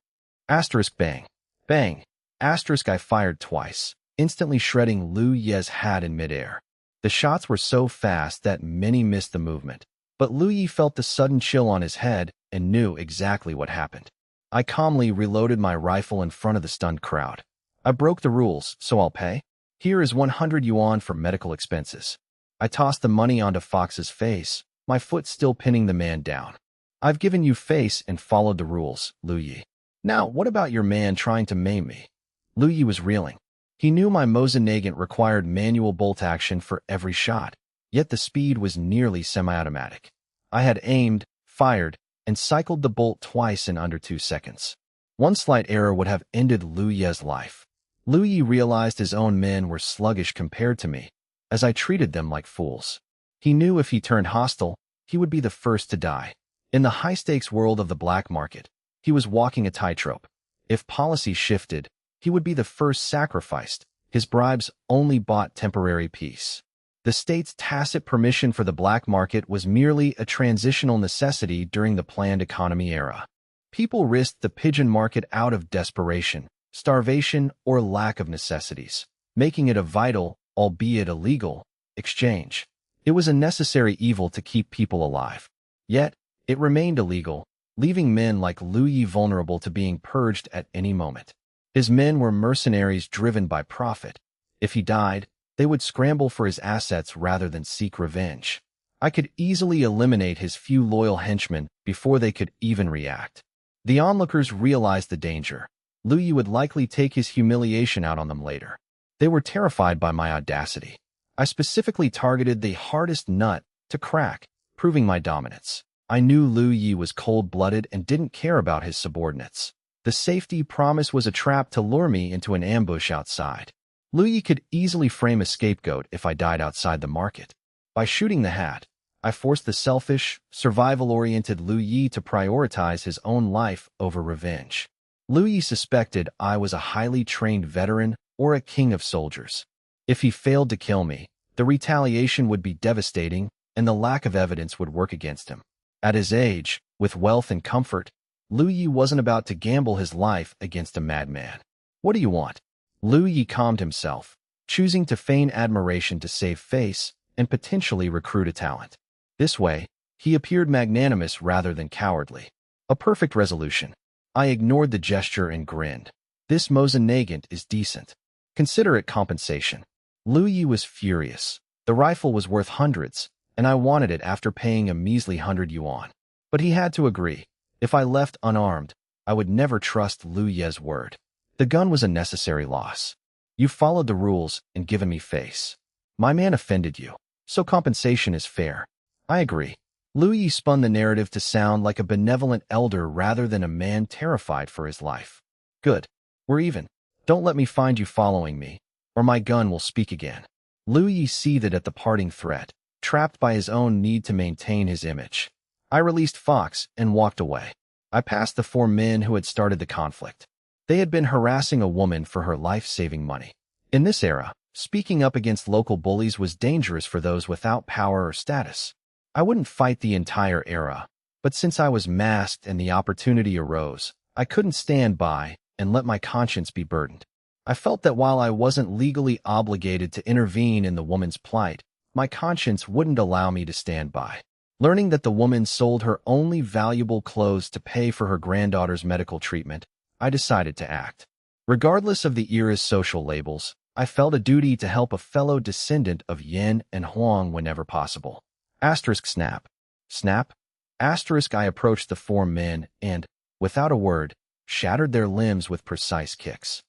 Asterisk bang. Bang. Asterisk I fired twice, instantly shredding Liu Ye's hat in midair. The shots were so fast that many missed the movement, but Liu Yi felt the sudden chill on his head and knew exactly what happened. I calmly reloaded my rifle in front of the stunned crowd. I broke the rules, so I'll pay. Here is 100 yuan for medical expenses. I tossed the money onto Fox's face, my foot still pinning the man down. I've given you face and followed the rules, Liu Yi. Now, what about your man trying to maim me? Liu Yi was reeling. He knew my Mosin-Nagant required manual bolt action for every shot, yet the speed was nearly semi-automatic. I had aimed, fired, and cycled the bolt twice in under 2 seconds. One slight error would have ended Liu Ye's life. Liu Yi realized his own men were sluggish compared to me, as I treated them like fools. He knew if he turned hostile, he would be the first to die. In the high-stakes world of the black market, he was walking a tightrope. If policy shifted, he would be the first sacrificed. His bribes only bought temporary peace. The state's tacit permission for the black market was merely a transitional necessity during the planned economy era. People risked the pigeon market out of desperation, starvation, or lack of necessities, making it a vital, albeit illegal, exchange. It was a necessary evil to keep people alive. Yet, it remained illegal, leaving men like Liu Yi vulnerable to being purged at any moment. His men were mercenaries driven by profit. If he died, they would scramble for his assets rather than seek revenge. I could easily eliminate his few loyal henchmen before they could even react. The onlookers realized the danger. Lu Yi would likely take his humiliation out on them later. They were terrified by my audacity. I specifically targeted the hardest nut to crack, proving my dominance. I knew Lu Yi was cold-blooded and didn't care about his subordinates. The safety promise was a trap to lure me into an ambush outside. Lu Yi could easily frame a scapegoat if I died outside the market. By shooting the hat, I forced the selfish, survival-oriented Lu Yi to prioritize his own life over revenge. Lu Yi suspected I was a highly trained veteran or a king of soldiers. If he failed to kill me, the retaliation would be devastating and the lack of evidence would work against him. At his age, with wealth and comfort, Lu Yi wasn't about to gamble his life against a madman. What do you want? Lu Yi calmed himself, choosing to feign admiration to save face and potentially recruit a talent. This way, he appeared magnanimous rather than cowardly. A perfect resolution. I ignored the gesture and grinned. This Mosenagant is decent. Consider it compensation. Lu Yi was furious. The rifle was worth hundreds, and I wanted it after paying a measly 100 yuan. But he had to agree. If I left unarmed, I would never trust Lu Ye's word. The gun was a necessary loss. You followed the rules and given me face. My man offended you, so compensation is fair. I agree. Lu Yi spun the narrative to sound like a benevolent elder rather than a man terrified for his life. Good. We're even. Don't let me find you following me, or my gun will speak again. Lu Yi seethed at the parting threat, trapped by his own need to maintain his image. I released Fox and walked away. I passed the 4 men who had started the conflict. They had been harassing a woman for her life-saving money. In this era, speaking up against local bullies was dangerous for those without power or status. I wouldn't fight the entire era, but since I was masked and the opportunity arose, I couldn't stand by and let my conscience be burdened. I felt that while I wasn't legally obligated to intervene in the woman's plight, my conscience wouldn't allow me to stand by. Learning that the woman sold her only valuable clothes to pay for her granddaughter's medical treatment, I decided to act. Regardless of the era's social labels, I felt a duty to help a fellow descendant of Yin and Huang whenever possible. Asterisk snap. Snap. Asterisk I approached the 4 men and, without a word, shattered their limbs with precise kicks.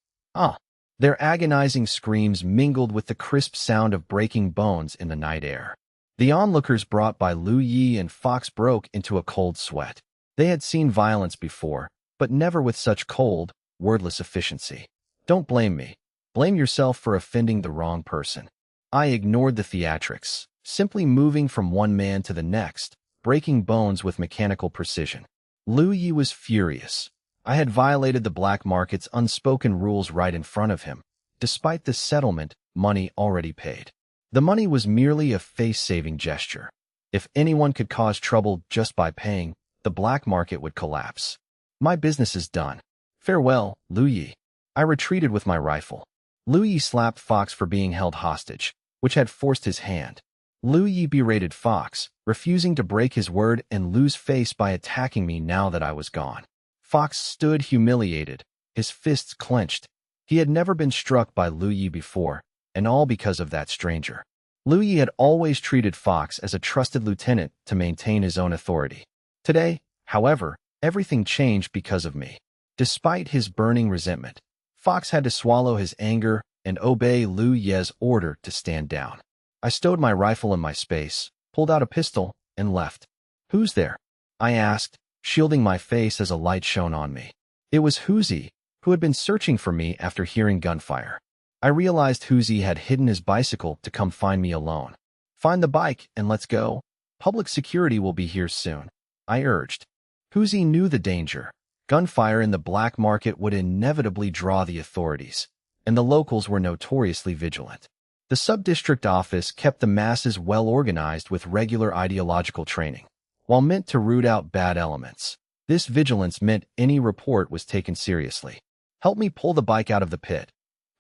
Their agonizing screams mingled with the crisp sound of breaking bones in the night air. The onlookers brought by Lu Yi and Fox broke into a cold sweat. They had seen violence before, but never with such cold, wordless efficiency. Don't blame me. Blame yourself for offending the wrong person. I ignored the theatrics, simply moving from one man to the next, breaking bones with mechanical precision. Lu Yi was furious. I had violated the black market's unspoken rules right in front of him, despite the settlement money already paid. The money was merely a face-saving gesture. If anyone could cause trouble just by paying, the black market would collapse. My business is done. Farewell, Lu Yi. I retreated with my rifle. Lu Yi slapped Fox for being held hostage, which had forced his hand. Lu Yi berated Fox, refusing to break his word and lose face by attacking me now that I was gone. Fox stood humiliated, his fists clenched. He had never been struck by Lu Yi before, and all because of that stranger. Lu Yi had always treated Fox as a trusted lieutenant to maintain his own authority. Today, however, everything changed because of me. Despite his burning resentment, Fox had to swallow his anger and obey Lu Ye's order to stand down. I stowed my rifle in my space, pulled out a pistol, and left. Who's there? I asked, shielding my face as a light shone on me. It was Huzi, who had been searching for me after hearing gunfire. I realized Huzi had hidden his bicycle to come find me alone. Find the bike and let's go. Public security will be here soon, I urged. Huzi knew the danger. Gunfire in the black market would inevitably draw the authorities, and the locals were notoriously vigilant. The sub-district office kept the masses well organized with regular ideological training. While meant to root out bad elements, this vigilance meant any report was taken seriously. Help me pull the bike out of the pit,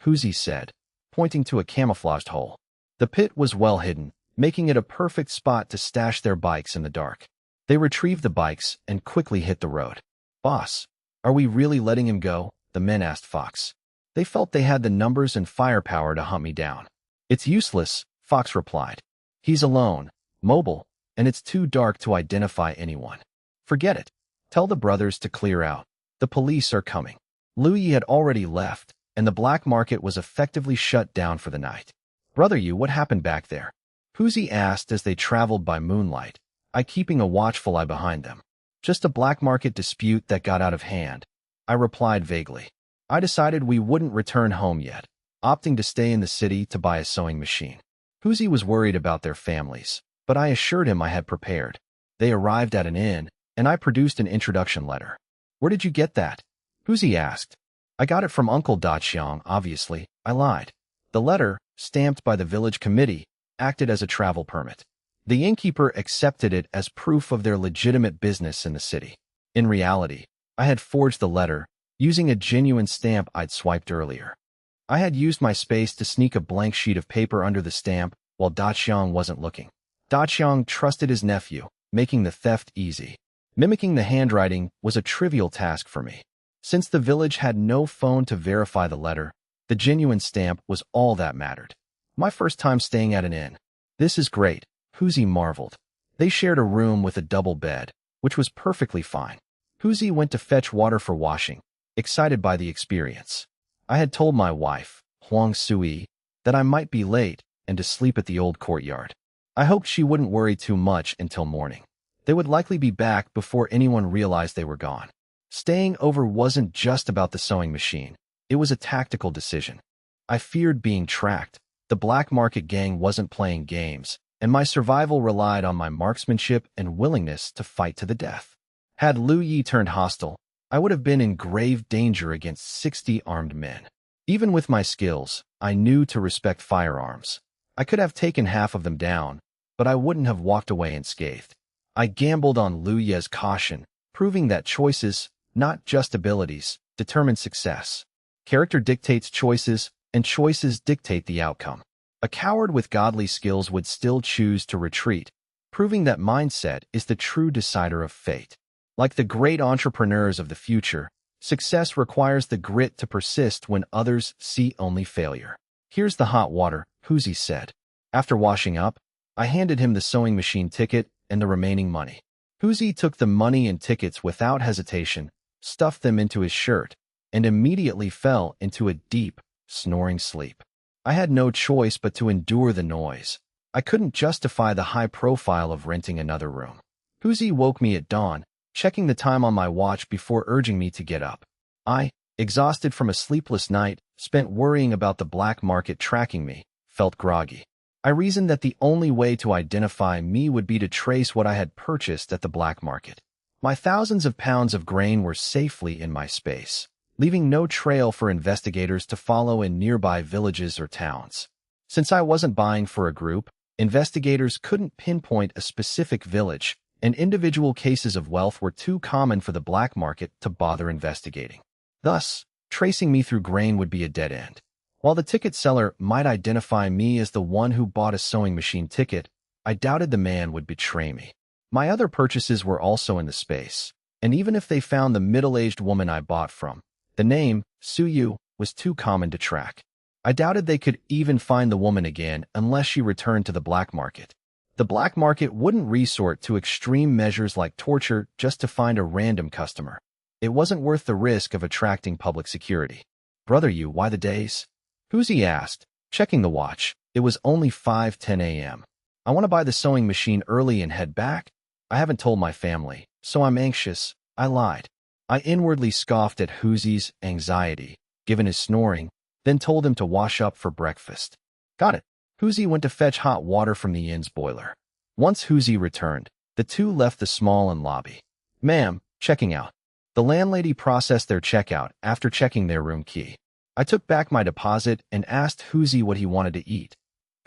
Huzi said, pointing to a camouflaged hole. The pit was well hidden, making it a perfect spot to stash their bikes in the dark. They retrieved the bikes and quickly hit the road. Boss, are we really letting him go? The men asked Fox. They felt they had the numbers and firepower to hunt me down. It's useless, Fox replied. He's alone, mobile, and it's too dark to identify anyone. Forget it. Tell the brothers to clear out. The police are coming. Louis had already left, and the black market was effectively shut down for the night. Brother Yu, what happened back there? Huzi asked as they traveled by moonlight, I keeping a watchful eye behind them. Just a black market dispute that got out of hand, I replied vaguely. I decided we wouldn't return home yet, opting to stay in the city to buy a sewing machine. Huzi was worried about their families, but I assured him I had prepared. They arrived at an inn, and I produced an introduction letter. Where did you get that? Huzi asked. I got it from Uncle Daqiang, obviously, I lied. The letter, stamped by the village committee, acted as a travel permit. The innkeeper accepted it as proof of their legitimate business in the city. In reality, I had forged the letter, using a genuine stamp I'd swiped earlier. I had used my space to sneak a blank sheet of paper under the stamp while Daqiang wasn't looking. Daqiang trusted his nephew, making the theft easy. Mimicking the handwriting was a trivial task for me. Since the village had no phone to verify the letter, the genuine stamp was all that mattered. My first time staying at an inn. This is great, Huzi marveled. They shared a room with a double bed, which was perfectly fine. Huzi went to fetch water for washing, excited by the experience. I had told my wife, Huang Sui, that I might be late and to sleep at the old courtyard. I hoped she wouldn't worry too much until morning. They would likely be back before anyone realized they were gone. Staying over wasn't just about the sewing machine. It was a tactical decision. I feared being tracked. The black market gang wasn't playing games, and my survival relied on my marksmanship and willingness to fight to the death. Had Liu Yi turned hostile, I would have been in grave danger against 60 armed men. Even with my skills, I knew to respect firearms. I could have taken half of them down, but I wouldn't have walked away unscathed. I gambled on Liu Ye's caution, proving that choices, not just abilities, determine success. Character dictates choices, and choices dictate the outcome. A coward with godly skills would still choose to retreat, proving that mindset is the true decider of fate. Like the great entrepreneurs of the future, success requires the grit to persist when others see only failure. Here's the hot water, Huzi said. After washing up, I handed him the sewing machine ticket and the remaining money. Huzi took the money and tickets without hesitation, stuffed them into his shirt, and immediately fell into a deep, snoring sleep. I had no choice but to endure the noise. I couldn't justify the high profile of renting another room. Huzi woke me at dawn, checking the time on my watch before urging me to get up. I, exhausted from a sleepless night, spent worrying about the black market tracking me, felt groggy. I reasoned that the only way to identify me would be to trace what I had purchased at the black market. My thousands of pounds of grain were safely in my space, leaving no trail for investigators to follow in nearby villages or towns. Since I wasn't buying for a group, investigators couldn't pinpoint a specific village, and individual cases of wealth were too common for the black market to bother investigating. Thus, tracing me through grain would be a dead end. While the ticket seller might identify me as the one who bought a sewing machine ticket, I doubted the man would betray me. My other purchases were also in the space, and even if they found the middle-aged woman I bought from, the name, Suyu, was too common to track. I doubted they could even find the woman again unless she returned to the black market. The black market wouldn't resort to extreme measures like torture just to find a random customer. It wasn't worth the risk of attracting public security. Brother Yu, why the days? Huzi asked, checking the watch. It was only 5:10 a.m. I want to buy the sewing machine early and head back. I haven't told my family, so I'm anxious, I lied. I inwardly scoffed at Huzi's anxiety, given his snoring, then told him to wash up for breakfast. Got it. Huzi went to fetch hot water from the inn's boiler. Once Huzi returned, the two left the small inn lobby. Ma'am, checking out. The landlady processed their checkout after checking their room key. I took back my deposit and asked Huzi what he wanted to eat.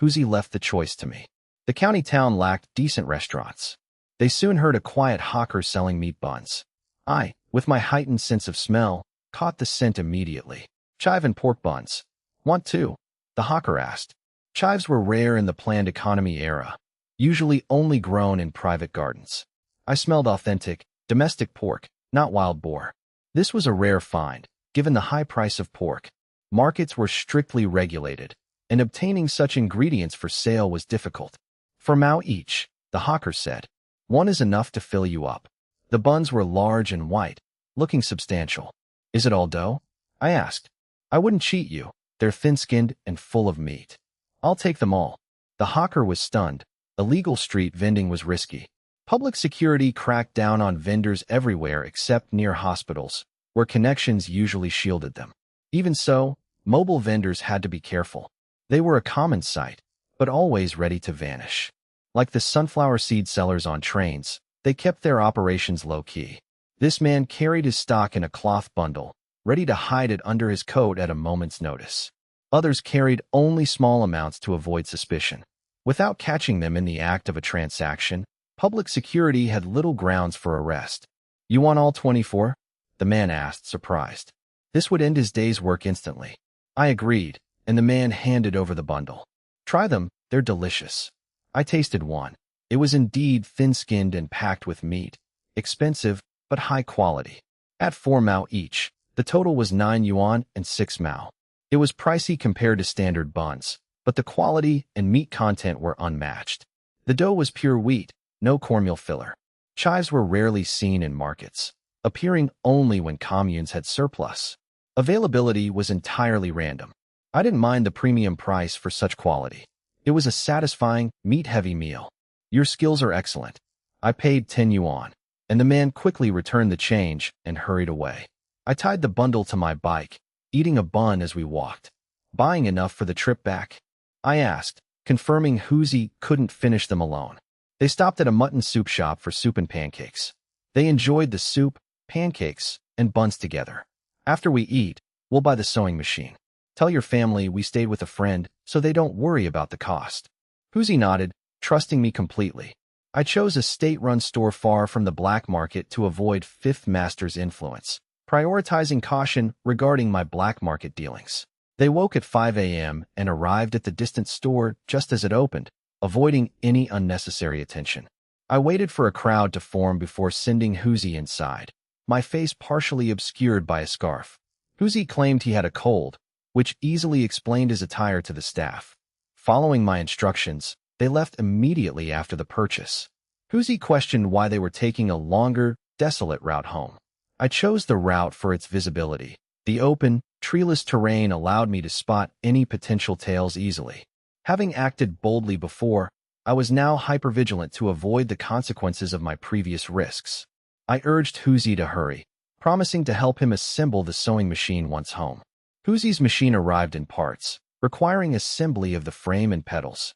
Huzi left the choice to me. The county town lacked decent restaurants. They soon heard a quiet hawker selling meat buns. I, with my heightened sense of smell, caught the scent immediately. Chive and pork buns. Want two? The hawker asked. Chives were rare in the planned economy era, usually only grown in private gardens. I smelled authentic, domestic pork, not wild boar. This was a rare find, given the high price of pork. Markets were strictly regulated, and obtaining such ingredients for sale was difficult. "For Mao each," the hawker said. "One is enough to fill you up." The buns were large and white, looking substantial. "Is it all dough?" I asked. "I wouldn't cheat you. They're thin-skinned and full of meat." "I'll take them all." The hawker was stunned. Illegal street vending was risky. Public security cracked down on vendors everywhere except near hospitals, where connections usually shielded them. Even so, mobile vendors had to be careful. They were a common sight, but always ready to vanish. Like the sunflower seed sellers on trains, they kept their operations low-key. This man carried his stock in a cloth bundle, ready to hide it under his coat at a moment's notice. Others carried only small amounts to avoid suspicion. Without catching them in the act of a transaction, public security had little grounds for arrest. "You want all 24? The man asked, surprised. This would end his day's work instantly. I agreed, and the man handed over the bundle. "Try them, they're delicious." I tasted one. It was indeed thin-skinned and packed with meat. Expensive, but high quality. At 4 Mao each, the total was 9 yuan and 6 Mao. It was pricey compared to standard buns, but the quality and meat content were unmatched. The dough was pure wheat, no cornmeal filler. Chives were rarely seen in markets, appearing only when communes had surplus. Availability was entirely random. I didn't mind the premium price for such quality. It was a satisfying, meat-heavy meal. "Your skills are excellent." I paid 10 yuan, and the man quickly returned the change and hurried away. I tied the bundle to my bike, eating a bun as we walked. "Buying enough for the trip back?" I asked, confirming Huzi couldn't finish them alone. They stopped at a mutton soup shop for soup and pancakes. They enjoyed the soup, pancakes, and buns together. "After we eat, we'll buy the sewing machine. Tell your family we stayed with a friend so they don't worry about the cost." Huzi nodded, trusting me completely. I chose a state-run store far from the black market to avoid Fifth Master's influence, prioritizing caution regarding my black market dealings. They woke at 5 a.m. and arrived at the distant store just as it opened, avoiding any unnecessary attention. I waited for a crowd to form before sending Huzi inside, my face partially obscured by a scarf. Huzi claimed he had a cold, which easily explained his attire to the staff. Following my instructions, they left immediately after the purchase. Huzi questioned why they were taking a longer, desolate route home. I chose the route for its visibility. The open, treeless terrain allowed me to spot any potential tails easily. Having acted boldly before, I was now hypervigilant to avoid the consequences of my previous risks. I urged Huzi to hurry, promising to help him assemble the sewing machine once home. Huzi's machine arrived in parts, requiring assembly of the frame and pedals.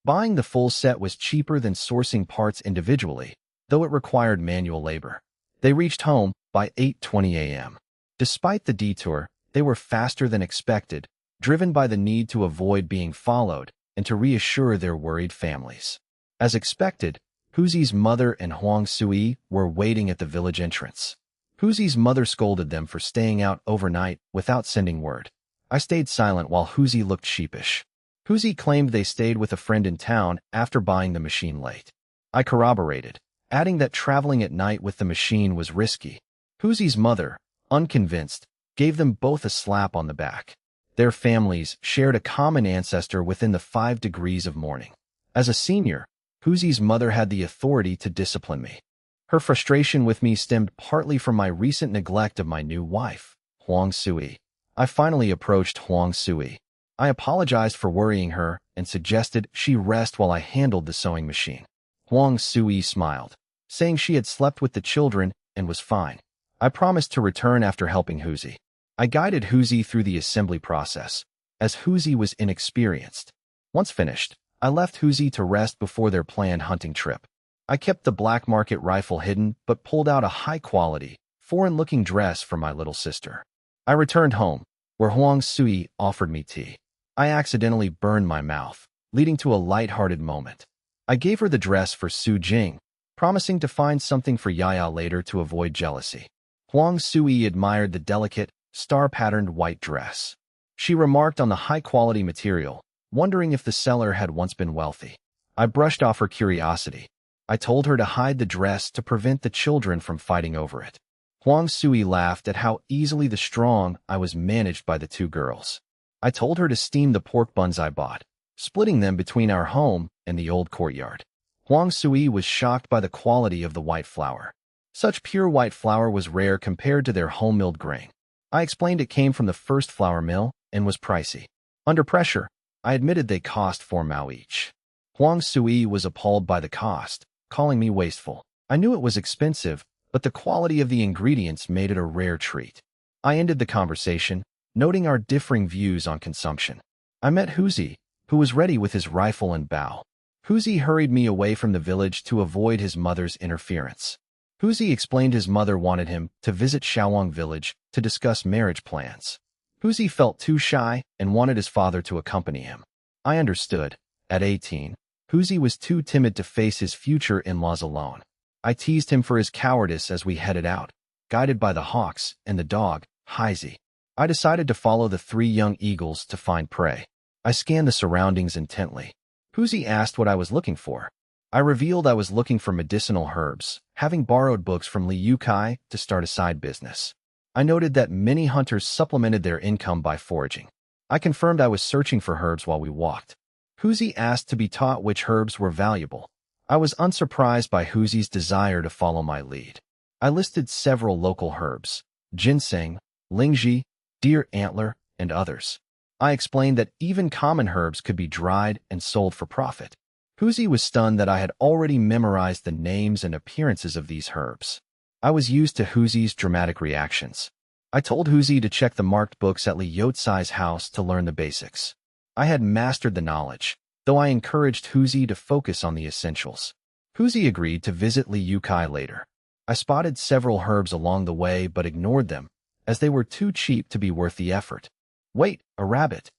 Buying the full set was cheaper than sourcing parts individually, though it required manual labor. They reached home by 8:20 a.m. Despite the detour, they were faster than expected, driven by the need to avoid being followed and to reassure their worried families. As expected, Huzi's mother and Huang Sui were waiting at the village entrance. Huzi's mother scolded them for staying out overnight without sending word. I stayed silent while Huzi looked sheepish. Huzi claimed they stayed with a friend in town after buying the machine late. I corroborated, adding that traveling at night with the machine was risky. Huzi's mother, unconvinced, gave them both a slap on the back. Their families shared a common ancestor within the 5 degrees of mourning. As a senior, Huzi's mother had the authority to discipline me. Her frustration with me stemmed partly from my recent neglect of my new wife, Huang Sui. I finally approached Huang Sui. I apologized for worrying her and suggested she rest while I handled the sewing machine. Huang Sui smiled, saying she had slept with the children and was fine. I promised to return after helping Huzi. I guided Huzi through the assembly process, as Huzi was inexperienced. Once finished, I left Huzi to rest before their planned hunting trip. I kept the black market rifle hidden but pulled out a high-quality, foreign-looking dress for my little sister. I returned home, where Huang Sui offered me tea. I accidentally burned my mouth, leading to a light-hearted moment. I gave her the dress for Su Jing, promising to find something for Yaya later to avoid jealousy. Huang Sui admired the delicate, star-patterned white dress. She remarked on the high-quality material, wondering if the seller had once been wealthy. I brushed off her curiosity. I told her to hide the dress to prevent the children from fighting over it. Huang Sui laughed at how easily the strong I was managed by the two girls. I told her to steam the pork buns I bought, splitting them between our home and the old courtyard. Huang Sui was shocked by the quality of the white flour. Such pure white flour was rare compared to their home-milled grain. I explained it came from the first flour mill and was pricey. Under pressure, I admitted they cost 4 mao each. Huang Sui was appalled by the cost, calling me wasteful. I knew it was expensive, but the quality of the ingredients made it a rare treat. I ended the conversation, noting our differing views on consumption. I met Huzi, who was ready with his rifle and bow. Huzi hurried me away from the village to avoid his mother's interference. Huzi explained his mother wanted him to visit Shaowang village to discuss marriage plans. Huzi felt too shy and wanted his father to accompany him. I understood. At 18, Huzi was too timid to face his future in-laws alone. I teased him for his cowardice as we headed out, guided by the hawks and the dog, Heizi. I decided to follow the 3 young eagles to find prey. I scanned the surroundings intently. Huzi asked what I was looking for. I revealed I was looking for medicinal herbs, having borrowed books from Liu Kai to start a side business. I noted that many hunters supplemented their income by foraging. I confirmed I was searching for herbs while we walked. Huzi asked to be taught which herbs were valuable. I was unsurprised by Huzi's desire to follow my lead. I listed several local herbs: ginseng, lingzhi, deer antler, and others. I explained that even common herbs could be dried and sold for profit. Huzi was stunned that I had already memorized the names and appearances of these herbs. I was used to Huzi's dramatic reactions. I told Huzi to check the marked books at Li Yotsai's house to learn the basics. I had mastered the knowledge, though I encouraged Huzi to focus on the essentials. Huzi agreed to visit Liu Kai later. I spotted several herbs along the way but ignored them, as they were too cheap to be worth the effort. Wait, a rabbit!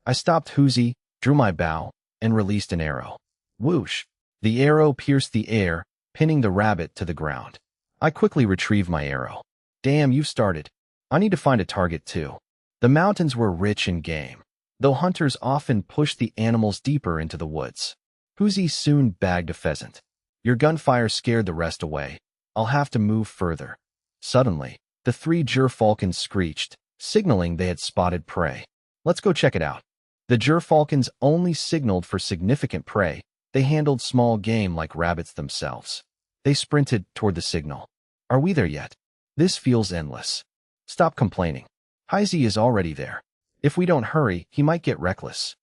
I stopped Huzi, drew my bow, and released an arrow. Whoosh! The arrow pierced the air, pinning the rabbit to the ground. I quickly retrieved my arrow. Damn, you've started. I need to find a target too. The mountains were rich in game, though hunters often pushed the animals deeper into the woods. Huzi soon bagged a pheasant. Your gunfire scared the rest away. I'll have to move further. Suddenly, the 3 gerfalcons screeched, signaling they had spotted prey. Let's go check it out. The gerfalcons only signaled for significant prey. They handled small game like rabbits themselves. They sprinted toward the signal. Are we there yet? This feels endless. Stop complaining. Heizi is already there. If we don't hurry, he might get reckless.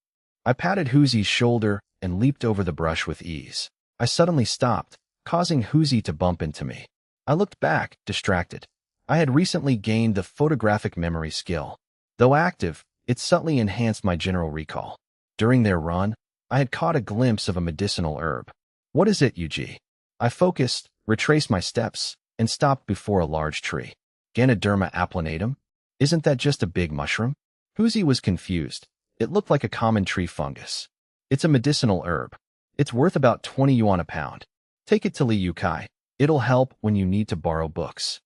I patted Huzi's shoulder and leaped over the brush with ease. I suddenly stopped, causing Huzi to bump into me. I looked back, distracted. I had recently gained the photographic memory skill. Though active, it subtly enhanced my general recall. During their run, I had caught a glimpse of a medicinal herb. What is it, Yuji? I focused, retraced my steps, and stopped before a large tree. Ganoderma applanatum? Isn't that just a big mushroom? Huzi was confused. It looked like a common tree fungus. It's a medicinal herb. It's worth about 20 yuan a pound. Take it to Liu Kai. It'll help when you need to borrow books.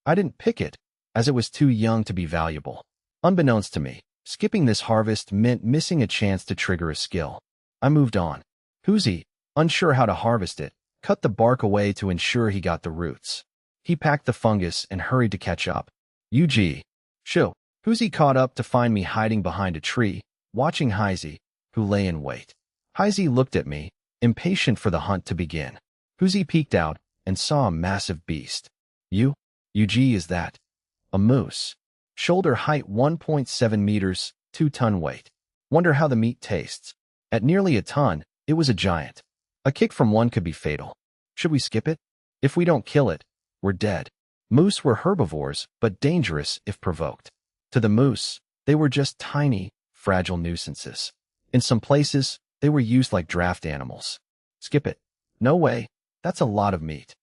I didn't pick it, as it was too young to be valuable. Unbeknownst to me, skipping this harvest meant missing a chance to trigger a skill. I moved on. Huzi, unsure how to harvest it, cut the bark away to ensure he got the roots. He packed the fungus and hurried to catch up. Yuji. Shoo. Huzi caught up to find me hiding behind a tree, watching Heizi, who lay in wait. Heizi looked at me, impatient for the hunt to begin. Huzi peeked out and saw a massive beast. Yuji, is that? A moose. Shoulder height 1.7 meters, 2-ton weight. Wonder how the meat tastes. At nearly a ton, it was a giant. A kick from one could be fatal. Should we skip it? If we don't kill it, we're dead. Moose were herbivores, but dangerous if provoked. To the moose, they were just tiny, fragile nuisances. In some places, they were used like draft animals. Skip it. No way. That's a lot of meat.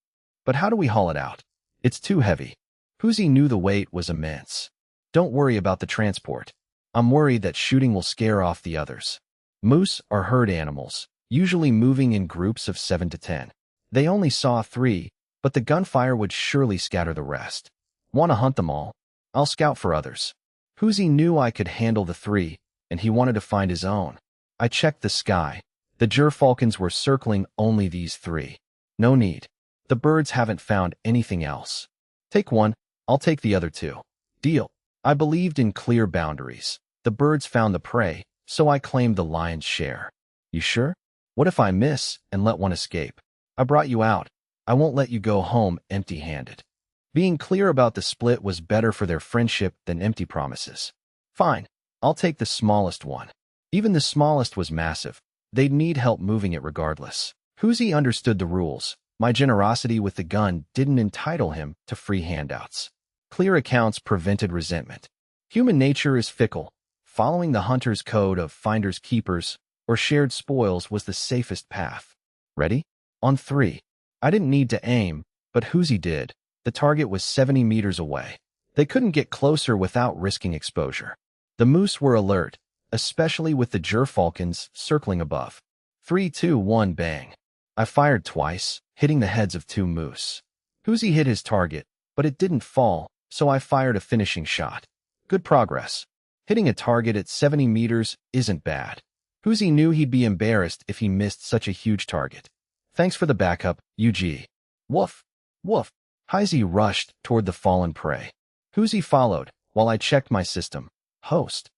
But how do we haul it out? It's too heavy. Huzi knew the weight was immense. Don't worry about the transport. I'm worried that shooting will scare off the others. Moose are herd animals, usually moving in groups of 7 to 10. They only saw 3, but the gunfire would surely scatter the rest. Want to hunt them all? I'll scout for others. Huzi knew I could handle the 3, and he wanted to find his own. I checked the sky. The gerfalcons were circling only these 3. No need. The birds haven't found anything else. Take one. I'll take the other two. Deal. I believed in clear boundaries. The birds found the prey, so I claimed the lion's share. You sure? What if I miss and let one escape? I brought you out. I won't let you go home empty-handed. Being clear about the split was better for their friendship than empty promises. Fine. I'll take the smallest one. Even the smallest was massive. They'd need help moving it regardless. Huzi understood the rules. My generosity with the gun didn't entitle him to free handouts. Clear accounts prevented resentment. Human nature is fickle. Following the hunter's code of finders keepers or shared spoils was the safest path. Ready? On 3. I didn't need to aim, but Huzi did. The target was 70 meters away. They couldn't get closer without risking exposure. The moose were alert, especially with the gerfalcons circling above. 3, 2, 1, bang. I fired twice, hitting the heads of 2 moose. Huzi hit his target, but it didn't fall, so I fired a finishing shot. Good progress. Hitting a target at 70 meters isn't bad. Huzi knew he'd be embarrassed if he missed such a huge target. Thanks for the backup, UG. Woof. Woof. Huzi rushed toward the fallen prey. Huzi followed, while I checked my system. Host.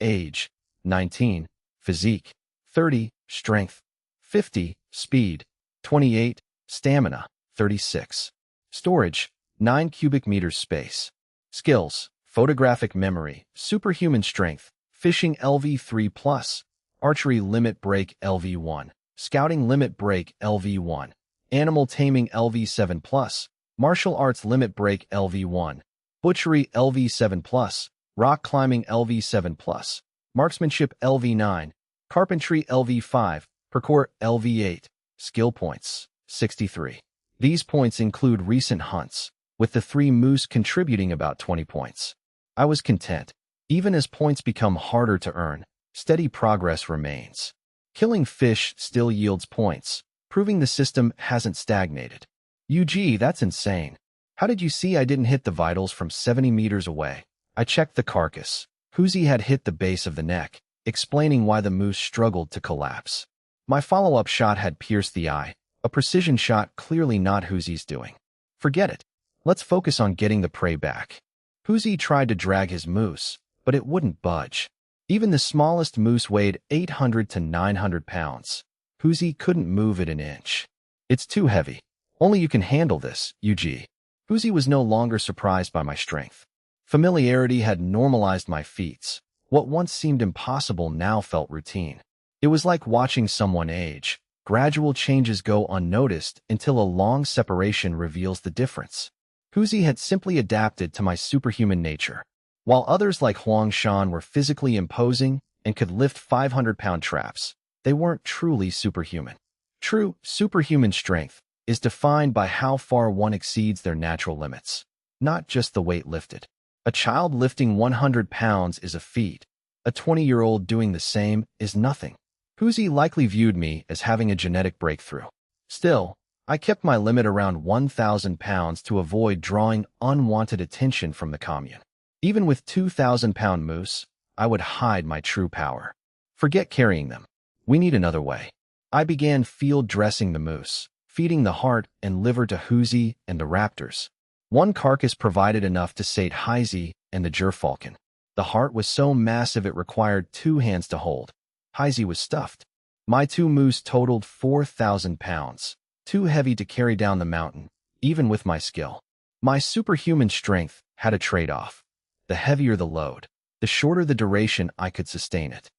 Age. 19. Physique. 30. Strength. 50. Speed. 28. Stamina. 36. Storage. 9 cubic meters space. Skills. Photographic memory. Superhuman strength. Fishing LV3+. Archery limit break LV1. Scouting limit break LV1. Animal taming LV7+. Martial arts limit break LV1. Butchery LV7+. Rock climbing LV7+. Marksmanship LV9. Carpentry LV5. Parkour LV8. Skill points 63. These points include recent hunts, with the 3 moose contributing about 20 points. I was content. Even as points become harder to earn, steady progress remains. Killing fish still yields points, proving the system hasn't stagnated. UG, that's insane. How did you see I didn't hit the vitals from 70 meters away? I checked the carcass. Huzi had hit the base of the neck, explaining why the moose struggled to collapse. My follow-up shot had pierced the eye, a precision shot clearly not Huzi's doing. Forget it. Let's focus on getting the prey back. Huzi tried to drag his moose, but it wouldn't budge. Even the smallest moose weighed 800 to 900 pounds. Huzi couldn't move it an inch. It's too heavy. Only you can handle this, UG. Huzi was no longer surprised by my strength. Familiarity had normalized my feats. What once seemed impossible now felt routine. It was like watching someone age. Gradual changes go unnoticed until a long separation reveals the difference. Huzi had simply adapted to my superhuman nature. While others like Huang Shan were physically imposing and could lift 500-pound traps, they weren't truly superhuman. True superhuman strength is defined by how far one exceeds their natural limits, not just the weight lifted. A child lifting 100 pounds is a feat. A 20-year-old doing the same is nothing. Huzi likely viewed me as having a genetic breakthrough. Still, I kept my limit around 1,000 pounds to avoid drawing unwanted attention from the commune. Even with 2,000-pound moose, I would hide my true power. Forget carrying them. We need another way. I began field dressing the moose, feeding the heart and liver to Huzi and the raptors. One carcass provided enough to sate Huzi and the gerfalcon. The heart was so massive it required 2 hands to hold. Huzi was stuffed. My 2 moose totaled 4,000 pounds, too heavy to carry down the mountain, even with my skill. My superhuman strength had a trade-off. The heavier the load, the shorter the duration I could sustain it.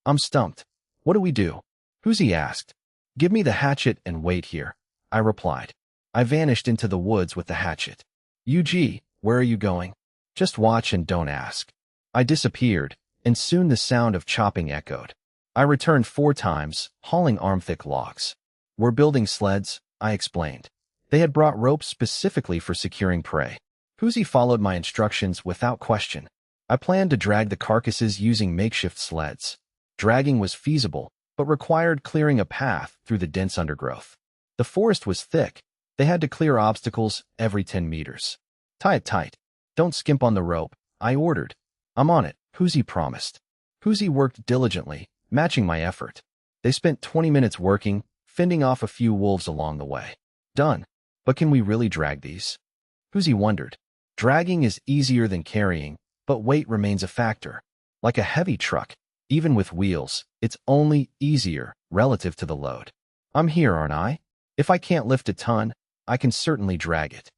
I'm stumped. What do we do? Huzi asked. Give me the hatchet and wait here, I replied. I vanished into the woods with the hatchet. UG, where are you going? Just watch and don't ask. I disappeared, and soon the sound of chopping echoed. I returned 4 times, hauling arm-thick logs. We're building sleds, I explained. They had brought ropes specifically for securing prey. Huzi followed my instructions without question. I planned to drag the carcasses using makeshift sleds. Dragging was feasible, but required clearing a path through the dense undergrowth. The forest was thick. They had to clear obstacles every 10 meters. Tie it tight. Don't skimp on the rope, I ordered. I'm on it, Huzi promised. Huzi worked diligently, matching my effort. They spent 20 minutes working, fending off a few wolves along the way. Done. But can we really drag these? Huzi wondered. Dragging is easier than carrying, but weight remains a factor. Like a heavy truck, even with wheels, it's only easier relative to the load. I'm here, aren't I? If I can't lift a ton, I can certainly drag it.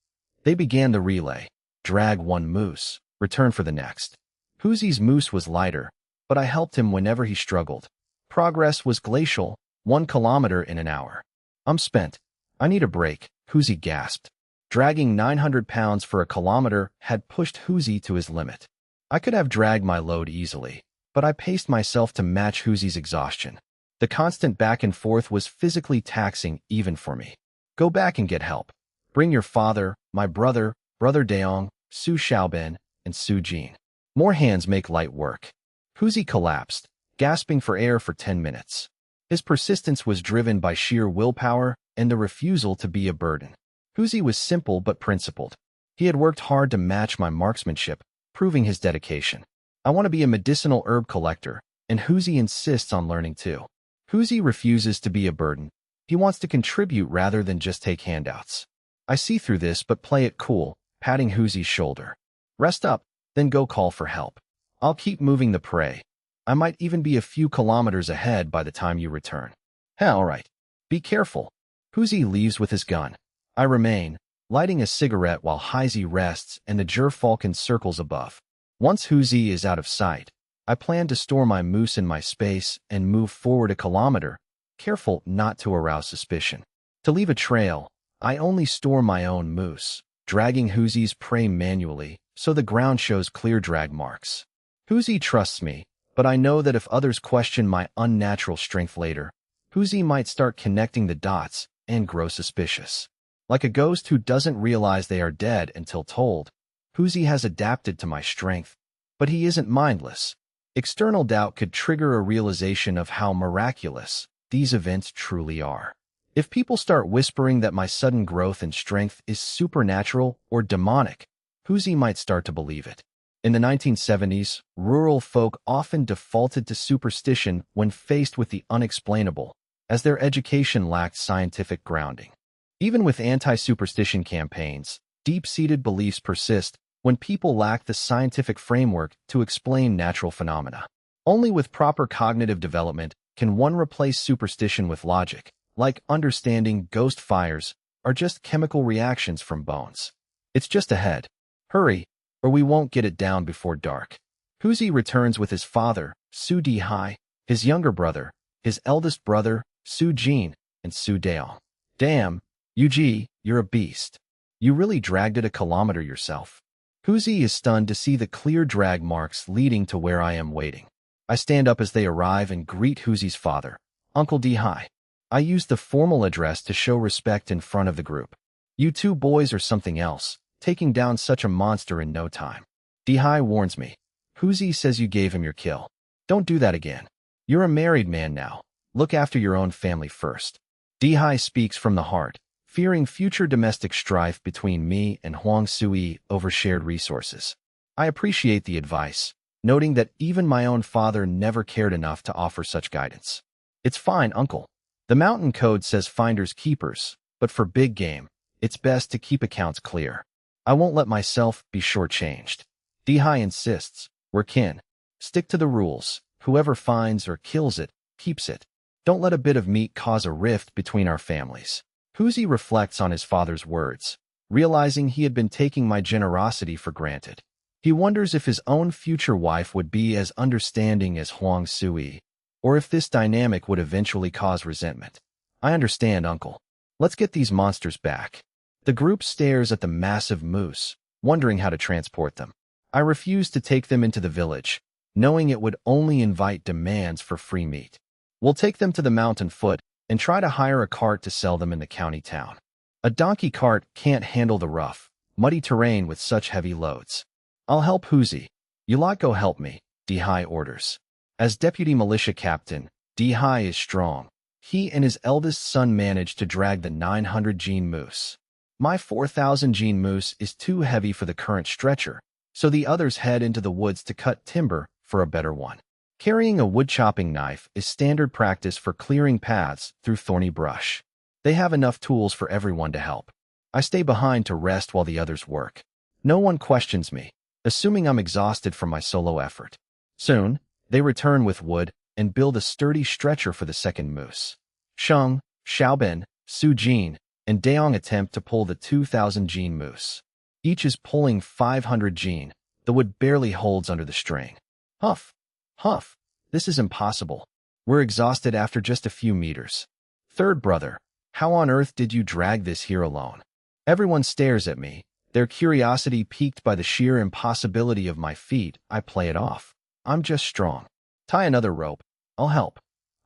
They began the relay. Drag one moose, return for the next. Huzi's moose was lighter, but I helped him whenever he struggled. Progress was glacial, 1 kilometer in an hour. I'm spent. I need a break, Huzi gasped. Dragging 900 pounds for a kilometer had pushed Huzi to his limit. I could have dragged my load easily, but I paced myself to match Huzi's exhaustion. The constant back and forth was physically taxing even for me. Go back and get help. Bring your father, my brother, Brother Daong, Su Xiaobin, and Su Jin. More hands make light work. Huzi collapsed, gasping for air for 10 minutes. His persistence was driven by sheer willpower and the refusal to be a burden. Huzi was simple but principled. He had worked hard to match my marksmanship, proving his dedication. I want to be a medicinal herb collector, and Huzi insists on learning too. Huzi refuses to be a burden. He wants to contribute rather than just take handouts. I see through this but play it cool, patting Huzi's shoulder. Rest up, then go call for help. I'll keep moving the prey. I might even be a few kilometers ahead by the time you return. All right. Be careful. Huzi leaves with his gun. I remain, lighting a cigarette while Huzi rests and the gerfalcon circles above. Once Huzi is out of sight, I plan to store my moose in my space and move forward a kilometer, careful not to arouse suspicion. To leave a trail, I only store my own moose, dragging Huzi's prey manually so the ground shows clear drag marks. Huzi trusts me, but I know that if others question my unnatural strength later, Huzi might start connecting the dots and grow suspicious. Like a ghost who doesn't realize they are dead until told, Huzi has adapted to my strength, but he isn't mindless. External doubt could trigger a realization of how miraculous these events truly are. If people start whispering that my sudden growth in strength is supernatural or demonic, Huzi might start to believe it. In the 1970s, rural folk often defaulted to superstition when faced with the unexplainable, as their education lacked scientific grounding. Even with anti-superstition campaigns, deep-seated beliefs persist when people lack the scientific framework to explain natural phenomena. Only with proper cognitive development can one replace superstition with logic, like understanding ghost fires are just chemical reactions from bones. It's just ahead. Hurry, or we won't get it down before dark. Huzi returns with his father, Su Dihai, his younger brother, his eldest brother, Su Jin, and Su Daong. Damn, Yuji, you're a beast. You really dragged it a kilometer yourself. Huzi is stunned to see the clear drag marks leading to where I am waiting. I stand up as they arrive and greet Huzi's father, Uncle Dihai. I use the formal address to show respect in front of the group. You two boys are something else, taking down such a monster in no time. Dihai warns me. Huzi says you gave him your kill. Don't do that again. You're a married man now. Look after your own family first. Dihai speaks from the heart, fearing future domestic strife between me and Huang Sui over shared resources. I appreciate the advice, noting that even my own father never cared enough to offer such guidance. It's fine, uncle. The mountain code says finders keepers, but for big game, it's best to keep accounts clear. I won't let myself be shortchanged. Dihai insists, we're kin. Stick to the rules. Whoever finds or kills it, keeps it. Don't let a bit of meat cause a rift between our families. Huzi reflects on his father's words, realizing he had been taking my generosity for granted. He wonders if his own future wife would be as understanding as Huang Sui, or if this dynamic would eventually cause resentment. I understand, uncle. Let's get these monsters back. The group stares at the massive moose, wondering how to transport them. I refuse to take them into the village, knowing it would only invite demands for free meat. We'll take them to the mountain foot and try to hire a cart to sell them in the county town. A donkey cart can't handle the rough, muddy terrain with such heavy loads. I'll help Huzi. You lot go help me, Dihai orders. As deputy militia captain, Dihai is strong. He and his eldest son managed to drag the 900 gene moose. My 4,000 gene moose is too heavy for the current stretcher, so the others head into the woods to cut timber for a better one. Carrying a wood-chopping knife is standard practice for clearing paths through thorny brush. They have enough tools for everyone to help. I stay behind to rest while the others work. No one questions me, assuming I'm exhausted from my solo effort. Soon, they return with wood and build a sturdy stretcher for the second moose. Sheng, Xiaobin, Su Jin, and Daong attempt to pull the 2,000 Jin moose. Each is pulling 500 Jin. The wood barely holds under the string. Huff, huff, this is impossible. We're exhausted after just a few meters. Third brother, how on earth did you drag this here alone? Everyone stares at me, their curiosity piqued by the sheer impossibility of my feat. I play it off. I'm just strong. Tie another rope. I'll help.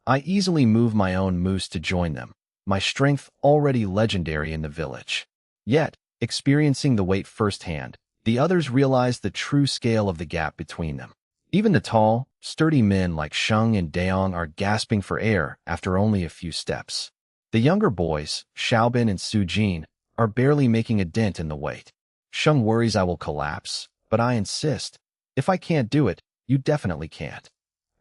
I easily move my own moose to join them, my strength already legendary in the village. Yet, experiencing the weight firsthand, the others realize the true scale of the gap between them. Even the tall, sturdy men like Sheng and Daong are gasping for air after only a few steps. The younger boys, Xiaobin and Su Jin, are barely making a dent in the weight. Sheng worries I will collapse, but I insist. If I can't do it, you definitely can't.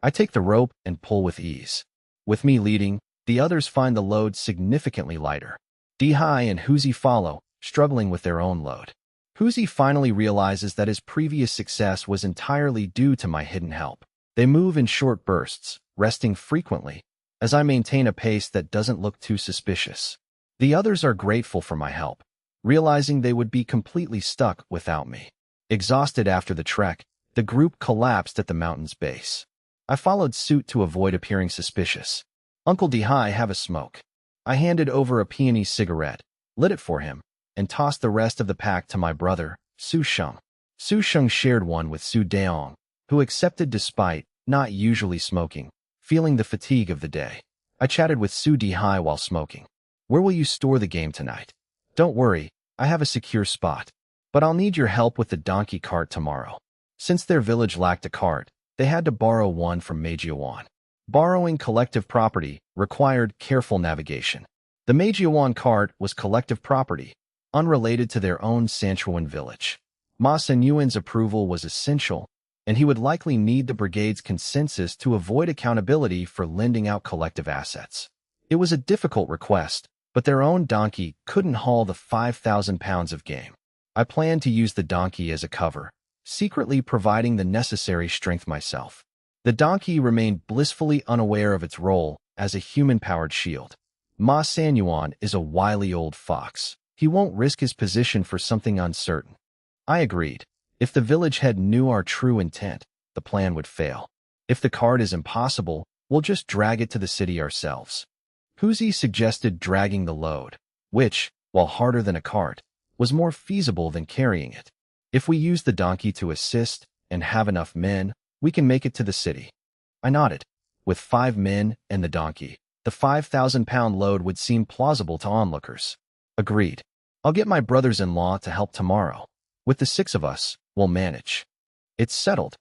I take the rope and pull with ease. With me leading, the others find the load significantly lighter. Dihai and Huzi follow, struggling with their own load. Huzi finally realizes that his previous success was entirely due to my hidden help. They move in short bursts, resting frequently, as I maintain a pace that doesn't look too suspicious. The others are grateful for my help, realizing they would be completely stuck without me. Exhausted after the trek, the group collapsed at the mountain's base. I followed suit to avoid appearing suspicious. Uncle Dihai, have a smoke. I handed over a peony cigarette, lit it for him, and tossed the rest of the pack to my brother, Su Sheng. Su Sheng shared one with Su Daong, who accepted despite not usually smoking, feeling the fatigue of the day. I chatted with Su Dihai while smoking. Where will you store the game tonight? Don't worry, I have a secure spot. But I'll need your help with the donkey cart tomorrow. Since their village lacked a cart, they had to borrow one from Meijiawan. Borrowing collective property required careful navigation. The Meijiawan cart was collective property, unrelated to their own Sanchuan village. Ma Senyuan's approval was essential, and he would likely need the brigade's consensus to avoid accountability for lending out collective assets. It was a difficult request, but their own donkey couldn't haul the 5,000 pounds of game. I planned to use the donkey as a cover, secretly providing the necessary strength myself. The donkey remained blissfully unaware of its role as a human-powered shield. Ma Sanyuan is a wily old fox. He won't risk his position for something uncertain. I agreed. If the village head knew our true intent, the plan would fail. If the cart is impossible, we'll just drag it to the city ourselves. Huzi suggested dragging the load, which, while harder than a cart, was more feasible than carrying it. If we use the donkey to assist and have enough men, we can make it to the city. I nodded. With 5 men and the donkey, the 5,000-pound load would seem plausible to onlookers. Agreed. I'll get my brothers-in-law to help tomorrow. With the 6 of us, we'll manage. It's settled.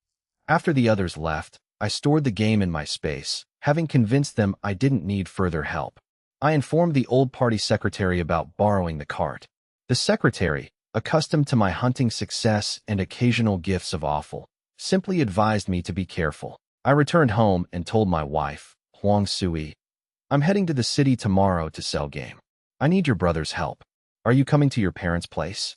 After the others left, I stored the game in my space, having convinced them I didn't need further help. I informed the old party secretary about borrowing the cart. The secretary, accustomed to my hunting success and occasional gifts of offal, simply advised me to be careful. I returned home and told my wife, Huang Sui, I'm heading to the city tomorrow to sell game. I need your brother's help. Are you coming to your parents' place?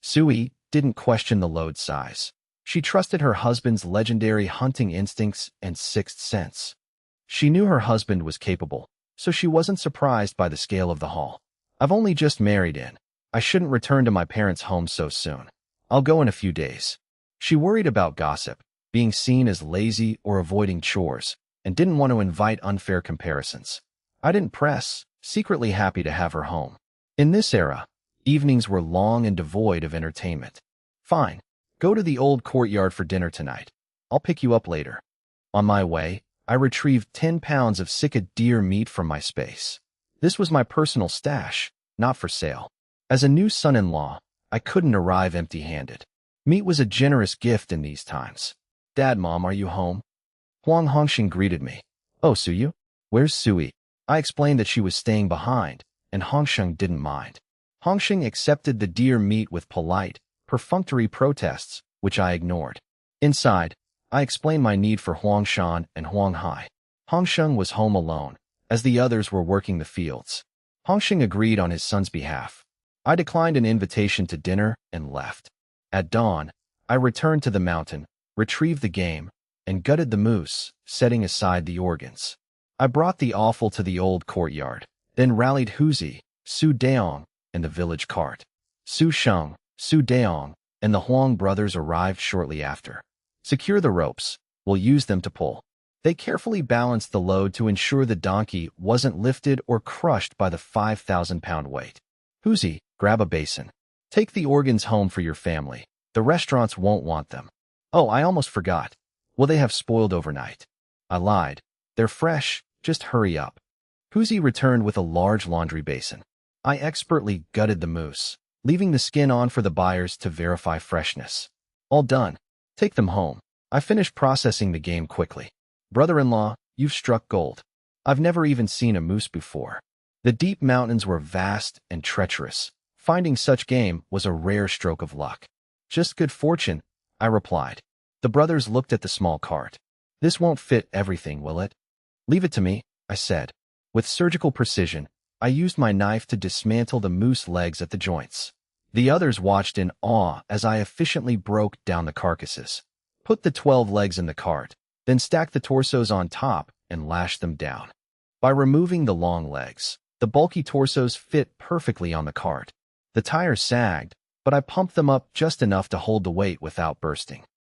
Sui didn't question the load size. She trusted her husband's legendary hunting instincts and sixth sense. She knew her husband was capable, so she wasn't surprised by the scale of the haul. I've only just married in. I shouldn't return to my parents' home so soon. I'll go in a few days. She worried about gossip, being seen as lazy or avoiding chores, and didn't want to invite unfair comparisons. I didn't press, secretly happy to have her home. In this era, evenings were long and devoid of entertainment. Fine, go to the old courtyard for dinner tonight. I'll pick you up later. On my way, I retrieved 10 pounds of Sika deer meat from my space. This was my personal stash, not for sale. As a new son-in-law, I couldn't arrive empty-handed. Meat was a generous gift in these times. Dad, Mom, are you home? Huang Hongxing greeted me. Oh, Suyu? Where's Sui? I explained that she was staying behind, and Hongxing didn't mind. Hongxing accepted the deer meat with polite, perfunctory protests, which I ignored. Inside, I explained my need for Huang Shan and Huang Hai. Hongxing was home alone, as the others were working the fields. Hongxing agreed on his son's behalf. I declined an invitation to dinner and left. At dawn, I returned to the mountain, retrieved the game, and gutted the moose, setting aside the organs. I brought the offal to the old courtyard, then rallied Huzi, Su Daong, and the village cart. Su Sheng, Su Daong, and the Huang brothers arrived shortly after. Secure the ropes. We'll use them to pull. They carefully balanced the load to ensure the donkey wasn't lifted or crushed by the 5,000-pound weight. Huzi, grab a basin. Take the organs home for your family. The restaurants won't want them. Oh, I almost forgot. Will they have spoiled overnight? I lied. They're fresh. Just hurry up. Huzi returned with a large laundry basin. I expertly gutted the moose, leaving the skin on for the buyers to verify freshness. All done. Take them home. I finished processing the game quickly. Brother-in-law, you've struck gold. I've never even seen a moose before. The deep mountains were vast and treacherous. Finding such game was a rare stroke of luck. Just good fortune, I replied. The brothers looked at the small cart. This won't fit everything, will it? Leave it to me, I said. With surgical precision, I used my knife to dismantle the moose legs at the joints. The others watched in awe as I efficiently broke down the carcasses. Put the 12 legs in the cart, then stack the torsos on top and lash them down. By removing the long legs, the bulky torsos fit perfectly on the cart. The tires sagged, but I pumped them up just enough to hold the weight without bursting.